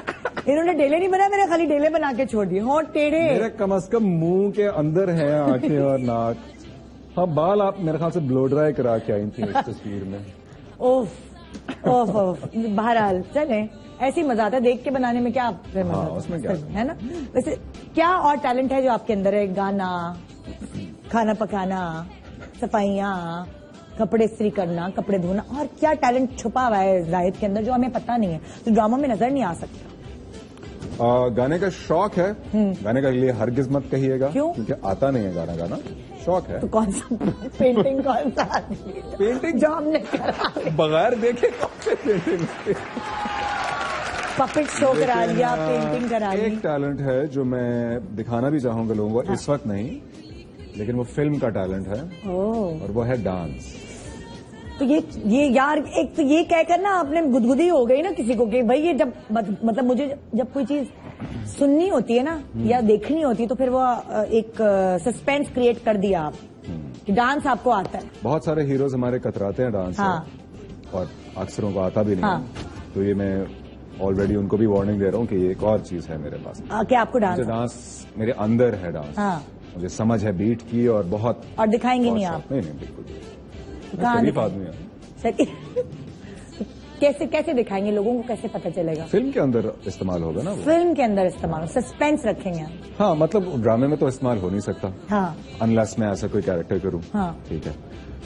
इन्होंने डेले नहीं बनाया, मैंने खाली डेले बना के छोड़ दिए। होंठ टेढ़े, मेरे कम से कम मुंह के अंदर है आंखें और नाक। हाँ, बाल आप मेरे ख्याल से ब्लो ड्राई करा के आई थी इस तस्वीर में। ओफ ओफ ओफ। बहरहाल चले, ऐसी मजा आता है देख के, बनाने में क्या मजा आता है, उसमें क्या है ना। वैसे क्या और टैलेंट है जो आपके अंदर है? गाना, खाना पकाना, सफाइयाँ, कपड़े इस्त्री करना, कपड़े धोना, और क्या टैलेंट छुपा हुआ है जाहिद के अंदर जो हमें पता नहीं है, तो ड्रामा में नजर नहीं आ सकता? गाने का शौक है, गाने का लिए हरगिज मत कहिएगा। क्यों? क्योंकि आता नहीं है गाना गाना, शौक है। तो कौन सा पेंटिंग, कौन सा पेंटिंग जो हमने करा, बगैर देखे कौन से पेंटिंग? पपेट शो करा लिया, पेंटिंग करा ली। एक टैलेंट है जो मैं दिखाना भी चाहूंगा लोगों को, इस वक्त नहीं, लेकिन वो फिल्म का टैलेंट है, और वो है डांस। तो ये यार, एक तो ये कहकर ना आपने गुदगुदी हो गई ना किसी को कि भाई ये जब मतलब मुझे जब कोई चीज सुननी होती है ना या देखनी होती है तो फिर वो एक सस्पेंस क्रिएट कर दिया आप कि डांस आपको आता है। बहुत सारे हीरोज हमारे कतराते हैं डांस से, और अक्सरों को आता भी नहीं है। तो ये मैं ऑलरेडी उनको भी वार्निंग दे रहा हूँ कि ये एक और चीज है मेरे पास। क्या आपको डांस मेरे अंदर है डांस। मुझे समझ है बीट की, और बहुत। और दिखाएंगे नहीं आप? नहीं बिल्कुल, शरीफ आदमी है। कैसे कैसे दिखाएंगे लोगों को, कैसे पता चलेगा? फिल्म के अंदर इस्तेमाल होगा ना वो। फिल्म के अंदर इस्तेमाल, सस्पेंस रखेंगे। हाँ, मतलब ड्रामे में तो इस्तेमाल हो नहीं सकता। हाँ, अनलेस मैं ऐसा कोई कैरेक्टर करूँ। हाँ, ठीक है,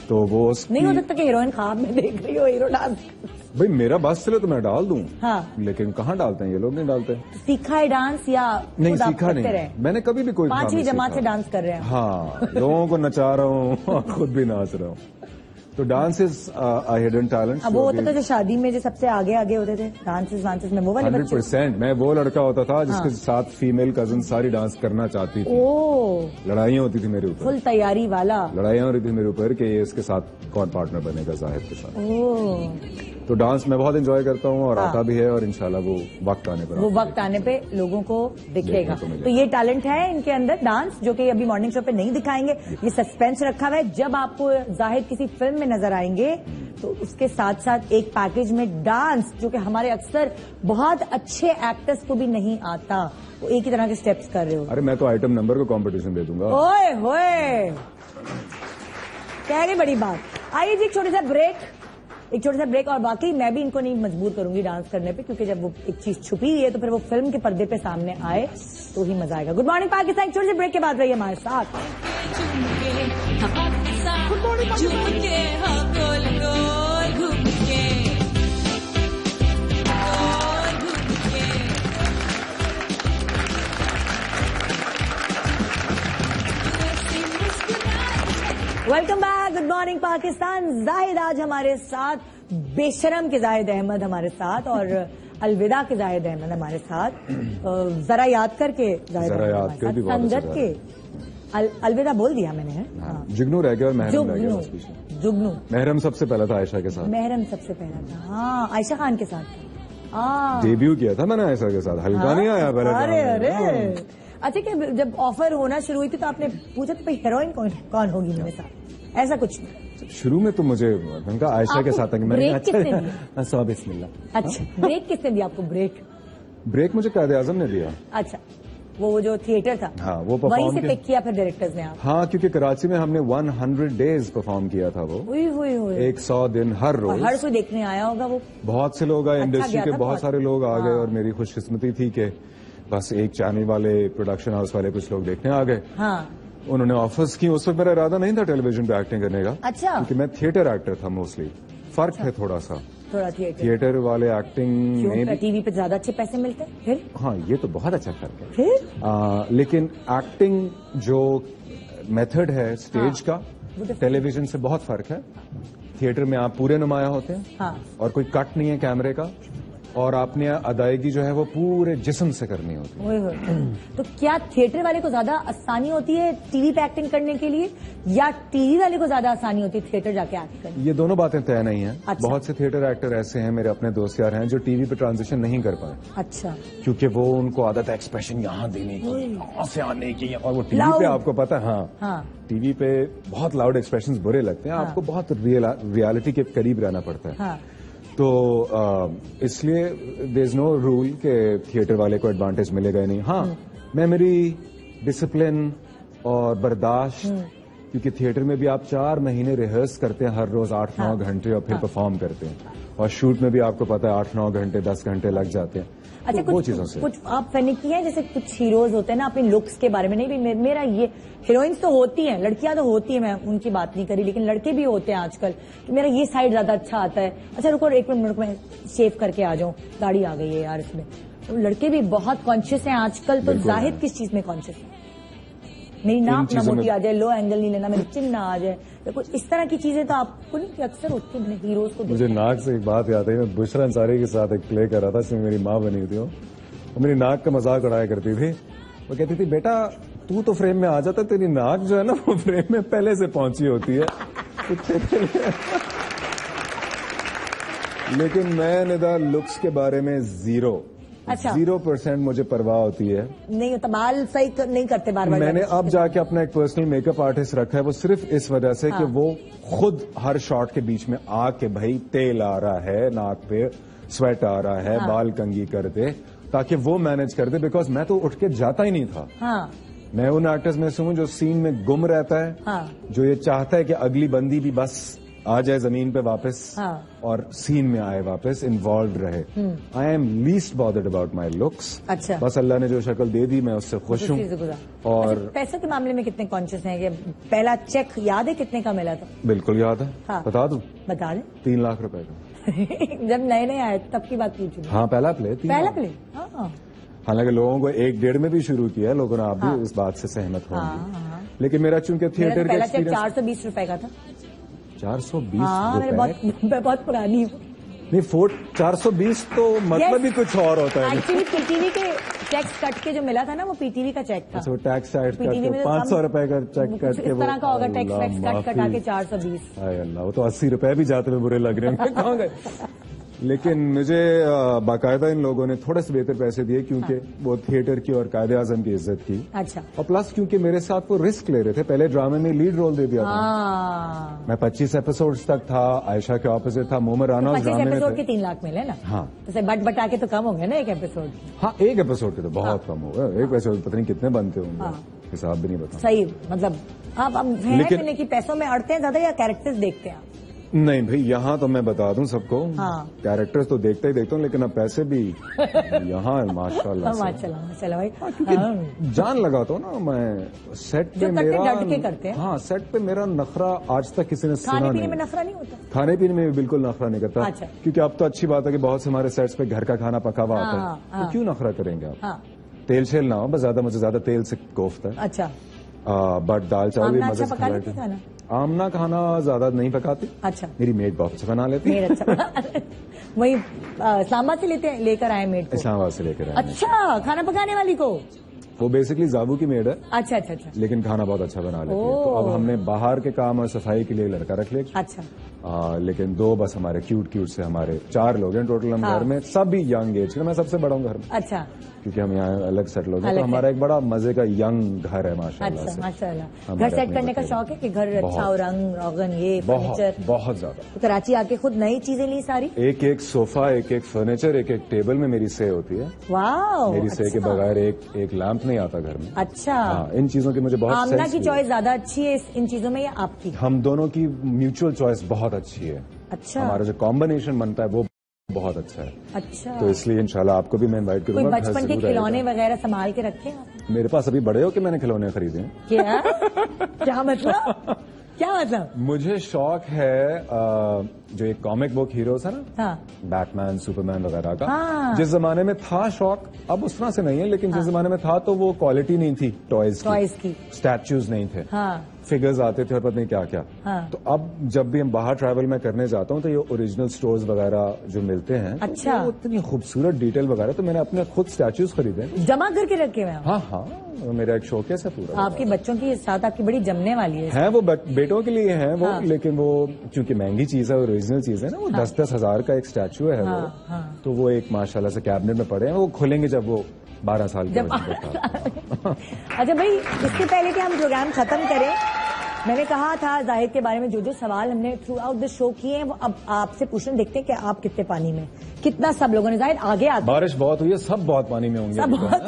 तो वो नहीं हो सकता कि हीरोइन ख्वाब में देख रही हो हीरो डांस। भाई मेरा बस चले तो मैं डाल दूं। हाँ, लेकिन कहाँ डालते हैं ये लोग? नहीं डालते। तो सीखा है डांस या नहीं? सीखा नहीं, मैंने कभी भी कोई 5वीं जमात से डांस कर रहे हैं। हाँ, लोगों को नचा रहा हूँ, खुद भी नाच रहा हूँ। तो dance is a hidden talent. अब वो होता था जो शादी में जो सबसे आगे आगे होते थे डांसेस में, वो वाले 100%। मैं वो लड़का होता था जिसके साथ फीमेल कजिन सारी डांस करना चाहती थी। लड़ाइयाँ होती थी मेरे ऊपर, फुल तैयारी वाला। लड़ाइयाँ हो रही थी मेरे ऊपर कि ये इसके साथ कौन पार्टनर बनेगा जाहिद के साथ। तो डांस मैं बहुत एंजॉय करता हूँ, और आता भी है, और इंशाल्लाह वो वक्त आने पे लोगों को दिखेगा। तो ये टैलेंट है इनके अंदर, डांस, जो कि अभी मॉर्निंग शो पे नहीं दिखाएंगे। ये सस्पेंस रखा हुआ है। जब आपको जाहिद किसी फिल्म में नजर आएंगे तो उसके साथ साथ एक पैकेज में डांस, जो कि हमारे अक्सर बहुत अच्छे एक्टर्स को भी नहीं आता, वो एक ही तरह के स्टेप्स कर रहे हो। अरे मैं तो आइटम नंबर को कंपटीशन दे दूंगा। ओए होए, कह रही बड़ी बात। आइए जी, एक छोटा सा ब्रेक, और बाकी मैं भी इनको नहीं मजबूर करूंगी डांस करने पे, क्योंकि जब वो एक चीज छुपी हुई है तो फिर वो फिल्म के पर्दे पे सामने आए तो ही मजा आएगा। गुड मॉर्निंग पाकिस्तान, छोटे से ब्रेक के बाद रहिए हमारे साथ। Welcome back, good morning Pakistan. Zahid आज हमारे साथ, बेशरम के जाहिद अहमद हमारे साथ, और अलविदा के जाहिद अहमद हमारे साथ। जरा याद करके संगत के अलविदा बोल दिया मैंने, है? हाँ। जुगनू रह गया और महरम रह गया। जुगनू महरम सबसे पहला था आयशा के साथ। महरम सबसे पहला था, हाँ, आयशा खान के साथ डेब्यू किया था मैंने आयशा के साथ। हल्का नहीं आया पहले। अरे अच्छा, कि जब ऑफर होना शुरू हुई थी तो आपने पूछा तो भाई हीरोइन कौन होगी मेरे साथ? ऐसा कुछ नहीं। शुरू में तो मुझे उनका आयशा के साथ ब्रेक किसने दिया? बिस्मिल्लाह। अच्छा, ब्रेक किसने दिया आपको? ब्रेक मुझे कायदे आजम ने दिया। अच्छा, वो जो थिएटर था, हाँ, वो वहीं से पिक किया फिर डायरेक्टर्स ने आप? हाँ, क्योंकि कराची में हमने 100 डेज परफॉर्म किया था। वो 100 दिन हर रोज, हर कोई देखने आया होगा। वो बहुत से लोग आए, इंडस्ट्री के बहुत सारे लोग आ गए, और मेरी खुशकिस्मती थी कि बस एक चैनल वाले, प्रोडक्शन हाउस वाले कुछ लोग देखने आ गए। हाँ, उन्होंने ऑफर्स की। उस वक्त मेरा इरादा नहीं था टेलीविजन पे एक्टिंग करने का। अच्छा, क्योंकि मैं थिएटर एक्टर था मोस्टली। फर्क है थोड़ा थिएटर वाले एक्टिंग में टीवी पे ज्यादा अच्छे पैसे मिलते हैं फिर। हाँ, ये तो बहुत अच्छा फर्क है फिर। लेकिन एक्टिंग जो मेथड है स्टेज का, टेलीविजन से बहुत फर्क है। थिएटर में आप पूरे नुमाया होते हैं, और कोई कट नहीं है कैमरे का, और आपने अदायगी जो है वो पूरे जिस्म से करनी होती है। तो क्या थिएटर वाले को ज्यादा आसानी होती है टीवी पे एक्टिंग करने के लिए, या टीवी वाले को ज्यादा आसानी होती है थिएटर जाके एक्ट करने? ये दोनों बातें तय नहीं है। अच्छा। बहुत से थिएटर एक्टर ऐसे हैं, मेरे अपने दोस्त यार हैं, जो टीवी पे ट्रांजिशन नहीं कर पाए। अच्छा, क्योंकि वो उनको आदत है एक्सप्रेशन यहाँ देने की, यहाँ से आने की, और वो टीवी पे आपको पता है। हाँ, टीवी पे बहुत लाउड एक्सप्रेशन बुरे लगते हैं। आपको बहुत रियलिटी के करीब रहना पड़ता है। तो इसलिए देयर इज नो रूल के थिएटर वाले को एडवांटेज मिलेगा ही नहीं। हाँ, मेमोरी, डिसिप्लिन और बर्दाश्त, क्योंकि थिएटर में भी आप 4 महीने रिहर्स करते हैं हर रोज 8-9 घंटे और फिर परफॉर्म करते हैं, और शूट में भी आपको पता है 8-9 घंटे 10 घंटे लग जाते हैं। अच्छा, तो वो चीजों से कुछ आप फनी की है, जैसे कुछ हीरोज होते हैं ना अपनी लुक्स के बारे में, नहीं भी मेरा ये हीरोइंस तो होती हैं, लड़कियां तो होती हैं, मैं उनकी बात नहीं करी, लेकिन लड़के भी होते हैं आजकल कि मेरा ये साइड ज्यादा अच्छा आता है। अच्छा रुको एक मिनट में शेव करके आ जाऊं, दाढ़ी आ गई है यार इसमें। तो लड़के भी बहुत कॉन्शियस हैं आजकल, तो जाहिद किस चीज में कॉन्शियस है? मेरी नाक ना मोटी आ जाए, लो एंगल नहीं लेना, मेरी चिन ना आ जाए, तो कुछ इस तरह की चीजें तो आपको नहीं अक्सर होती है हीरोज को। मुझे नाक से एक बात याद है, मैं बुशरा अंसारी के साथ एक प्ले कर रहा था, जिसमें मेरी माँ बनी हुई थी, और मेरी नाक का मजाक उड़ाया करती थी। वो कहती थी, बेटा तू तो फ्रेम में आ जाता, तेरी नाक जो है ना वो फ्रेम में पहले से पहुंची होती है। लेकिन मैं निदा लुक्स के बारे में 0% मुझे परवाह होती है। नहीं होता, बाल सही नहीं करते बार बार। मैंने अब जाके अपना एक पर्सनल मेकअप आर्टिस्ट रखा है, वो सिर्फ इस वजह से कि वो खुद हर शॉट के बीच में आके भाई तेल आ रहा है नाक पे, स्वेट आ रहा है, बाल कंघी कर दे, ताकि वो मैनेज कर दे, बिकॉज मैं तो उठ के जाता ही नहीं था। मैं उन एक्टर्स में से हूं जो सीन में गुम रहता है, जो ये चाहता है कि अगली बंदी भी बस आ जाए जमीन पे वापस और सीन में आए वापस, इन्वॉल्व रहे। I am least bothered about my looks. अच्छा, बस अल्लाह ने जो शक्ल दे दी मैं उससे खुश हूँ। और अच्छा, पैसे के मामले में कितने कॉन्शियस हैं? कि पहला चेक याद है कितने का मिला था? बिल्कुल याद है। बता दूं? बता दें। 3 लाख रुपए का। जब नए नए आए तब की बात पूछू। हाँ, पहला प्ले। हालांकि लोगों को 1-1.5 में भी शुरू किया है, लोगों ने, आप भी इस बात से सहमत होंगे। लेकिन मेरा चूंकि थिएटर पहला चेक 420 रुपए का था। 420 रुपए? बहुत पुरानी हूँ। नहीं, 420 तो मतलब ही कुछ और होता है। एक्चुअली पीटीवी के टैक्स कट के जो मिला था ना, वो पीटीवी का चेक था। अच्छा, टैक्स कट के 500 रुपए का चेक कट के, इस तरह का होगा, टैक्स कट कटा के 420। हाय अल्लाह, वो तो 80 रुपए भी जाते में बुरे लग रहे हैं। कहाँ गए? लेकिन मुझे बाकायदा इन लोगों ने थोड़े से बेहतर पैसे दिए, क्योंकि वो थिएटर की और कायदे आजम की इज्जत की। अच्छा। और प्लस क्योंकि मेरे साथ वो रिस्क ले रहे थे, पहले ड्रामे में लीड रोल दे दिया था। मैं 25 एपिसोड्स तक था, आयशा के ऑपोजिट था, मोमर राना उस ड्रामे में। 25 एपिसोड के 3 लाख मिले ना? हाँ। तो बटा के तो कम हो गया ना एक एपिसोड? हाँ, एक एपिसोड के तो बहुत कम हो गया। एक एपिसोड पता नहीं कितने बनते होंगे, हिसाब भी नहीं बता। सही, मतलब आप लेकिन कि पैसों में अड़ते हैं ज्यादा या कैरेक्टर्स देखते हैं? नहीं भाई, यहाँ तो मैं बता दूं सबको, कैरेक्टर्स तो देखते ही देखता हूँ, लेकिन अब पैसे भी यहाँ माशाल्लाह भाई। क्योंकि जान लगाता हूँ ना मैं सेट पे, मेरा डट के करते हैं। हाँ, सेट पे मेरा नखरा आज तक किसी ने सुना नहीं। खाने पीने में नखरा नहीं होता? खाने पीने में भी बिल्कुल नखरा नहीं करता। अच्छा। क्योंकि अब तो अच्छी बात है कि बहुत से हमारे सेट्स पे घर का खाना पका हुआ आता है, तो क्यों नखरा करेंगे आप? तेल शेल ना हो, बस ज्यादा तेल से कोफ्ता। अच्छा। बट दाल चावल भी मजे से। आमना खाना ज्यादा नहीं पकाती। अच्छा। मेरी मेड बहुत अच्छा बना लेती है। वही इस्लामाबाद से लेकर आए मेड को? इस्लामाबाद से लेकर आए। अच्छा, खाना पकाने वाली को? वो बेसिकली जाबू की मेड है। अच्छा अच्छा अच्छा। लेकिन खाना बहुत अच्छा बना लेती है। तो अब हमने बाहर के काम और सफाई के लिए लड़का रख लिया। अच्छा। लेकिन 2 बस हमारे क्यूट से, हमारे 4 लोग हैं टोटल हम घर में, सभी यंग एज के। मैं सबसे बड़ा हूँ घर में। अच्छा। क्योंकि हम यहाँ अलग सेटल हो गए, तो हमारा एक बड़ा मजे का यंग घर है माशाल्लाह। अच्छा, माशाल्लाह। घर सेट करने का शौक है कि घर अच्छा हो, रंग रोगन, ये फर्नीचर? बहुत ज्यादा। तो कराची आके खुद नई चीजें ली सारी? एक सोफा, एक फर्नीचर, एक टेबल में मेरी से होती है। वाह। मेरी से के बगैर एक लैंप नहीं आता घर में। अच्छा। इन चीजों की मुझे बहुत। आमना की चॉइस ज्यादा अच्छी है इन चीजों में या आपकी? हम दोनों की म्यूचुअल चॉइस बहुत अच्छी है। अच्छा। हमारा जो कॉम्बिनेशन बनता है वो बहुत अच्छा है। अच्छा। तो इसलिए इंशाल्लाह आपको भी मैं इनवाइट करूंगा। कोई बचपन के खिलौने वगैरह संभाल के रखे हैं? मेरे पास अभी बड़े हो कि मैंने खिलौने खरीदे हैं। क्या? क्या मतलब? क्या मतलब? मुझे शौक है जो एक कॉमिक बुक हीरोज है ना, बैटमैन, सुपरमैन वगैरह का। जिस जमाने में था शौक, अब उस तरह से नहीं है, लेकिन जिस जमाने में था तो वो क्वालिटी नहीं थी टॉयज की, स्टैच्यूज नहीं थे, फिगर्स आते थे और पता नहीं क्या क्या। तो अब जब भी हम बाहर ट्रैवल में करने जाता हूँ तो ये ओरिजिनल स्टोर्स वगैरह जो मिलते हैं, अच्छा, तो इतनी खूबसूरत डिटेल वगैरह, तो मैंने अपने खुद स्टैच्यूज खरीदे, जमा करके रखे हुए। हाँ, मेरा एक शौकेस है पूरा। आपके बच्चों की साथ आपकी बड़ी जमने वाली है। वो बेटों के लिए है वो, लेकिन वो क्योंकि महंगी चीज है, ओरिजिनल चीज है ना, वो 10-10 हजार का एक स्टैचू है वो, तो वो एक माशाल्लाह से कैबिनेट में पड़े हैं, वो खोलेंगे जब वो 12 साल के। अच्छा भाई, इसके पहले कि हम प्रोग्राम खत्म करें, मैंने कहा था जाहिद के बारे में जो सवाल हमने थ्रू आउट द शो किए हैं वो अब आपसे पूछने, देखते हैं कि आप कितने पानी में, कितना सब लोगों ने। जाहिद आगे आते, बारिश बहुत हुई है, सब बहुत पानी में होंगे, सब बहुत।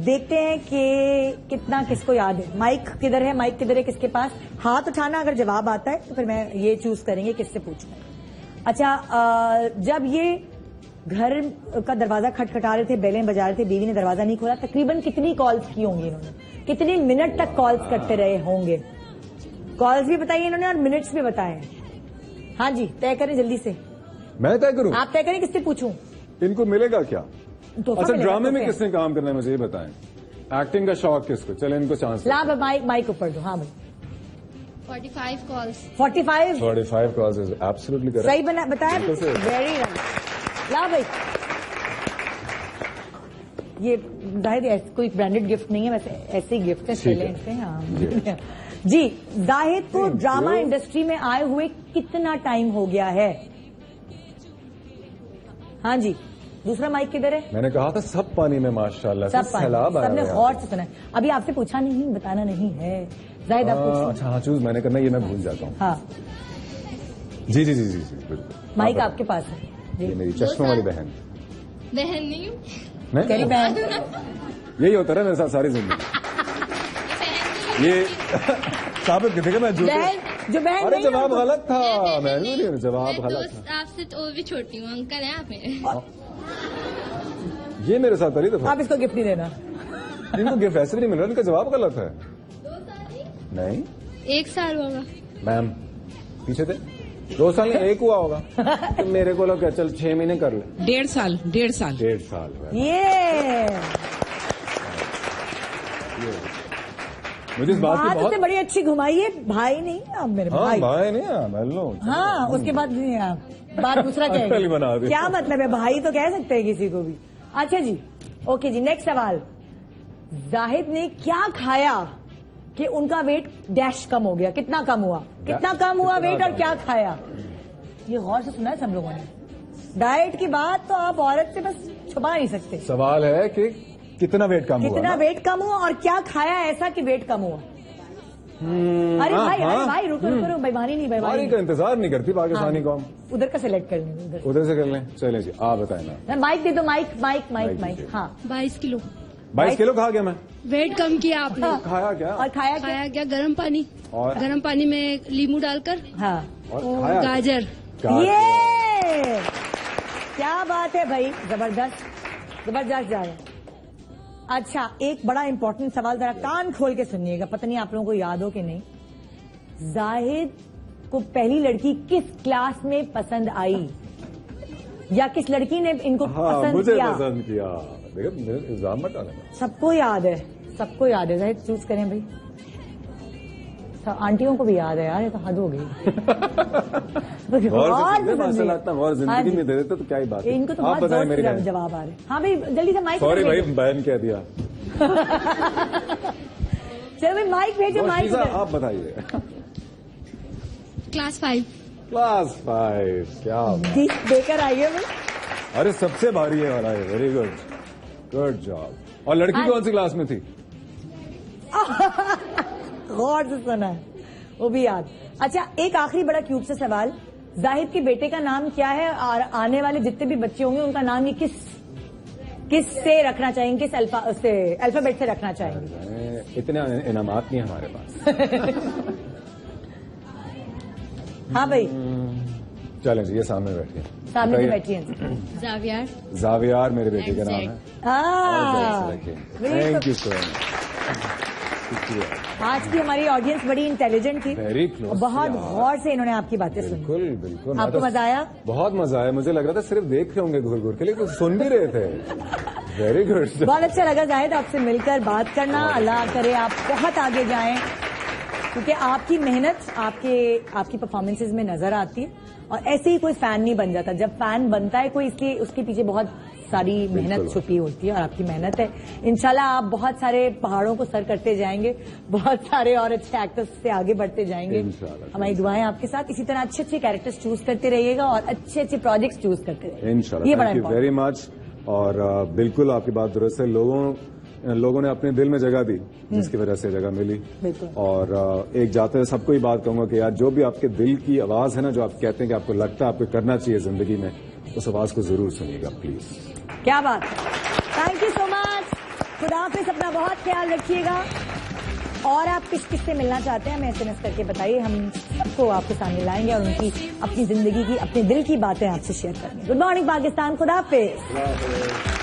देखते हैं कि कितना किसको याद है। माइक किधर है, माइक किधर है किसके पास? हाथ उठाना, अगर जवाब आता है तो फिर मैं ये चूज करेंगे किससे पूछना। अच्छा, जब ये घर का दरवाजा खटखटा रहे थे, बेलें बजा रहे थे, बीवी ने दरवाजा नहीं खोला, तकरीबन कितनी कॉल्स की होंगी इन्होंने, कितने मिनट तक कॉल्स करते रहे होंगे? कॉल्स भी बताइए इन्होंने और मिनट्स भी बताए। हाँ जी, तय करें जल्दी से। मैं तय करूं? आप तय करें, किससे पूछूं? इनको मिलेगा क्या? अच्छा, ड्रामे में तो किसने काम करना है मुझे ये बताएं। एक्टिंग का शौक किसको? चले इनको चांस। ला माइक ऊपर दो। हाँ भाई, 45 calls. 45 calls is absolutely correct. सही बताया, वेरी नाइस। ला भाई, ये जाहिद कोई ब्रांडेड गिफ्ट नहीं है, वैसे ऐसे ही गिफ्ट है, चले से। हाँ जी, जाहिद को ड्रामा इंडस्ट्री में आए हुए कितना टाइम हो गया है? हाँ जी, दूसरा माइक किधर है? मैंने कहा था सब पानी में माशाल्लाह, सब सैलाब आया। सबने गौर से सुना। अभी आपसे पूछा नहीं, बताना नहीं है। जाहिद आप पूछो। अच्छा हाँ, चूज मैंने करना, ये मैं भूल जाता हूँ। हाँ जी जी जी जी जी, बिल्कुल। माइक आपके पास है। ये मेरी चश्मों वाली बहन नहीं हूँ, तेरी बहन। यही होता रहा मेरे साथ सारी जिंदगी। ये साबित कितने का मैं जो बहन। अरे जवाब गलत था, मैं जवाब गलत था। आपसे तो भी छोटी हूँ, अंकल है आप मेरे। ये मेरे साथ करी तो आप इसको गिफ्ट नहीं देना। इनको गिफ्ट ऐसे भी नहीं मिल रहा, इनका जवाब गलत है। 2 साल नहीं, 1 साल होगा मैम, पीछे थे। 2 साल में 1 हुआ होगा। तो मेरे को लोग चल 6 महीने कर ले। 1.5 साल। 1.5 साल। ये मुझे इस बात की बहुत बड़ी अच्छी घुमाई है। भाई नहीं आप मेरे। हाँ, भाई नहीं मैं लो। हाँ, उसके बाद बात दूसरा क्या क्या मतलब है? भाई तो कह सकते हैं किसी को भी। अच्छा जी, ओके जी, नेक्स्ट सवाल। जाहिद ने क्या खाया कि उनका वेट डैश कम हो गया? कितना कम हुआ? कितना कम हुआ वेट और क्या खाया? ये गौर से सुना है सब लोगों ने। डाइट की बात तो आप औरत से बस छुपा नहीं सकते। सवाल है कि कितना वेट कम हुआ? कितना वेट कम हुआ और क्या खाया ऐसा कि वेट कम हुआ? अरे भाई रुको, बेईमानी नहीं, बेईमानी का इंतजार नहीं करती पाकिस्तानी कौम। उधर का सिलेक्ट कर लें, उधर से कर लें। चले जी, आप बताएं ना। माइक दे दो, माइक। हाँ, 22 किलो। 22 किलो खा गया मैं। वेट कम किया आपने। हाँ। खाया क्या? और खाया क्या? गर्म पानी। और गर्म पानी में नींबू डालकर। हाँ, और खाया गाजर। ये क्या बात है भाई, जबरदस्त जा रहा है। अच्छा, एक बड़ा इंपॉर्टेंट सवाल, जरा कान खोल के सुनिएगा, पता नहीं आप लोगों को याद हो कि नहीं। जाहिद को पहली लड़की किस क्लास में पसंद आई, या किस लड़की ने इनको पसंद मुझे किया? पसंद किया। देखो इल्जाम मत डालना। सबको याद है, सबको याद है। जाहिद चूज करें भाई। आंटियों को भी याद है यार, ये तो हद हो गई। और जिंदगी में दे देते तो क्या ही बात है। इनको तो आप बताएं मेरे जवाब आ रहे। हाँ भाई, जल्दी से माइक। सॉरी भाई, बहन कह दिया। चलो भाई, माइक भेजो, माइक। आप बताइए। क्लास 5। क्या देकर आइए भाई। अरे सबसे भारी है वाला है। Very good job. और लड़की कौन सी क्लास में थी? गौर से सुना है, वो भी याद। अच्छा, एक आखिरी बड़ा क्यूट सा सवाल। जाहिद के बेटे का नाम क्या है और आने वाले जितने भी बच्चे होंगे उनका नाम ये किस से रखना चाहेंगे? किस अल्फाबेट से रखना चाहेंगे? इतने इनामात नहीं हमारे पास। हाँ भाई, चलें जी, ये सामने बैठिए। सामने बैठिए। जावियार मेरे बेटे का नाम है। Thank you so much. आज की हमारी ऑडियंस बड़ी इंटेलिजेंट थी, वेरी क्लोज, बहुत गौर से इन्होंने आपकी बातें सुनी। बिल्कुल। आपको मजा आया? बहुत मजा आया। मुझे लग रहा था सिर्फ देख रहे होंगे घूर घूर के, लेकिन सुन भी रहे थे। Very good. बहुत अच्छा लगा जाहिद आपसे मिलकर बात करना। अल्लाह करे आप बहुत आगे जाएं, क्योंकि आपकी मेहनत आपकी परफॉर्मेंसेज में नजर आती है। और ऐसे ही कोई फैन नहीं बन जाता। जब फैन बनता है कोई, इसलिए उसके पीछे बहुत सारी मेहनत छुपी होती है, और आपकी मेहनत है। इंशाल्लाह आप बहुत सारे पहाड़ों को सर करते जाएंगे, बहुत सारे और अच्छे एक्टर्स से आगे बढ़ते जाएंगे। हमारी दुआएं आपके साथ। इसी तरह अच्छे अच्छे कैरेक्टर्स चूज करते रहिएगा और अच्छे अच्छे प्रोजेक्ट्स चूज करते रहिएगा। इंशाल्लाह। Thank you very much. और बिल्कुल आपकी बात दुरुस्त है। लोगों लोगों ने अपने दिल में जगह दी, जिसकी वजह से जगह मिली। और एक जाते हुए सबको ही बात कहूंगा कि यार जो भी आपके दिल की आवाज है ना, जो आप कहते हैं कि आपको लगता है आपको करना चाहिए जिंदगी में, उस आवाज को जरूर सुनिएगा प्लीज। क्या बात, थैंक यू सो मच। खुदा हाफिज़, अपना बहुत ख्याल रखिएगा। और आप किस किस से मिलना चाहते हैं हमें SMS करके बताइए, हम सबको आपके सामने लाएंगे और उनकी अपनी जिंदगी की, अपने दिल की बातें आपसे शेयर करेंगे। गुड मॉर्निंग पाकिस्तान, खुदा हाफिज़।